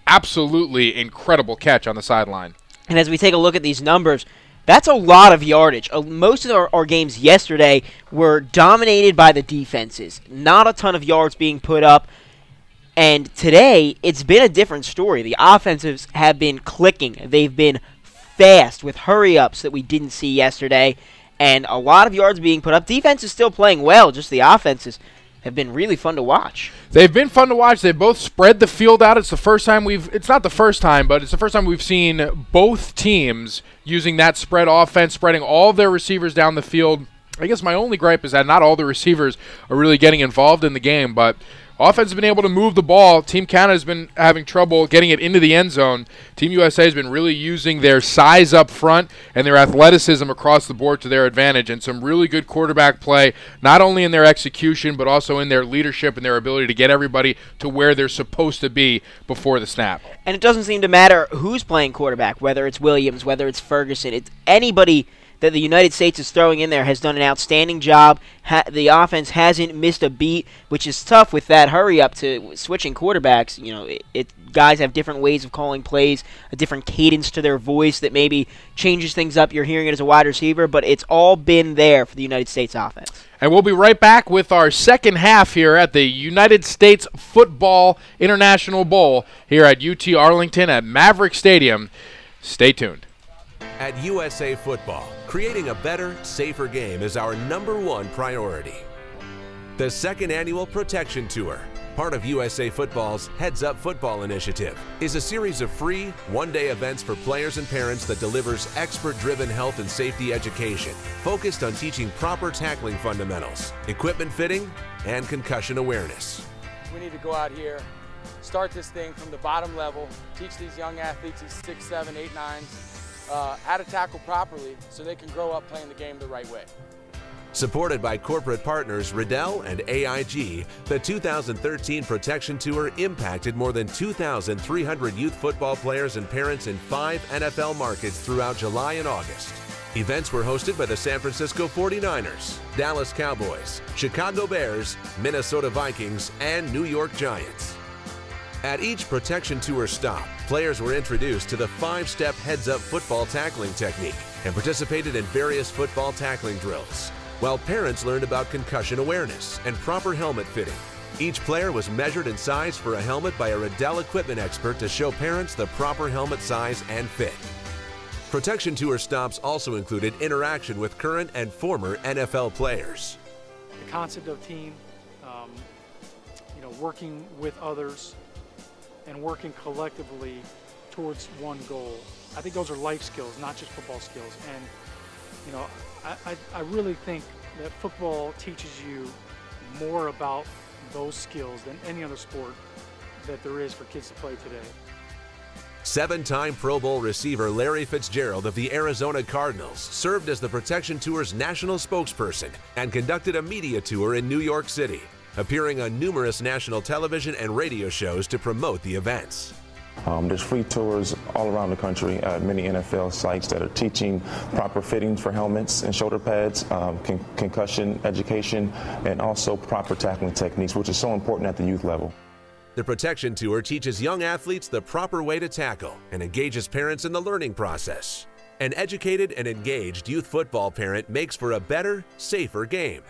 absolutely incredible catch on the sideline. And as we take a look at these numbers, that's a lot of yardage. Most of our games yesterday were dominated by the defenses. Not a ton of yards being put up. And today, it's been a different story. The offensives have been clicking. They've been fast with hurry-ups that we didn't see yesterday. And a lot of yards being put up. Defense is still playing well. Just the offenses have been really fun to watch. They've been fun to watch. They've both spread the field out. It's the first time it's not the first time, but it's the first time we've seen both teams using that spread offense, spreading all of their receivers down the field. I guess my only gripe is that not all the receivers are really getting involved in the game, but offense has been able to move the ball. Team Canada has been having trouble getting it into the end zone. Team USA has been really using their size up front and their athleticism across the board to their advantage, and some really good quarterback play, not only in their execution but also in their leadership and their ability to get everybody to where they're supposed to be before the snap. And it doesn't seem to matter who's playing quarterback, whether it's Williams, whether it's Ferguson. It's anybody that the United States is throwing in there has done an outstanding job. The offense hasn't missed a beat, which is tough with that hurry-up to switching quarterbacks. You know, guys have different ways of calling plays, a different cadence to their voice that maybe changes things up. You're hearing it as a wide receiver, but it's all been there for the United States offense. And we'll be right back with our second half here at the United States Football International Bowl here at UT-Arlington at Maverick Stadium. Stay tuned. At USA Football, creating a better, safer game is our #1 priority. The second annual Protection Tour, part of USA Football's Heads Up Football initiative, is a series of free, one-day events for players and parents that delivers expert-driven health and safety education, focused on teaching proper tackling fundamentals, equipment fitting, and concussion awareness. We need to go out here, start this thing from the bottom level, teach these young athletes, these 6, 7, 8, 9s, how to tackle properly so they can grow up playing the game the right way. Supported by corporate partners Riddell and AIG, the 2013 Protection Tour impacted more than 2,300 youth football players and parents in 5 NFL markets throughout July and August. Events were hosted by the San Francisco 49ers, Dallas Cowboys, Chicago Bears, Minnesota Vikings, and New York Giants. At each Protection Tour stop, players were introduced to the 5-step heads-up football tackling technique and participated in various football tackling drills, while parents learned about concussion awareness and proper helmet fitting. Each player was measured and sized for a helmet by a Riddell equipment expert to show parents the proper helmet size and fit. Protection Tour stops also included interaction with current and former NFL players. The concept of team, working with others and working collectively towards one goal. I think those are life skills, not just football skills. And, I really think that football teaches you more about those skills than any other sport that there is for kids to play today. 7-time Pro Bowl receiver Larry Fitzgerald of the Arizona Cardinals served as the Protection Tour's national spokesperson and conducted a media tour in New York City, appearing on numerous national television and radio shows to promote the events. There's free tours all around the country at many NFL sites that are teaching proper fittings for helmets and shoulder pads, concussion education, and also proper tackling techniques, which is so important at the youth level. The Protection Tour teaches young athletes the proper way to tackle and engages parents in the learning process. An educated and engaged youth football parent makes for a better, safer game.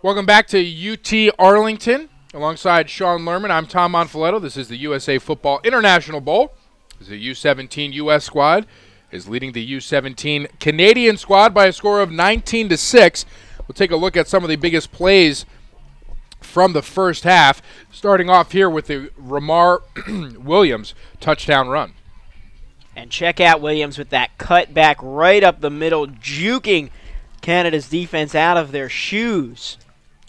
Welcome back to UT-Arlington. Alongside Sean Lerman, I'm Tom Monfiletto. This is the USA Football International Bowl. The U-17 U.S. squad is leading the U-17 Canadian squad by a score of 19-6. We'll take a look at some of the biggest plays from the first half, starting off here with the Ramar Williams touchdown run. And check out Williams with that cut back right up the middle, juking Canada's defense out of their shoes.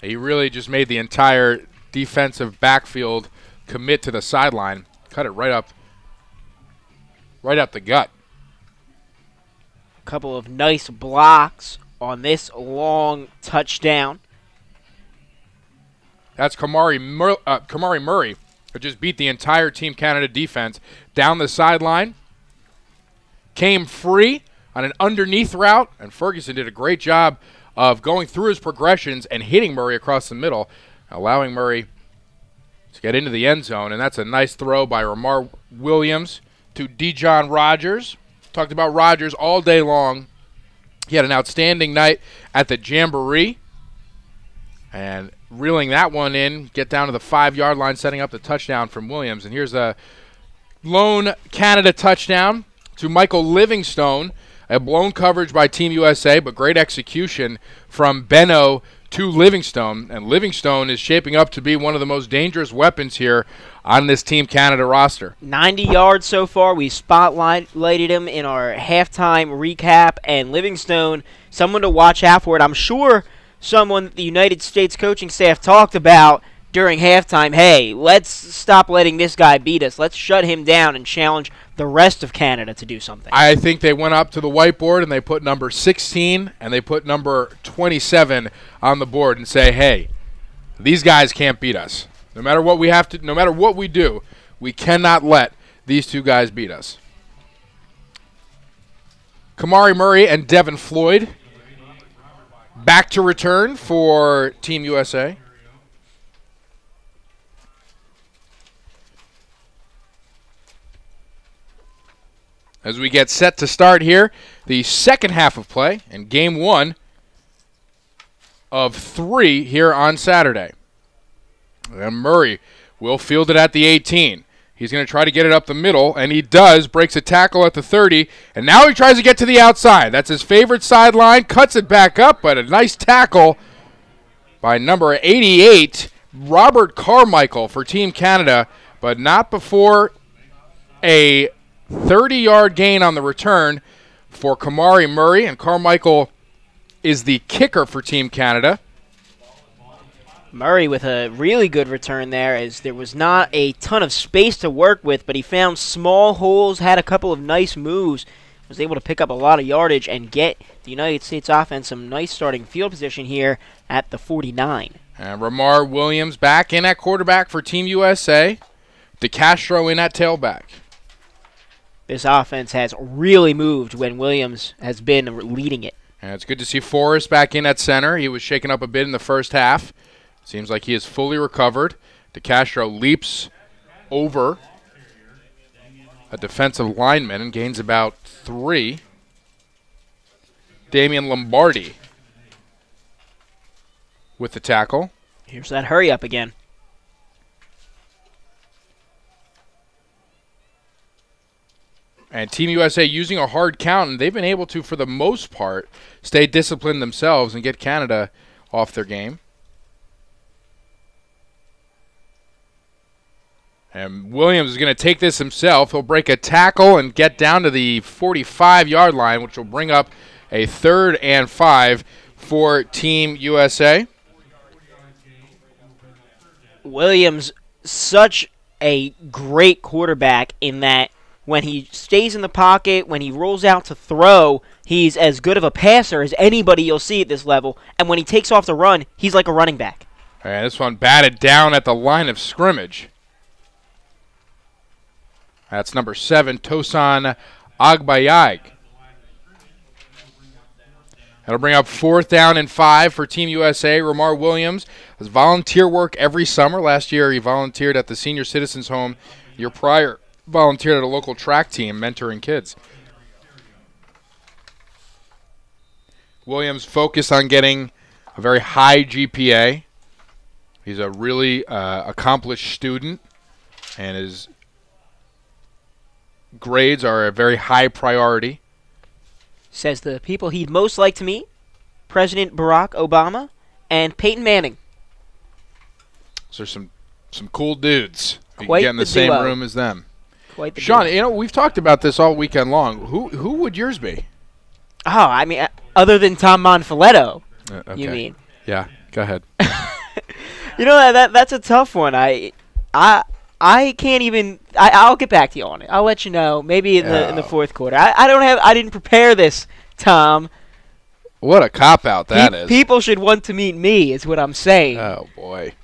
He really just made the entire defensive backfield commit to the sideline. Cut it right up the gut. A couple of nice blocks on this long touchdown. That's Kamari Murray, who just beat the entire Team Canada defense down the sideline. Came free on an underneath route, and Ferguson did a great job of going through his progressions and hitting Murray across the middle, allowing Murray to get into the end zone. And that's a nice throw by Ramar Williams to Dijon Rogers. Talked about Rogers all day long. He had an outstanding night at the Jamboree. And reeling that one in, get down to the 5-yard line, setting up the touchdown from Williams. And here's a lone Canada touchdown to Michael Livingstone. A blown coverage by Team USA, but great execution from Benno to Livingstone. And Livingstone is shaping up to be one of the most dangerous weapons here on this Team Canada roster. 90 yards so far. We spotlighted him in our halftime recap. And Livingstone, someone to watch out for it. I'm sure someone that the United States coaching staff talked about during halftime. Hey, let's stop letting this guy beat us. Let's shut him down and challenge the rest of Canada to do something. I think they went up to the whiteboard and they put number 16 and they put number 27 on the board and say, hey, these guys can't beat us. No matter what we do, we cannot let these two guys beat us. Kamari Murray and Devin Floyd back to return for Team USA. As we get set to start here, the second half of play in Game 1 of 3 here on Saturday. And Murray will field it at the 18. He's going to try to get it up the middle, and he does. Breaks a tackle at the 30, and now he tries to get to the outside. That's his favorite sideline. Cuts it back up, but a nice tackle by number 88, Robert Carmichael for Team Canada, but not before a 30-yard gain on the return for Kamari Murray, and Carmichael is the kicker for Team Canada. Murray with a really good return there, as there was not a ton of space to work with, but he found small holes, had a couple of nice moves, was able to pick up a lot of yardage and get the United States offense some nice starting field position here at the 49. And Ramar Williams back in at quarterback for Team USA. DeCastro in at tailback. This offense has really moved when Williams has been leading it. And it's good to see Forrest back in at center. He was shaken up a bit in the first half. Seems like he is fully recovered. DeCastro leaps over a defensive lineman and gains about 3. Damian Lombardi with the tackle. Here's that hurry up again. And Team USA using a hard count, and they've been able to, for the most part, stay disciplined themselves and get Canada off their game. And Williams is going to take this himself. He'll break a tackle and get down to the 45-yard line, which will bring up a 3rd and 5 for Team USA. Williams, such a great quarterback in that when he stays in the pocket, when he rolls out to throw, he's as good of a passer as anybody you'll see at this level. And when he takes off to run, he's like a running back. And this one batted down at the line of scrimmage. That's number 7, Tosan Agbayag. That'll bring up 4th down and 5 for Team USA. Ramar Williams does volunteer work every summer. Last year he volunteered at the Senior Citizens Home. Year prior, volunteered at a local track team mentoring kids. Williams focused on getting a very high GPA. He's a really accomplished student, and his grades are a very high priority. Says the people he'd most like to meet, President Barack Obama and Peyton Manning. Those are some cool dudes. You Quite can get in the same duo. room as them. Quite the Sean, duo. you know, we've talked about this all weekend long. Who would yours be? Oh, I mean, other than Tom Monfiletto, Okay. you mean? Yeah, go ahead. You know, that's a tough one. I can't even. I'll get back to you on it. I'll let you know. Maybe in the fourth quarter. I didn't prepare this, Tom. What a cop out that is. People should want to meet me, is what I'm saying. Oh boy.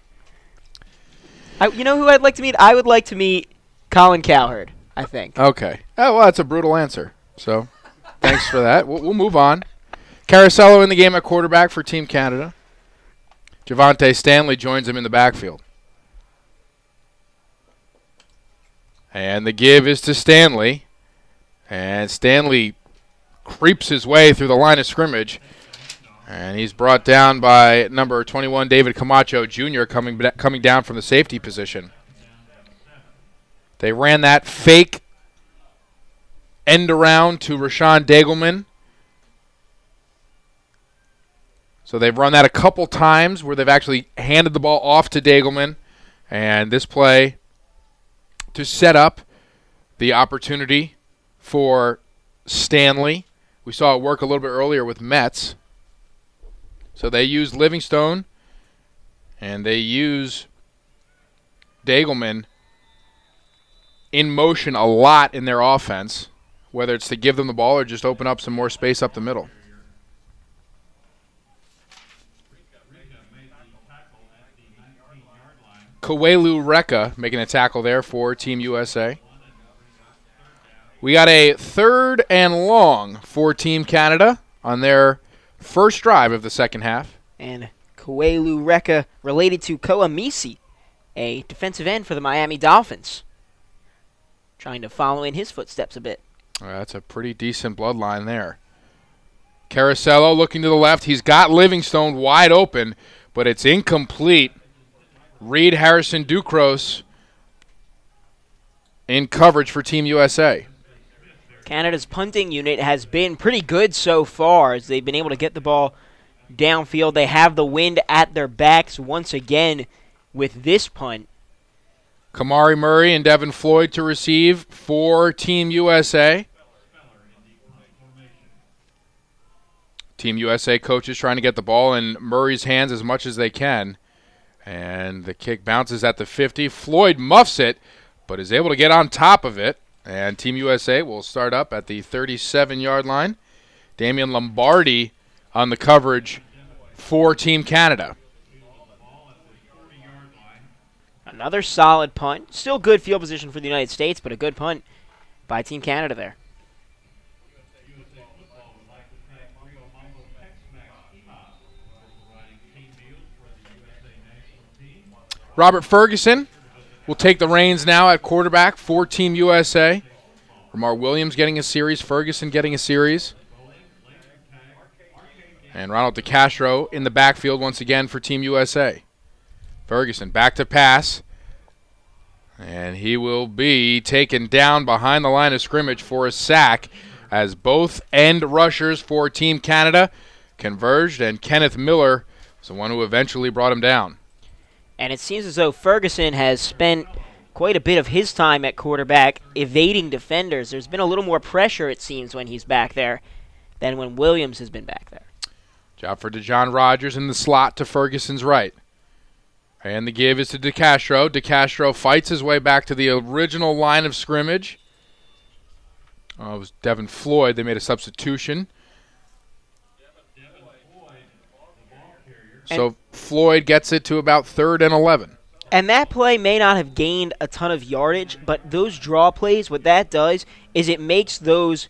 You know who I'd like to meet? I would like to meet Colin Cowherd, I think. Okay. Oh well, that's a brutal answer. So, thanks for that. We'll move on. Caracello in the game at quarterback for Team Canada. Javante Stanley joins him in the backfield. And the give is to Stanley. And Stanley creeps his way through the line of scrimmage. And he's brought down by number 21, David Camacho Jr., coming down from the safety position. They ran that fake end around to Rashawn Dagelman. So they've run that a couple times where they've actually handed the ball off to Dagelman. And this play to set up the opportunity for Stanley. We saw it work a little bit earlier with Metz. So they use Livingstone and they use Dagelman in motion a lot in their offense, whether it's to give them the ball or just open up some more space up the middle. Kowelu Reka making a tackle there for Team USA. We got a 3rd and long for Team Canada on their first drive of the second half. And Kowelu Reka related to Koamisi, a defensive end for the Miami Dolphins. Trying to follow in his footsteps a bit. That's a pretty decent bloodline there. Caracello looking to the left. He's got Livingstone wide open, but it's incomplete. Reed Harrison Ducros in coverage for Team USA. Canada's punting unit has been pretty good so far as they've been able to get the ball downfield. They have the wind at their backs once again with this punt. Kamari Murray and Devin Floyd to receive for Team USA. Team USA coaches trying to get the ball in Murray's hands as much as they can. And the kick bounces at the 50. Floyd muffs it, but is able to get on top of it. And Team USA will start up at the 37-yard line. Damian Lombardi on the coverage for Team Canada. Another solid punt. Still good field position for the United States, but a good punt by Team Canada there. Robert Ferguson will take the reins now at quarterback for Team USA. Ramar Williams getting a series, Ferguson getting a series. And Ronald DeCastro in the backfield once again for Team USA. Ferguson back to pass. And he will be taken down behind the line of scrimmage for a sack as both end rushers for Team Canada converged, and Kenneth Miller was the one who eventually brought him down. And it seems as though Ferguson has spent quite a bit of his time at quarterback evading defenders. There's been a little more pressure, it seems, when he's back there than when Williams has been back there. Job for DeJohn Rogers in the slot to Ferguson's right. And the give is to DeCastro. DeCastro fights his way back to the original line of scrimmage. It was Devin Floyd. They made a substitution. So Floyd gets it to about 3rd and 11. And that play may not have gained a ton of yardage, but those draw plays, what that does is it makes those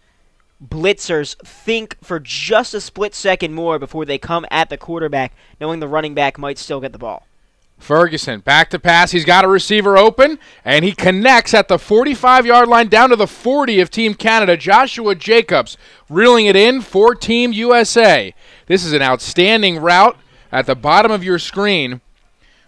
blitzers think for just a split second more before they come at the quarterback, knowing the running back might still get the ball. Ferguson back to pass. He's got a receiver open, and he connects at the 45-yard line down to the 40 of Team Canada. Joshua Jacobs reeling it in for Team USA. This is an outstanding route at the bottom of your screen.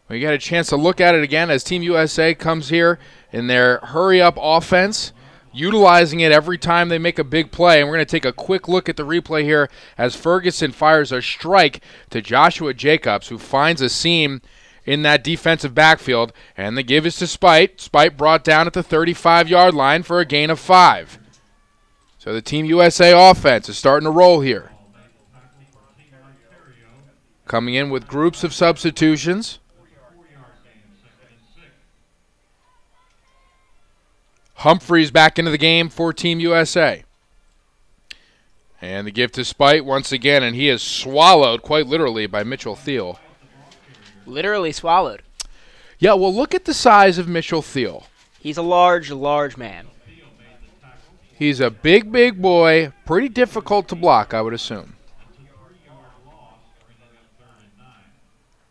We got a chance to look at it again as Team USA comes here in their hurry-up offense, utilizing it every time they make a big play. And we're going to take a quick look at the replay here as Ferguson fires a strike to Joshua Jacobs, who finds a seam in that defensive backfield, and the give is to Spite. Spite brought down at the 35-yard line for a gain of 5. So the Team USA offense is starting to roll here. Coming in with groups of substitutions. Humphreys back into the game for Team USA. And the give to Spite once again, and he is swallowed quite literally by Mitchell Thiel. Literally swallowed. Yeah, well, look at the size of Mitchell Thiel. He's a large, large man. He's a big, big boy. Pretty difficult to block, I would assume.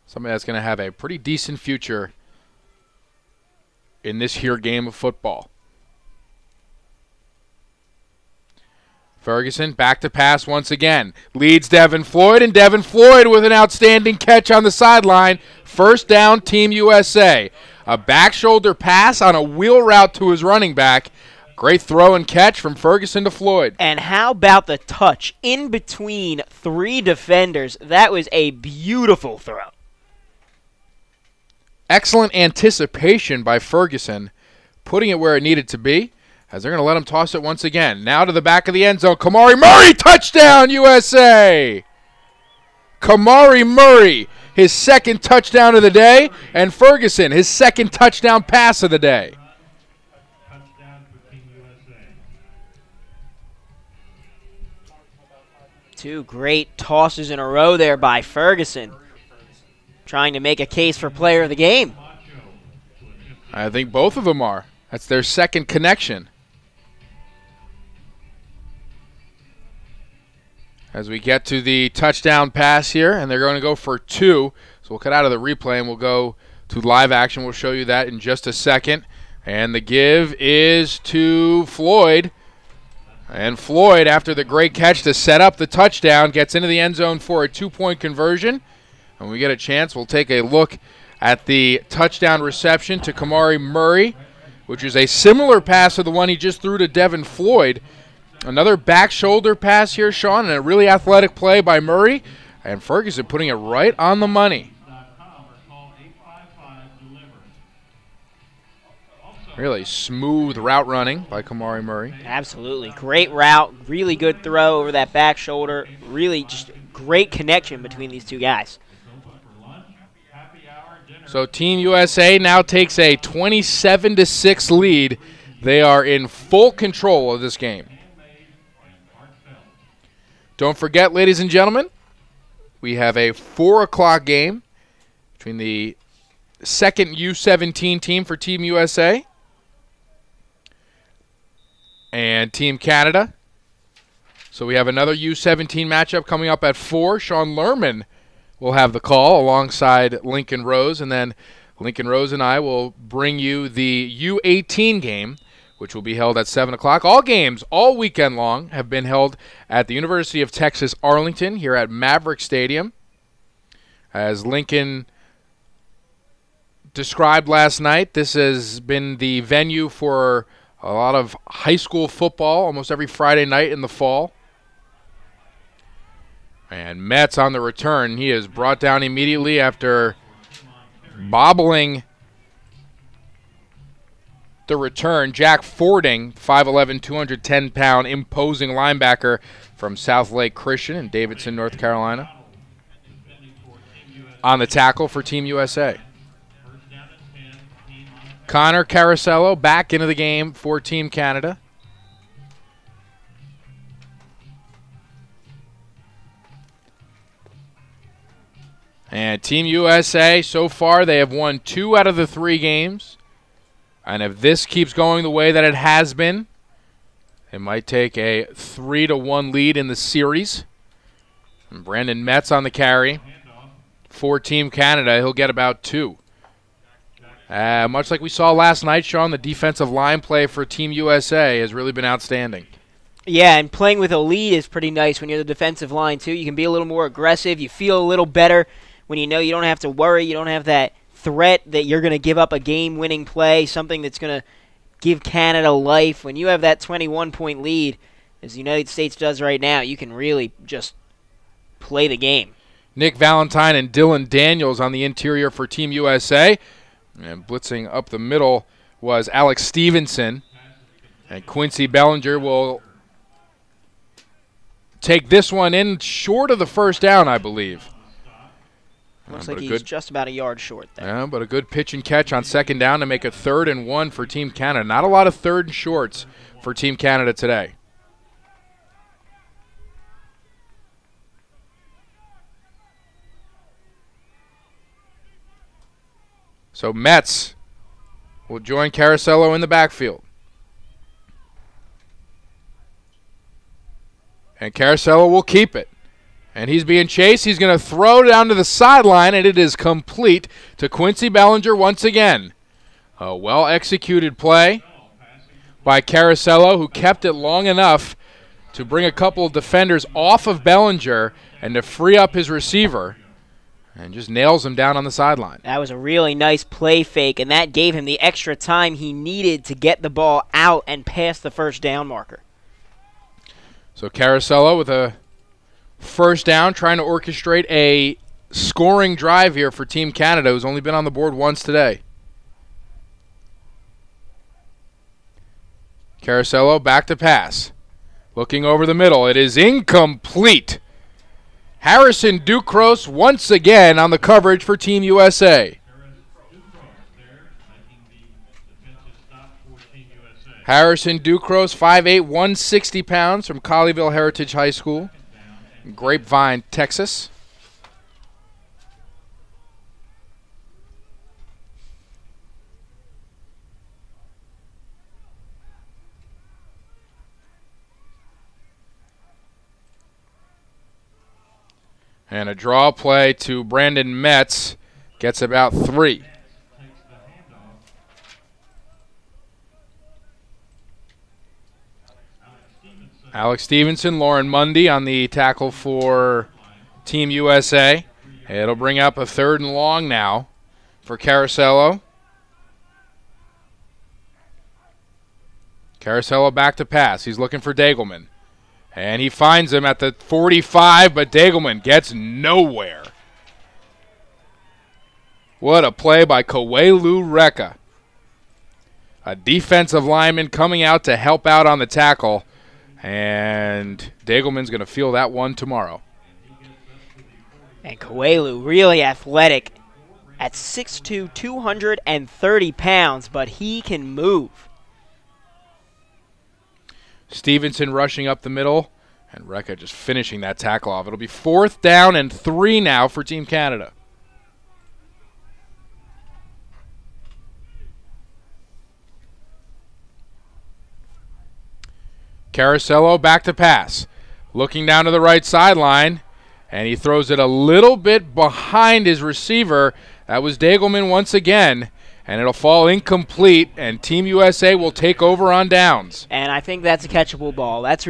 Somebody that's going to have a pretty decent future in this here game of football. Ferguson back to pass once again. Leads Devin Floyd, and Devin Floyd with an outstanding catch on the sideline. First down, Team USA. A back shoulder pass on a wheel route to his running back. Great throw and catch from Ferguson to Floyd. And how about the touch in between 3 defenders? That was a beautiful throw. Excellent anticipation by Ferguson, putting it where it needed to be, as they're going to let him toss it once again. Now to the back of the end zone. Kamari Murray, touchdown, USA! Kamari Murray, his 2nd touchdown of the day, and Ferguson, his 2nd touchdown pass of the day. Two great tosses in a row there by Ferguson, trying to make a case for player of the game. I think both of them are. That's their 2nd connection. As we get to the touchdown pass here, and they're going to go for 2. So we'll cut out of the replay and we'll go to live action. We'll show you that in just a second. And the give is to Floyd. And Floyd, after the great catch to set up the touchdown, gets into the end zone for a 2-point conversion. And when we get a chance, we'll take a look at the touchdown reception to Kamari Murray, which is a similar pass to the one he just threw to Devin Floyd. Another back shoulder pass here, Sean, and a really athletic play by Murray. And Ferguson putting it right on the money. Really smooth route running by Kamari Murray. Absolutely. Great route. Really good throw over that back shoulder. Really just great connection between these 2 guys. So Team USA now takes a 27-6 lead. They are in full control of this game. Don't forget, ladies and gentlemen, we have a 4 o'clock game between the 2nd U-17 team for Team USA and Team Canada. So we have another U-17 matchup coming up at 4. Sean Lerman will have the call alongside Lincoln Rose, and then Lincoln Rose and I will bring you the U-18 game, which will be held at 7 o'clock. All games, all weekend long, have been held at the University of Texas Arlington here at Maverick Stadium. As Lincoln described last night, this has been the venue for a lot of high school football almost every Friday night in the fall. And Metz on the return. He is brought down immediately after bobbling the return. Jack Fording, 5'11", 210-pound, imposing linebacker from South Lake Christian in Davidson, North Carolina, on the tackle for Team USA. Connor Carasello back into the game for Team Canada. And Team USA, so far, they have won 2 out of the 3 games. And if this keeps going the way that it has been, it might take a 3-1 lead in the series. And Brandon Metz on the carry for Team Canada. He'll get about 2. Much like we saw last night, Sean, the defensive line play for Team USA has really been outstanding. Yeah, and playing with a lead is pretty nice when you're the defensive line, too. You can be a little more aggressive. You feel a little better when you know you don't have to worry. You don't have that threat that you're going to give up a game-winning play, something that's going to give Canada life. When you have that 21-point lead, as the United States does right now, you can really just play the game. Nick Valentine and Dylan Daniels on the interior for Team USA. And blitzing up the middle was Alex Stevenson. And Quincy Bellinger will take this one in short of the first down, I believe. Looks like he's just about a yard short there. Yeah, but a good pitch and catch on second down to make a 3rd and 1 for Team Canada. Not a lot of 3rd and shorts for Team Canada today. So Metz will join Carasello in the backfield. And Carasello will keep it. And he's being chased. He's going to throw down to the sideline, and it is complete to Quincy Bellinger once again. A well-executed play by Carasello, who kept it long enough to bring a couple of defenders off of Bellinger and to free up his receiver. And just nails him down on the sideline. That was a really nice play fake, and that gave him the extra time he needed to get the ball out and past the first down marker. So Carasello with a first down, trying to orchestrate a scoring drive here for Team Canada, who's only been on the board once today. Carasello back to pass. Looking over the middle. It is incomplete. Harrison Ducros once again on the coverage for Team USA. Harrison Ducros, 5'8", 160 pounds from Colleyville Heritage High School, Grapevine, Texas. And a draw play to Brandon Metz gets about 3. Alex Stevenson, Lauren Mundy on the tackle for Team USA. It'll bring up a 3rd and long now for Carasello. Carasello back to pass. He's looking for Dagelman. And he finds him at the 45, but Dagelman gets nowhere. What a play by Kowelu Reka. A defensive lineman coming out to help out on the tackle. And Dagelman's going to feel that one tomorrow. And Kowelu, really athletic at 6'2", 230 pounds, but he can move. Stevenson rushing up the middle, and Reka just finishing that tackle off. It'll be 4th down and 3 now for Team Canada. Carasello back to pass. Looking down to the right sideline, and he throws it a little bit behind his receiver. That was Dagelman once again. and it'll fall incomplete, and Team USA will take over on downs. And I think that's a catchable ball. That's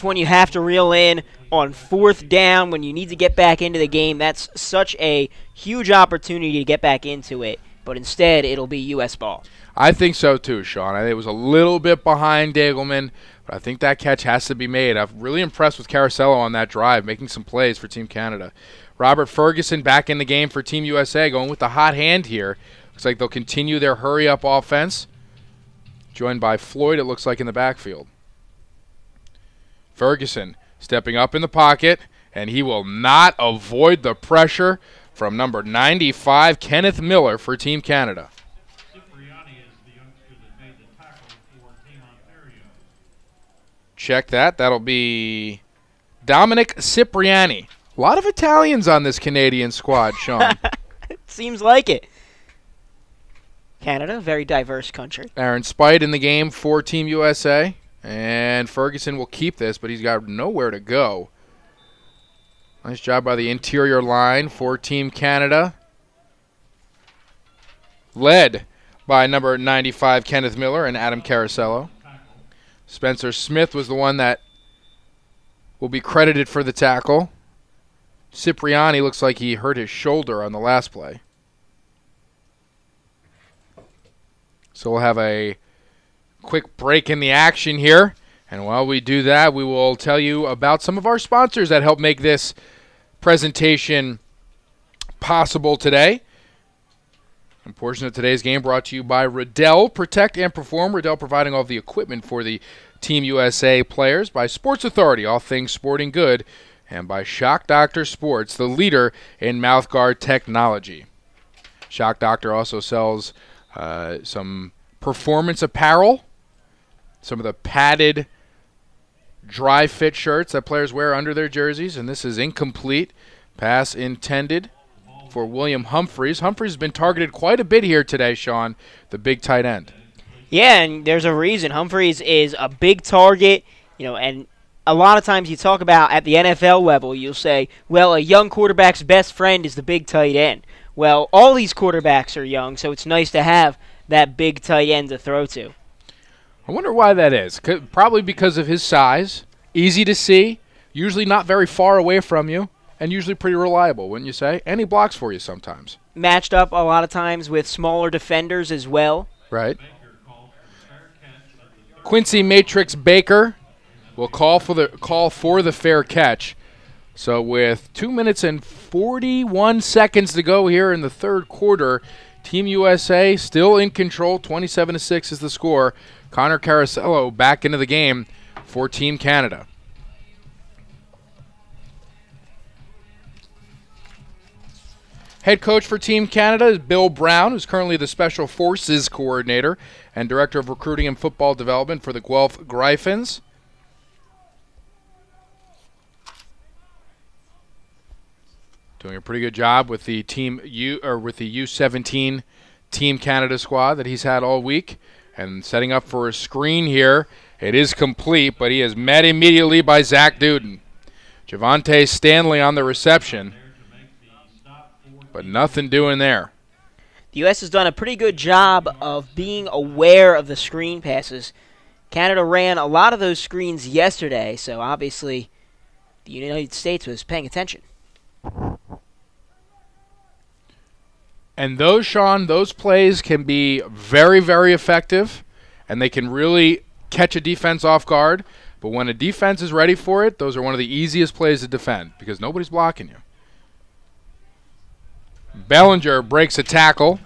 when you have to reel in on 4th down when you need to get back into the game. That's such a huge opportunity to get back into it, but instead it'll be U.S. ball. I think so too, Sean. I think it was a little bit behind Dagelman, but I think that catch has to be made. I'm really impressed with Caracello on that drive, making some plays for Team Canada. Robert Ferguson back in the game for Team USA, going with the hot hand here. Looks like they'll continue their hurry-up offense, joined by Floyd, it looks like, in the backfield. Ferguson stepping up in the pocket, and he will not avoid the pressure from number 95, Kenneth Miller, for Team Canada. Check that. That'll be Dominic Cipriani. A lot of Italians on this Canadian squad, Sean. Seems like it. Canada, very diverse country. Aaron Spite in the game for Team USA. And Ferguson will keep this, but he's got nowhere to go. Nice job by the interior line for Team Canada. Led by number 95, Kenneth Miller, and Adam Caracello. Spencer Smith was the one that will be credited for the tackle. Cipriani looks like he hurt his shoulder on the last play. So we'll have a quick break in the action here. And while we do that, we will tell you about some of our sponsors that help make this presentation possible today. A portion of today's game brought to you by Riddell. Protect and perform. Riddell providing all the equipment for the Team USA players. By Sports Authority, all things sporting good. And by Shock Doctor Sports, the leader in mouthguard technology. Shock Doctor also sells some performance apparel, some of the padded dry fit shirts that players wear under their jerseys. And this is incomplete. Pass intended for William Humphreys. Humphreys has been targeted quite a bit here today, Sean, the big tight end. Yeah, and there's a reason. Humphreys is a big target, and a lot of times you talk about at the NFL level, you'll say, well, a young quarterback's best friend is the big tight end. Well, all these quarterbacks are young, so it's nice to have that big tight end to throw to. I wonder why that is. Probably because of his size, easy to see, usually not very far away from you, and usually pretty reliable, wouldn't you say? And he blocks for you sometimes. Matched up a lot of times with smaller defenders as well. Right. Quincy Matrix Baker will call for the fair catch. So with 2 minutes and 41 seconds to go here in the third quarter, Team USA still in control. 27-6 is the score. Connor Caracello back into the game for Team Canada. Head coach for Team Canada is Bill Brown, who's currently the Special Forces Coordinator and Director of Recruiting and Football Development for the Guelph Gryphons. Doing a pretty good job with the U-17 Team Canada squad that he's had all week, and setting up for a screen here. It is complete, but he is met immediately by Zach Duden. Javante Stanley on the reception, but nothing doing there. The U.S. has done a pretty good job of being aware of the screen passes. Canada ran a lot of those screens yesterday, so obviously the United States was paying attention. And those, Sean, those plays can be very, very effective, and they can really catch a defense off guard. But when a defense is ready for it, those are one of the easiest plays to defend because nobody's blocking you. Bellinger breaks a tackle,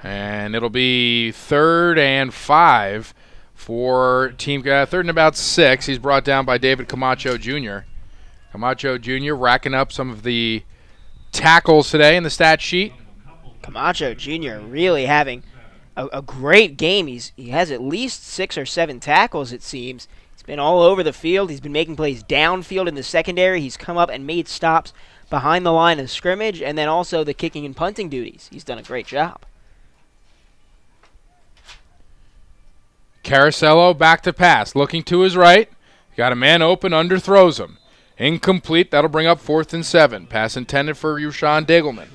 and it'll be 3rd and 5 for Team 3rd and about 6. He's brought down by David Camacho Jr. Camacho Jr. racking up some of the tackles today in the stat sheet. Camacho Jr. really having a great game. He has at least 6 or 7 tackles, it seems. He's been all over the field. He's been making plays downfield in the secondary. He's come up and made stops behind the line of scrimmage, and then also the kicking and punting duties. He's done a great job. Caracello back to pass, looking to his right. Got a man open, underthrows him. Incomplete. That'll bring up 4th and 7. Pass intended for Rushan Degelman.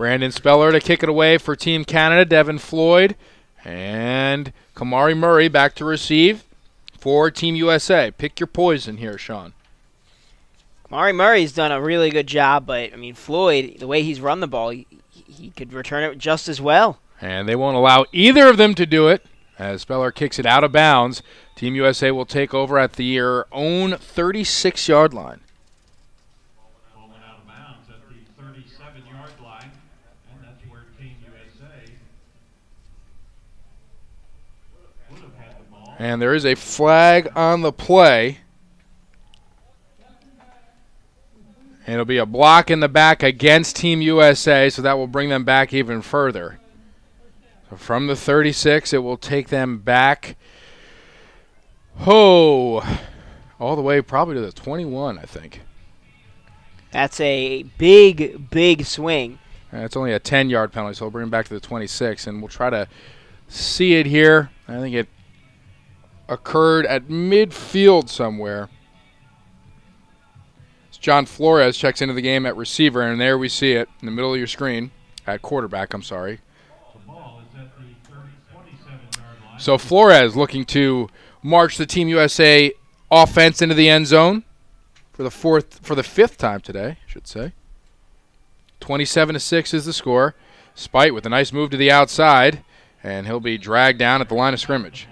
Brandon Speller to kick it away for Team Canada. Devin Floyd and Kamari Murray back to receive for Team USA. Pick your poison here, Sean. Kamari Murray's done a really good job, but, I mean, Floyd, the way he's run the ball, he could return it just as well. And they won't allow either of them to do it as Speller kicks it out of bounds. Team USA will take over at their own 36-yard line. And there is a flag on the play. And it'll be a block in the back against Team USA, so that will bring them back even further. So from the 36, it will take them back, all the way probably to the 21, I think. That's a big, big swing. It's only a 10-yard penalty, so we'll bring them back to the 26, and we'll try to see it here. I think it occurred at midfield somewhere. John Flores checks into the game at receiver, and there we see it in the middle of your screen. At quarterback, I'm sorry. So Flores looking to march the Team USA offense into the end zone for the fifth time today, I should say. 27-6 is the score. Spite with a nice move to the outside, and he'll be dragged down at the line of scrimmage.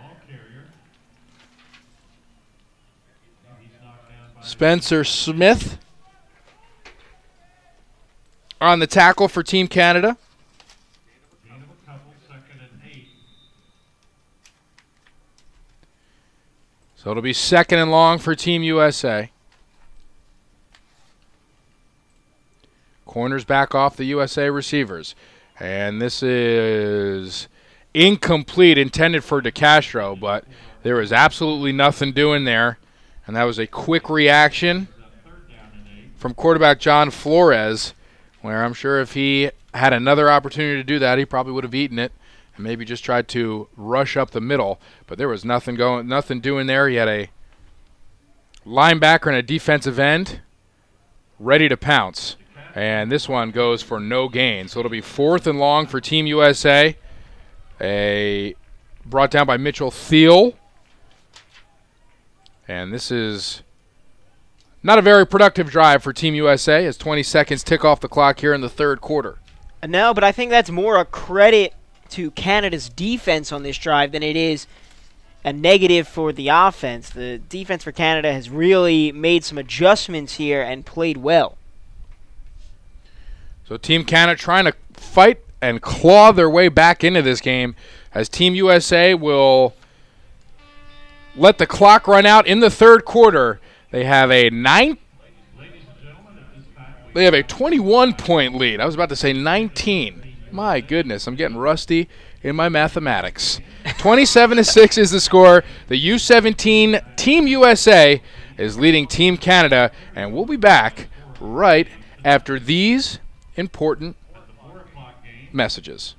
Spencer Smith on the tackle for Team Canada. So it'll be 2nd and long for Team USA. Corners back off the USA receivers. And this is incomplete, intended for DeCastro, but there was absolutely nothing doing there. And that was a quick reaction from quarterback John Flores, where I'm sure if he had another opportunity to do that, he probably would have eaten it and maybe just tried to rush up the middle. But there was nothing doing there. He had a linebacker and a defensive end ready to pounce. And this one goes for no gain. So it'll be 4th and long for Team USA. Brought down by Mitchell Thiel. And this is not a very productive drive for Team USA as 20 seconds tick off the clock here in the 3rd quarter. No, but I think that's more a credit to Canada's defense on this drive than it is a negative for the offense. The defense for Canada has really made some adjustments here and played well. So Team Canada trying to fight and claw their way back into this game as Team USA will let the clock run out in the 3rd quarter. They have a 21-point lead. I was about to say 19. My goodness, I'm getting rusty in my mathematics. 27-6 is the score. The U-17 Team USA is leading Team Canada, and we'll be back right after these important messages.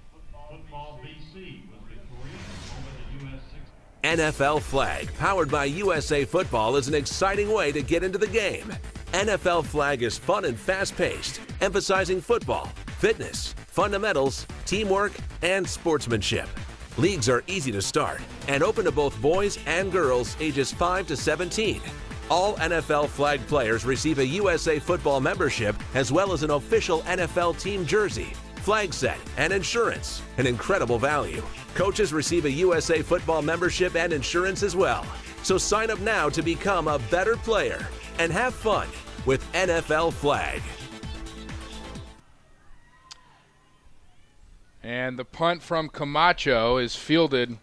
NFL Flag, powered by USA Football, is an exciting way to get into the game. NFL Flag is fun and fast-paced, emphasizing football, fitness, fundamentals, teamwork, and sportsmanship. Leagues are easy to start and open to both boys and girls ages 5 to 17. All NFL Flag players receive a USA Football membership as well as an official NFL team jersey, flag set, and insurance, an incredible value. Coaches receive a USA Football membership and insurance as well. So sign up now to become a better player and have fun with NFL Flag. And the punt from Camacho is fielded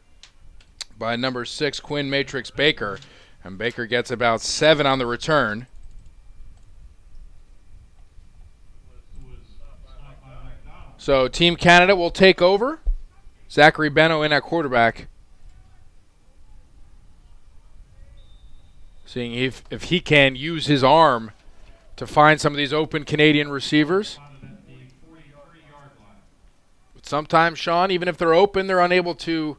by number 6, Quinn Matrix Baker. And Baker gets about 7 on the return. So Team Canada will take over. Zachary Beno in at quarterback. Seeing if he can use his arm to find some of these open Canadian receivers. But sometimes, Sean, even if they're open, they're unable to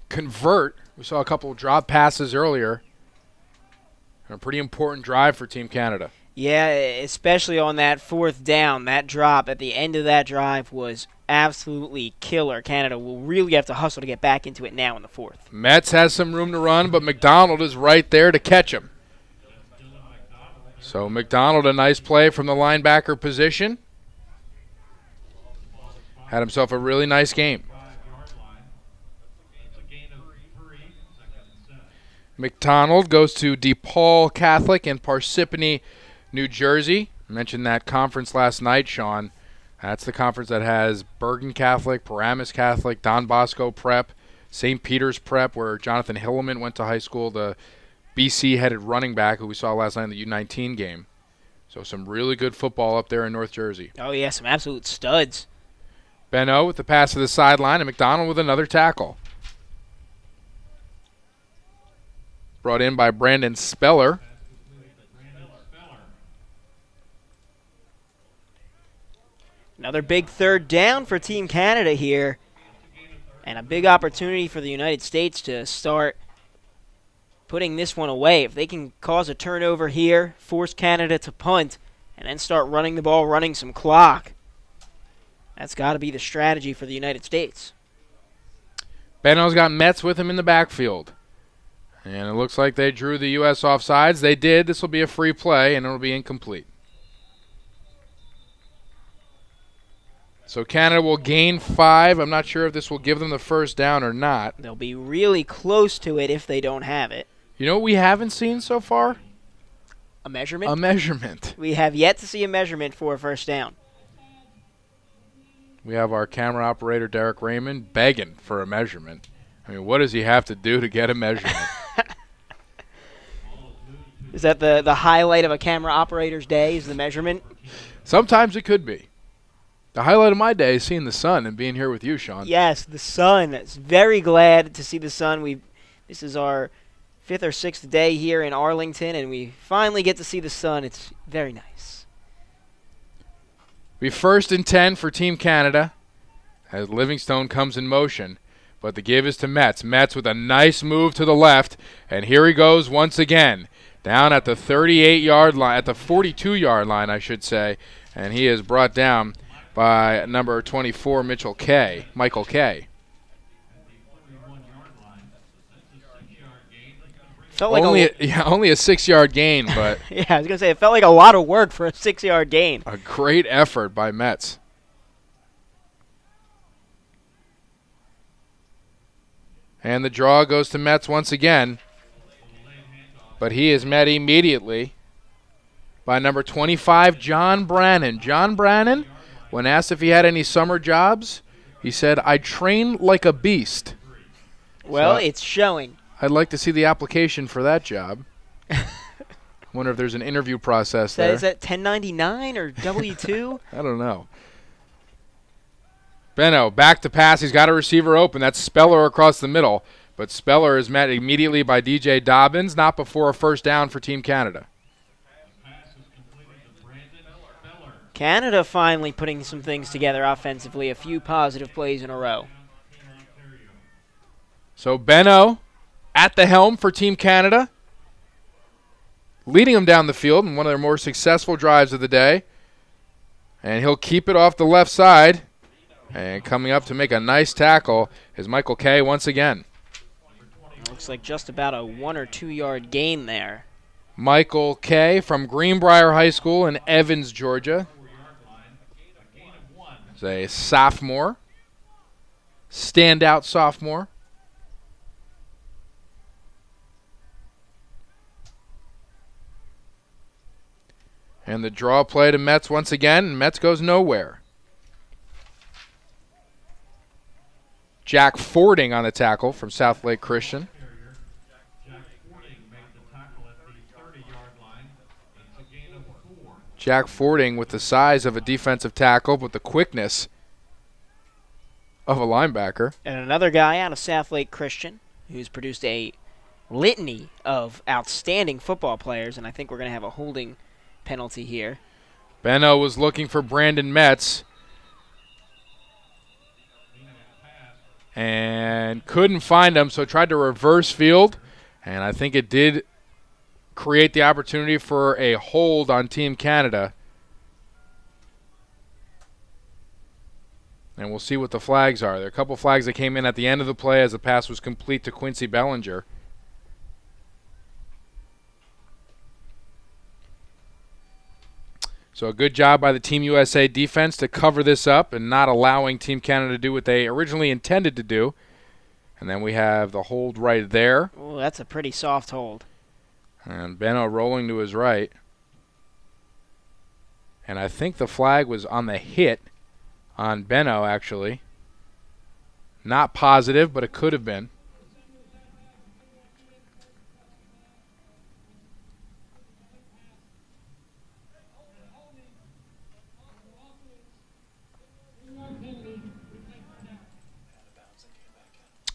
convert. We saw a couple of drop passes earlier. And a pretty important drive for Team Canada. Yeah, especially on that fourth down. That drop at the end of that drive was absolutely killer. Canada will really have to hustle to get back into it now in the fourth. Metz has some room to run, but McDonald is right there to catch him. So McDonald, a nice play from the linebacker position. Had himself a really nice game. McDonald goes to DePaul Catholic in Parsippany, New Jersey. I mentioned that conference last night, Sean. That's the conference that has Bergen Catholic, Paramus Catholic, Don Bosco Prep, St. Peter's Prep, where Jonathan Hilleman went to high school, the BC-headed running back who we saw last night in the U-19 game. So some really good football up there in North Jersey. Oh, yeah, some absolute studs. Benno with the pass to the sideline, and McDonald with another tackle. Brought in by Brandon Speller. Another big third down for Team Canada here. And a big opportunity for the United States to start putting this one away. If they can cause a turnover here, force Canada to punt, and then start running the ball, running some clock, that's got to be the strategy for the United States. Benno's got Metz with him in the backfield. And it looks like they drew the U.S. offsides. They did. This will be a free play, and it will be incomplete. So Canada will gain 5. I'm not sure if this will give them the first down or not. They'll be really close to it if they don't have it. You know what we haven't seen so far? A measurement? A measurement. We have yet to see a measurement for a first down. We have our camera operator, Derek Raymond, begging for a measurement. I mean, what does he have to do to get a measurement? Is that the highlight of a camera operator's day, is the measurement? Sometimes it could be. The highlight of my day is seeing the sun and being here with you, Sean. Yes, the sun. It's very glad to see the sun. This is our 5th or 6th day here in Arlington, and we finally get to see the sun. It's very nice. Be 1st and 10 for Team Canada as Livingstone comes in motion. But the give is to Metz. Metz with a nice move to the left, and here he goes once again. Down at the 38-yard line, at the 42-yard line, I should say, and he is brought down by number 24, Michael Kay. Felt like only a 6-yard gain, but yeah, I was gonna say it felt like a lot of work for a 6-yard gain. A great effort by Metz. And the draw goes to Metz once again. But he is met immediately by number 25, John Brannon. John Brannon, when asked if he had any summer jobs, he said, "I train like a beast." Well, it's showing. I'd like to see the application for that job. Wonder if there's an interview process there. Is that 1099 or W-2? I don't know. Benno, back to pass. He's got a receiver open. That's Speller across the middle. But Speller is met immediately by DJ Dobbins, not before a first down for Team Canada. Canada finally putting some things together offensively, a few positive plays in a row. So Benno at the helm for Team Canada, leading them down the field in one of their more successful drives of the day. And he'll keep it off the left side. And coming up to make a nice tackle is Michael Kay once again. Looks like just about a 1 or 2 yard gain there. Michael Kay from Greenbrier High School in Evans, Georgia. He's a sophomore, standout sophomore. And the draw play to Metz once again. Metz goes nowhere. Jack Fording on the tackle from South Lake Christian. Jack Fording with the size of a defensive tackle, but the quickness of a linebacker. And another guy out of South Lake Christian who's produced a litany of outstanding football players, and I think we're going to have a holding penalty here. Benno was looking for Brandon Metz and couldn't find him, so tried to reverse field, and I think it did create the opportunity for a hold on Team Canada. And we'll see what the flags are. There are a couple flags that came in at the end of the play as the pass was complete to Quincy Bellinger. So a good job by the Team USA defense to cover this up and not allowing Team Canada to do what they originally intended to do. And then we have the hold right there. Oh, that's a pretty soft hold. And Benno rolling to his right. And I think the flag was on the hit on Benno, actually. Not positive, but it could have been.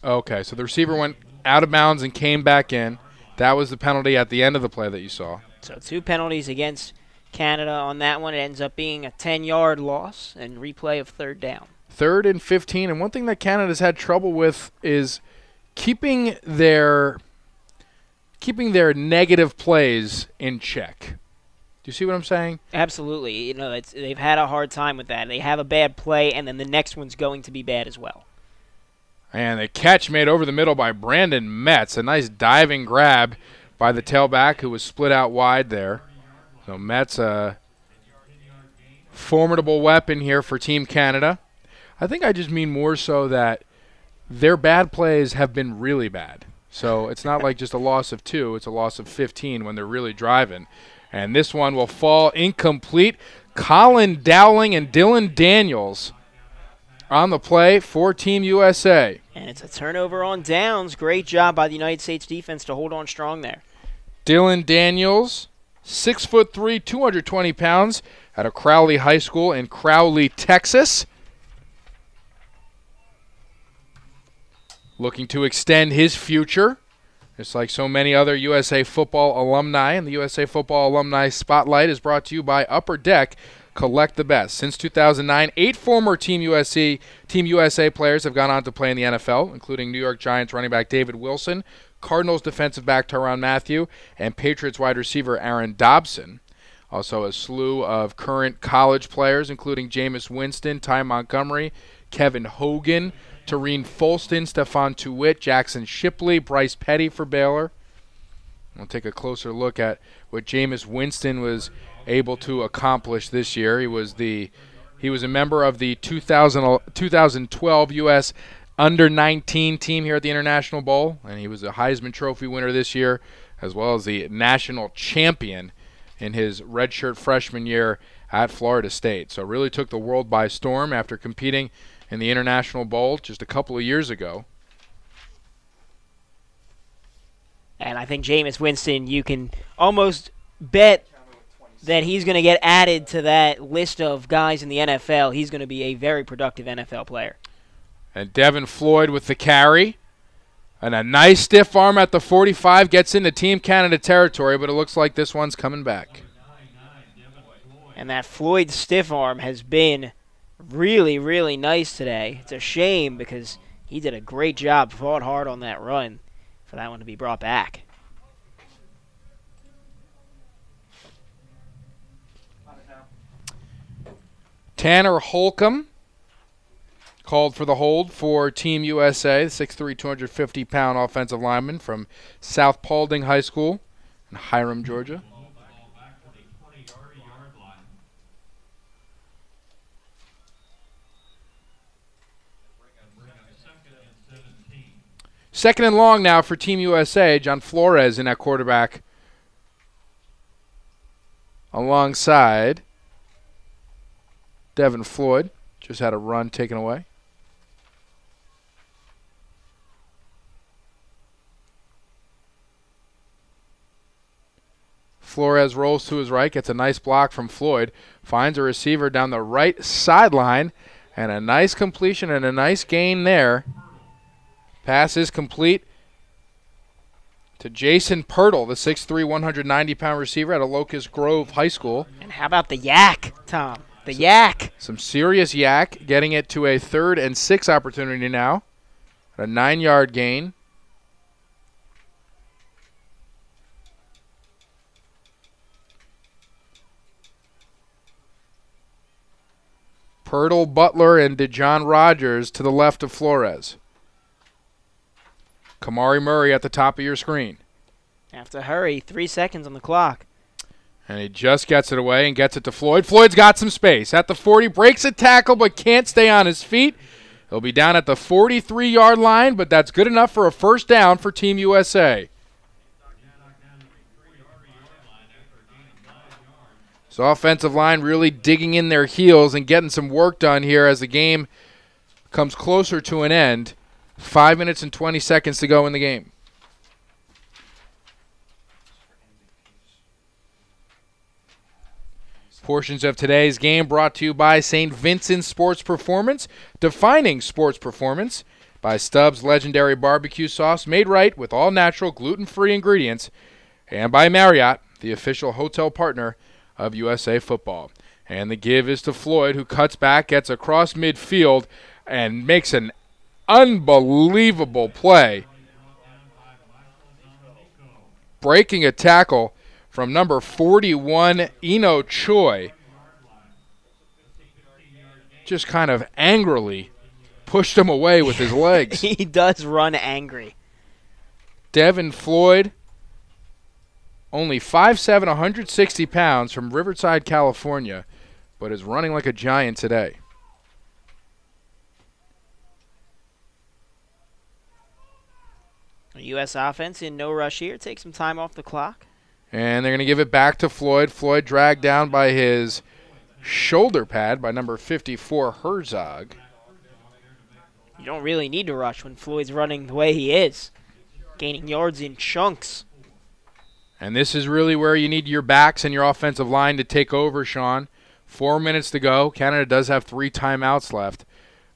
Okay, so the receiver went out of bounds and came back in. That was the penalty at the end of the play that you saw. So 2 penalties against Canada on that one. It ends up being a 10-yard loss and replay of 3rd down. 3rd and 15, and one thing that Canada's had trouble with is keeping their negative plays in check. Do you see what I'm saying? Absolutely. You know, they've had a hard time with that. They have a bad play, and then the next one's going to be bad as well. And a catch made over the middle by Brandon Metz. A nice diving grab by the tailback who was split out wide there. So Metz, a formidable weapon here for Team Canada. I think I just mean more so that their bad plays have been really bad. So it's not like just a loss of 2. It's a loss of 15 when they're really driving. And this one will fall incomplete. Colin Dowling and Dylan Daniels on the play for Team USA. And it's a turnover on downs. Great job by the United States defense to hold on strong there. Dylan Daniels, 6'3", 220 pounds, out of Crowley High School in Crowley, Texas. Looking to extend his future, just like so many other USA football alumni. And the USA Football Alumni Spotlight is brought to you by Upper Deck. Collect the best. Since 2009, 8 former Team USA players have gone on to play in the NFL, including New York Giants running back David Wilson, Cardinals defensive back Tyrann Mathieu, and Patriots wide receiver Aaron Dobson. Also a slew of current college players, including Jameis Winston, Ty Montgomery, Kevin Hogan, Tareen Folston, Stephon Tuitt, Jackson Shipley, Bryce Petty for Baylor. We'll take a closer look at what Jameis Winston was able to accomplish this year. He was a member of the 2012 U.S. Under-19 team here at the International Bowl, and he was a Heisman Trophy winner this year, as well as the national champion in his redshirt freshman year at Florida State. So really took the world by storm after competing in the International Bowl just a couple of years ago. And I think Jameis Winston, you can almost bet that he's going to get added to that list of guys in the NFL. He's going to be a very productive NFL player. And Devin Floyd with the carry. And a nice stiff arm at the 45 gets into Team Canada territory, but it looks like this one's coming back. And that Floyd stiff arm has been really, really nice today. It's a shame because he did a great job, fought hard on that run for that one to be brought back. Tanner Holcomb called for the hold for Team USA, the 6'3", 250-pound offensive lineman from South Paulding High School in Hiram, Georgia. Second and long now for Team USA. John Flores in at quarterback alongside Devin Floyd. Just had a run taken away. Flores rolls to his right, gets a nice block from Floyd, finds a receiver down the right sideline, and a nice completion and a nice gain there. Pass is complete to Jason Pirtle, the 6'3", 190-pound receiver at a Locust Grove High School. And how about the yak, Tom? The yak. Some serious yak, getting it to a 3rd and 6 opportunity now. A 9-yard gain. Pirtle, Butler, and DeJohn Rogers to the left of Flores. Kamari Murray at the top of your screen. Have to hurry. 3 seconds on the clock. And he just gets it away and gets it to Floyd. Floyd's got some space. At the 40, breaks a tackle but can't stay on his feet. He'll be down at the 43-yard line, but that's good enough for a first down for Team USA. So offensive line really digging in their heels and getting some work done here as the game comes closer to an end. 5 minutes and 20 seconds to go in the game. Portions of today's game brought to you by St. Vincent Sports Performance, defining sports performance, by Stubbs Legendary Barbecue Sauce, made right with all natural gluten-free ingredients, and by Marriott, the official hotel partner of USA Football. And the give is to Floyd, who cuts back, gets across midfield, and makes an unbelievable play, breaking a tackle from number 41, Eno Choi. Just kind of angrily pushed him away with his legs. He does run angry. Devin Floyd, only 5'7", 160 pounds, from Riverside, California, but is running like a giant today. U.S. offense in no rush here. Take some time off the clock. And they're going to give it back to Floyd. Floyd dragged down by his shoulder pad by number 54, Herzog. You don't really need to rush when Floyd's running the way he is, gaining yards in chunks. And this is really where you need your backs and your offensive line to take over, Sean. 4 minutes to go. Canada does have 3 timeouts left.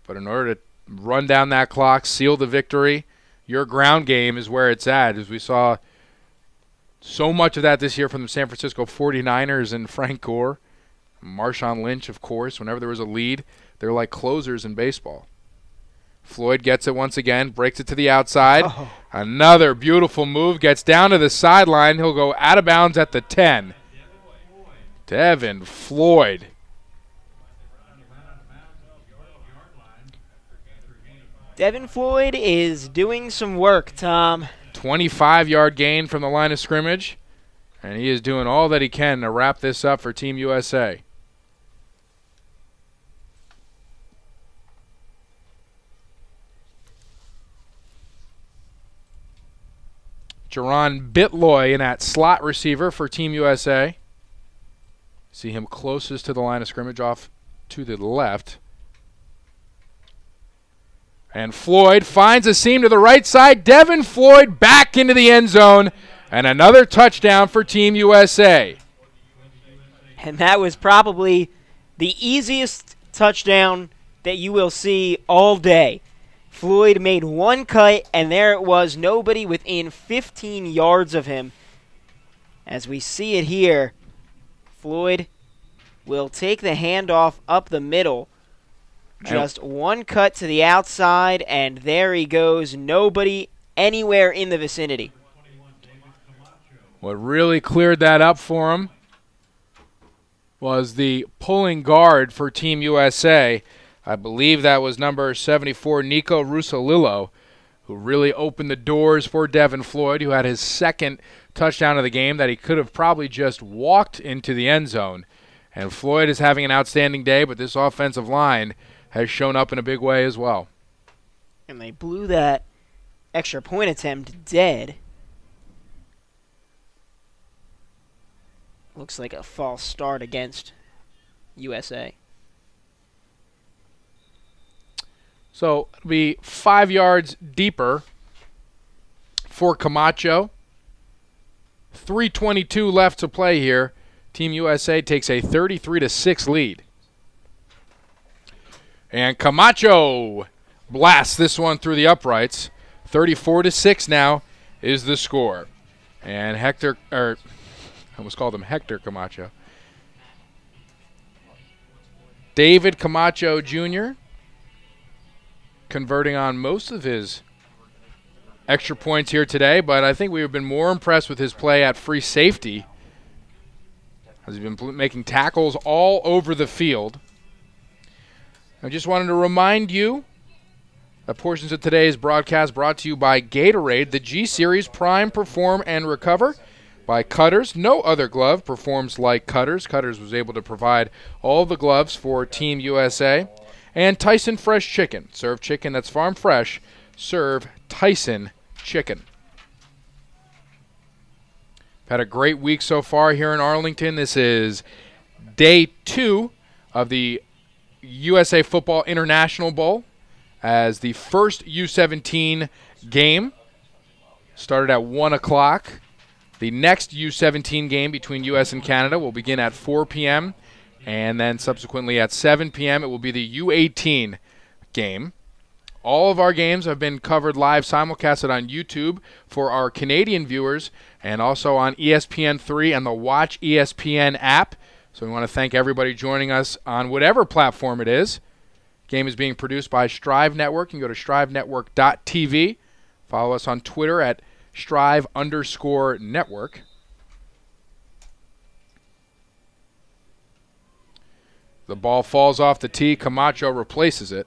But in order to run down that clock, seal the victory, your ground game is where it's at. As we saw so much of that this year from the San Francisco 49ers and Frank Gore. Marshawn Lynch, of course. Whenever there was a lead, they're like closers in baseball. Floyd gets it once again, breaks it to the outside. Oh. Another beautiful move, gets down to the sideline. He'll go out of bounds at the 10. Devin Floyd. Devin Floyd is doing some work, Tom. 25-yard gain from the line of scrimmage, and he is doing all that he can to wrap this up for Team USA. Jaron Bitloy in at slot receiver for Team USA. See him closest to the line of scrimmage, off to the left. And Floyd finds a seam to the right side. Devin Floyd back into the end zone. And another touchdown for Team USA. And that was probably the easiest touchdown that you will see all day. Floyd made one cut, and there it was, nobody within 15 yards of him. As we see it here, Floyd will take the handoff up the middle. Just one cut to the outside, and there he goes. Nobody anywhere in the vicinity. What really cleared that up for him was the pulling guard for Team USA. I believe that was number 74, Nico Russolillo, who really opened the doors for Devin Floyd, who had his second touchdown of the game that he could have probably just walked into the end zone. And Floyd is having an outstanding day, but this offensive line has shown up in a big way as well. And they blew that extra point attempt dead. Looks like a false start against USA. So it'll be 5 yards deeper for Camacho. 3:22 left to play here. Team USA takes a 33-6 lead. And Camacho blasts this one through the uprights. 34-6 now is the score. And Hector, I almost called him Hector Camacho. David Camacho Jr. converting on most of his extra points here today, but I think we've been more impressed with his play at free safety, as he's been making tackles all over the field. I just wanted to remind you that portions of today's broadcast brought to you by Gatorade, the G-Series Prime, Perform, and Recover. By Cutters. No other glove performs like Cutters. Cutters was able to provide all the gloves for Team USA. And Tyson Fresh Chicken. Serve chicken that's farm fresh. Serve Tyson Chicken. Had a great week so far here in Arlington. This is day 2 of the USA Football International Bowl, as the first U-17 game started at 1 o'clock. The next U-17 game between U.S. and Canada will begin at 4 p.m., and then subsequently at 7 p.m. it will be the U-18 game. All of our games have been covered live, simulcasted on YouTube for our Canadian viewers, and also on ESPN3 and the Watch ESPN app. So we want to thank everybody joining us on whatever platform it is. Game is being produced by Strive Network. You can go to strivenetwork.tv. Follow us on Twitter at strive_network. The ball falls off the tee. Camacho replaces it.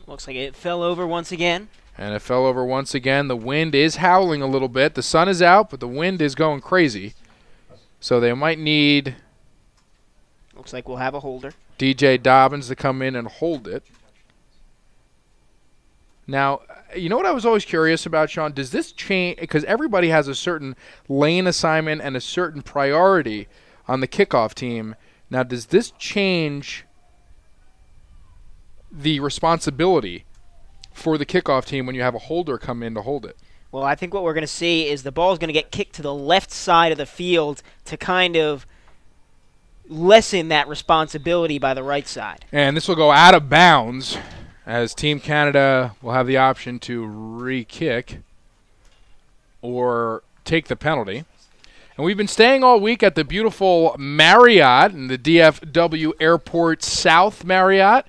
Looks like it fell over once again. And it fell over once again. The wind is howling a little bit. The sun is out, but the wind is going crazy. So they might need... Looks like we'll have a holder. DJ Dobbins to come in and hold it. Now, you know what I was always curious about, Sean? Does this change? Because everybody has a certain lane assignment and a certain priority on the kickoff team. Now, does this change the responsibility for the kickoff team when you have a holder come in to hold it? Well, I think what we're going to see is the ball is going to get kicked to the left side of the field to kind of lessen that responsibility by the right side. And this will go out of bounds, as Team Canada will have the option to re-kick or take the penalty. And we've been staying all week at the beautiful Marriott in the DFW Airport South Marriott.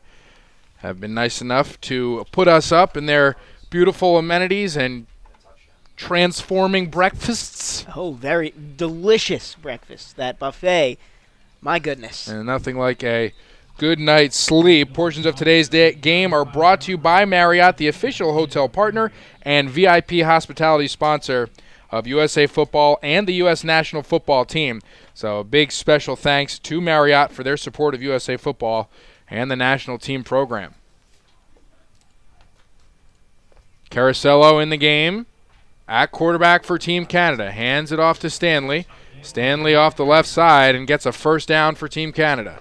Have been nice enough to put us up in their beautiful amenities and transforming breakfasts. Oh, very delicious breakfast. That buffet, my goodness. And nothing like a good night's sleep. Portions of today's game are brought to you by Marriott, the official hotel partner and VIP hospitality sponsor of USA Football and the U.S. National Football Team. So a big special thanks to Marriott for their support of USA Football and the national team program. Caracello in the game at quarterback for Team Canada. Hands it off to Stanley. Stanley off the left side and gets a first down for Team Canada.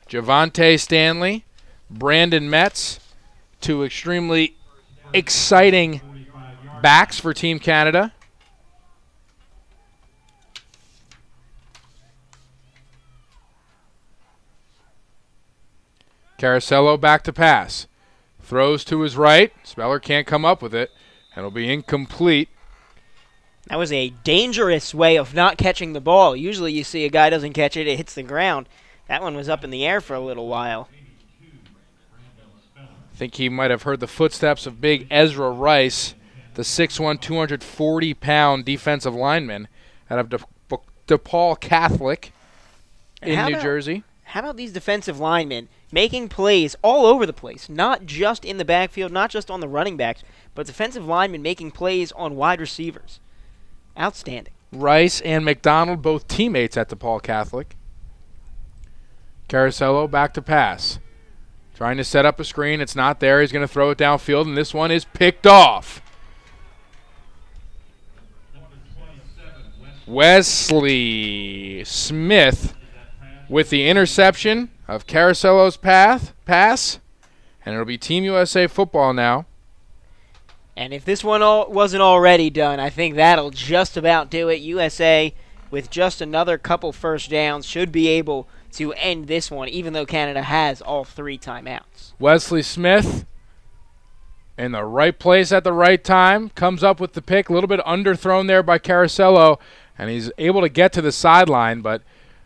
Javante Stanley, Brandon Metz, two extremely exciting backs for Team Canada. Caracello back to pass. Throws to his right. Speller can't come up with it, and it'll be incomplete. That was a dangerous way of not catching the ball. Usually you see a guy doesn't catch it, it hits the ground. That one was up in the air for a little while. I think he might have heard the footsteps of big Ezra Rice, the 6'1", 240-pound defensive lineman out of DePaul Catholic in New Jersey. How about these defensive linemen making plays all over the place, not just in the backfield, not just on the running backs, but defensive linemen making plays on wide receivers. Outstanding. Rice and McDonald, both teammates at DePaul Catholic. Caracello back to pass. Trying to set up a screen. It's not there. He's going to throw it downfield, and this one is picked off. Wesley Smith with the interception of Caracello's pass, and it'll be Team USA Football now. And if this one wasn't already done, I think that'll just about do it. USA, with just another couple first downs, should be able to end this one, even though Canada has all 3 timeouts. Wesley Smith in the right place at the right time, comes up with the pick, a little bit underthrown there by Caracello, and he's able to get to the sideline, but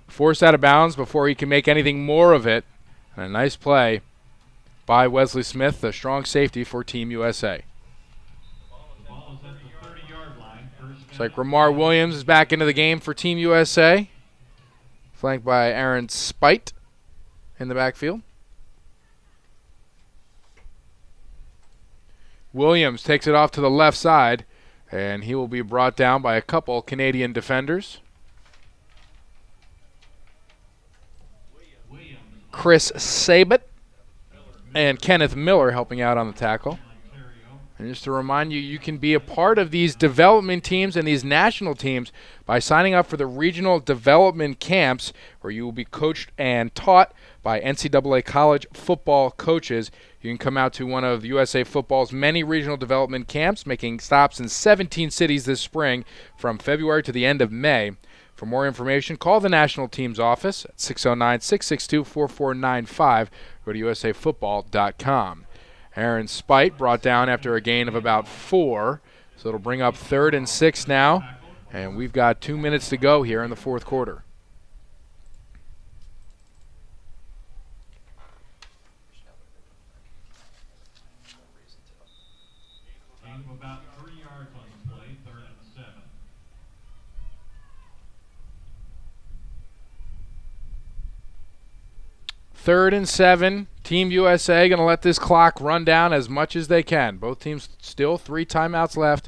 forced out of bounds before he can make anything more of it. And a nice play by Wesley Smith, the strong safety for Team USA. Looks like Ramar Williams is back into the game for Team USA, flanked by Aaron Spite in the backfield. Williams takes it off to the left side, and he will be brought down by a couple Canadian defenders. Chris Sabat and Kenneth Miller helping out on the tackle. And just to remind you, you can be a part of these development teams and these national teams by signing up for the regional development camps, where you will be coached and taught by NCAA college football coaches. You can come out to one of USA Football's many regional development camps, making stops in 17 cities this spring from February to the end of May. For more information, call the national team's office at 609-662-4495. Go to usafootball.com. Aaron Spite brought down after a gain of about 4, so it'll bring up 3rd and 6 now, and we've got 2 minutes to go here in the fourth quarter. About 3 yards on the play, 3rd and 7. Third and 7. Team USA going to let this clock run down as much as they can. Both teams still 3 timeouts left,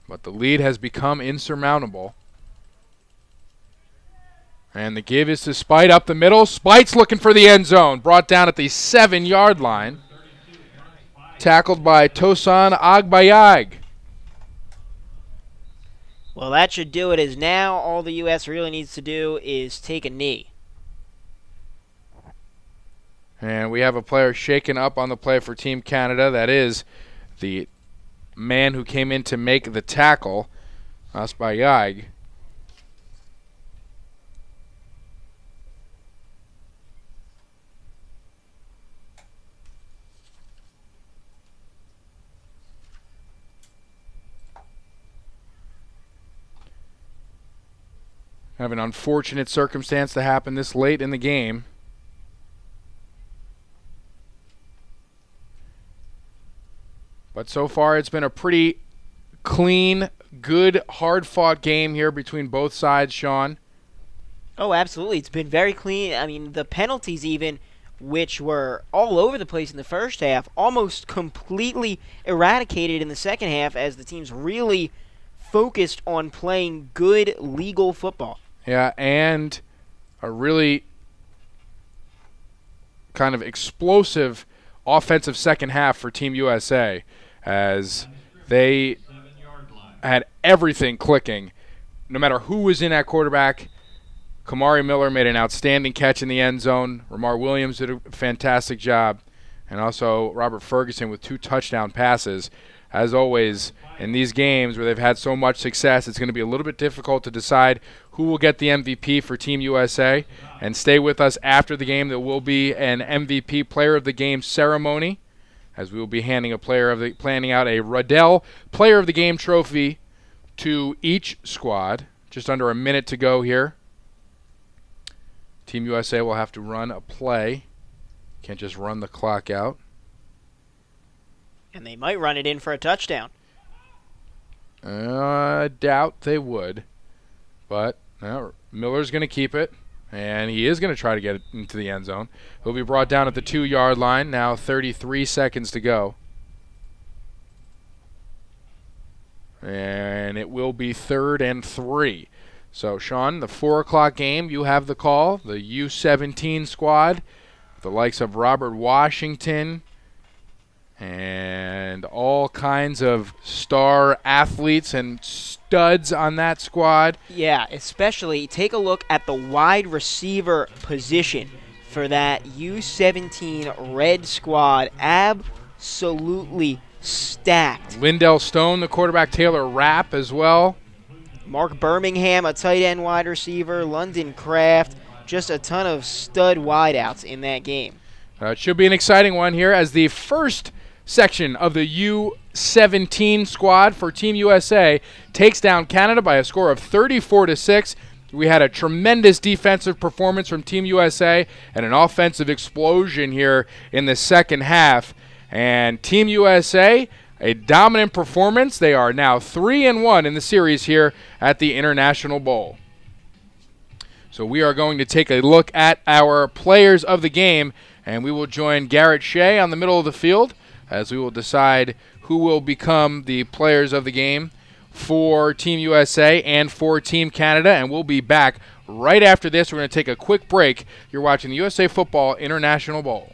but the lead has become insurmountable. And the give is to Spite up the middle. Spite's looking for the end zone. Brought down at the 7-yard line. Tackled by Tosan Agbayag. Well, that should do it, as now all the U.S. really needs to do is take a knee. And we have a player shaken up on the play for Team Canada. That is the man who came in to make the tackle, Agbayag. Kind of an unfortunate circumstance to happen this late in the game. But so far it's been a pretty clean, good, hard-fought game here between both sides, Sean. Oh, absolutely. It's been very clean. I mean, the penalties even, which were all over the place in the first half, almost completely eradicated in the second half as the teams really focused on playing good, legal football. Yeah, and a really kind of explosive offensive second half for Team USA, as they had everything clicking. No matter who was in at quarterback, Kamari Miller made an outstanding catch in the end zone. Ramar Williams did a fantastic job. And also Robert Ferguson with 2 touchdown passes. As always, in these games where they've had so much success, it's going to be a little bit difficult to decide who will get the MVP for Team USA. And stay with us after the game. There will be an MVP Player of the Game ceremony, as we will be handing planning out a Riddell Player of the Game trophy to each squad. Just under a minute to go here. Team USA will have to run a play. Can't just run the clock out. And they might run it in for a touchdown. I doubt they would. But Miller's going to keep it. And he is going to try to get it into the end zone. He'll be brought down at the 2-yard line. Now 33 seconds to go. And it will be 3rd and 3. So, Sean, the 4 o'clock game, you have the call. The U-17 squad, the likes of Robert Washington, and all kinds of star athletes and studs on that squad. Yeah, especially take a look at the wide receiver position for that U-17 red squad. Absolutely stacked. Lindell Stone, the quarterback, Taylor Rapp as well. Mark Birmingham, a tight end wide receiver, London Kraft, just a ton of stud wideouts in that game. It should be an exciting one here, as the first section of the U-17 squad for Team USA takes down Canada by a score of 34-6. We had a tremendous defensive performance from Team USA and an offensive explosion here in the second half. And Team USA a dominant performance. They are now 3-1 in the series here at the International Bowl. So we are going to take a look at our players of the game, and we will join Garrett Shea on the middle of the field as we will decide who will become the players of the game for Team USA and for Team Canada, and we'll be back right after this. We're going to take a quick break. You're watching the USA Football International Bowl.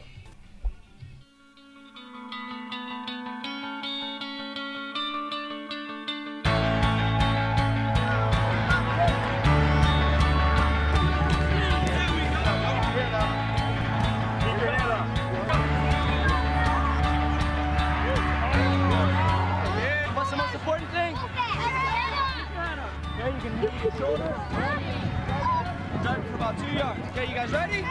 Driving for about 2 yards. Okay, you guys ready?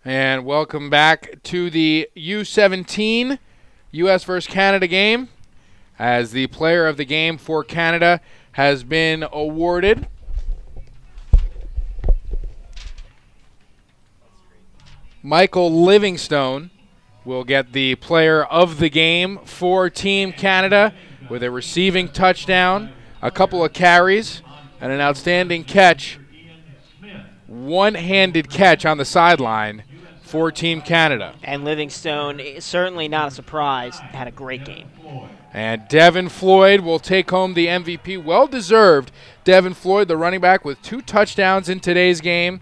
And welcome back to the U-17 U.S. versus Canada game, as the player of the game for Canada has been awarded. Michael Livingstone will get the player of the game for Team Canada with a receiving touchdown, a couple of carries, and an outstanding catch, one-handed catch on the sideline for Team Canada. And Livingstone, certainly not a surprise, had a great game. And Devin Floyd will take home the MVP. Well-deserved. Devin Floyd, the running back, with 2 touchdowns in today's game.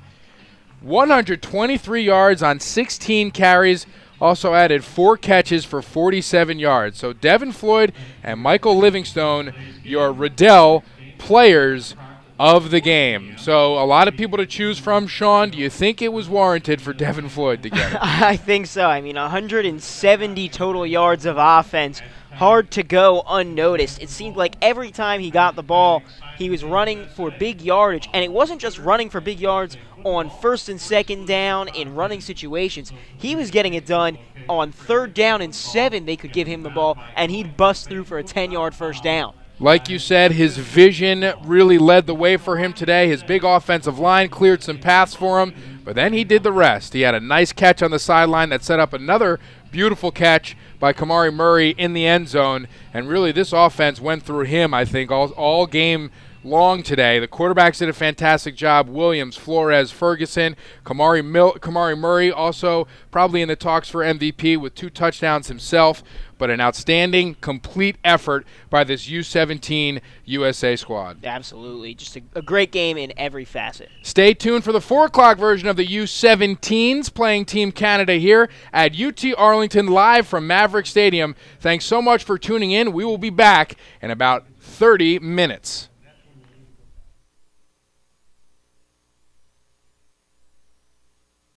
123 yards on 16 carries. Also added 4 catches for 47 yards. So Devin Floyd and Michael Livingstone, your Riddell players of the game. So a lot of people to choose from. Sean, do you think it was warranted for Devin Floyd to get it? I think so. I mean, 170 total yards of offense. Hard to go unnoticed. It seemed like every time he got the ball, he was running for big yardage. And it wasn't just running for big yards on 1st and 2nd down in running situations. He was getting it done on 3rd down and 7. They could give him the ball, and he'd bust through for a 10-yard first down. Like you said, his vision really led the way for him today. His big offensive line cleared some paths for him, but then he did the rest. He had a nice catch on the sideline that set up another beautiful catch by Kamari Murray in the end zone, and really this offense went through him, I think, all game long today. The quarterbacks did a fantastic job. Williams, Flores, Ferguson, Kamari Murray also probably in the talks for MVP with 2 touchdowns himself, but an outstanding, complete effort by this U-17 USA squad. Absolutely. Just a great game in every facet. Stay tuned for the 4 o'clock version of the U-17s playing Team Canada here at UT-Arlington live from Maverick Stadium. Thanks so much for tuning in. We will be back in about 30 minutes.